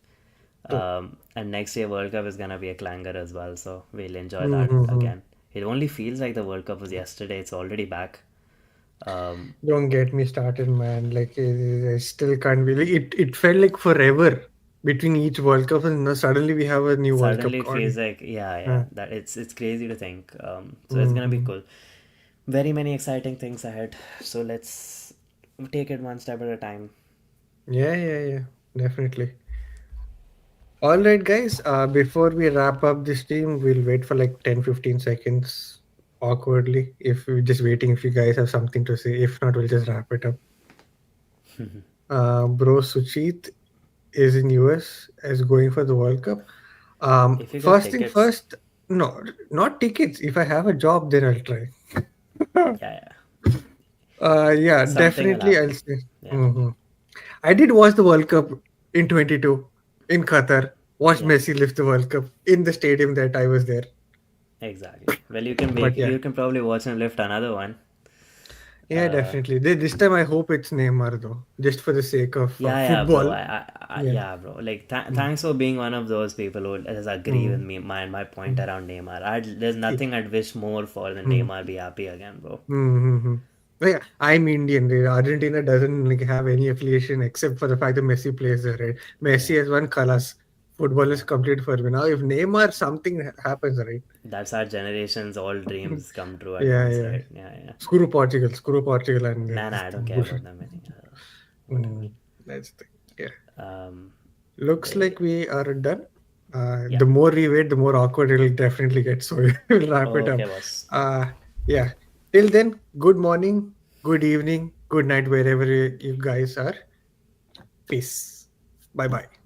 And next year, World Cup is gonna be a clanger as well, so we'll enjoy that Mm-hmm. again. It only feels like the World Cup was yesterday. It's already back. Um, Don't get me started, man. Like I still can't believe it. It felt like forever between each World Cup, and now suddenly we have a new World Cup Suddenly it feels on. like, yeah, Uh, yeah, that it's crazy to think. So it's gonna be mhm. cool. Very many exciting things ahead. So let's take it one step at a time. Yeah. Definitely. All right, guys. Before we wrap up this stream, we'll wait for like 10-15 seconds awkwardly. If we're just waiting, if you guys have something to say. If not, we'll just wrap it up. Bro, Suchit is in US as going for the World Cup. If you get First thing tickets, first, no, not tickets. If I have a job, then I'll try. yeah, yeah, Yeah, something will definitely I'll happen. say. Yeah, Mhm. I did watch the World Cup in 22 in Qatar. Watched yeah, Messi lift the World Cup in the stadium that I was there. exactly. Well, you can But make yeah, you can probably watch him lift another one. yeah, Uh, definitely. This time I hope it's Neymar though, just for the sake of yeah, bro. football. Yeah. Yeah, bro. Like, Mm, thanks for being one of those people who does agree with mm, me. My point mm. around Neymar. There's Yeah. nothing I'd wish more for than Mm, Neymar be happy again, bro. mm. Yeah, I'm Indian. Argentina doesn't like have any affiliation except for the fact that Messi plays there. Right? Yeah, Messi has won colors. Football is yeah. complete for me now. If Neymar something happens, right? That's our generation's all dreams come true at Yeah, once, yeah. right? Yeah, yeah. Screw Portugal, and Nah, nah, I don't care about them. I think, whatever. mm, that's the yeah. Um, Looks they, like we are done. yeah. The more we wait, the more awkward it'll definitely get. So we'll wrap it up. Okay, boss. Yeah. Till then, good morning, good evening, good night, wherever you guys are. Peace. Bye bye.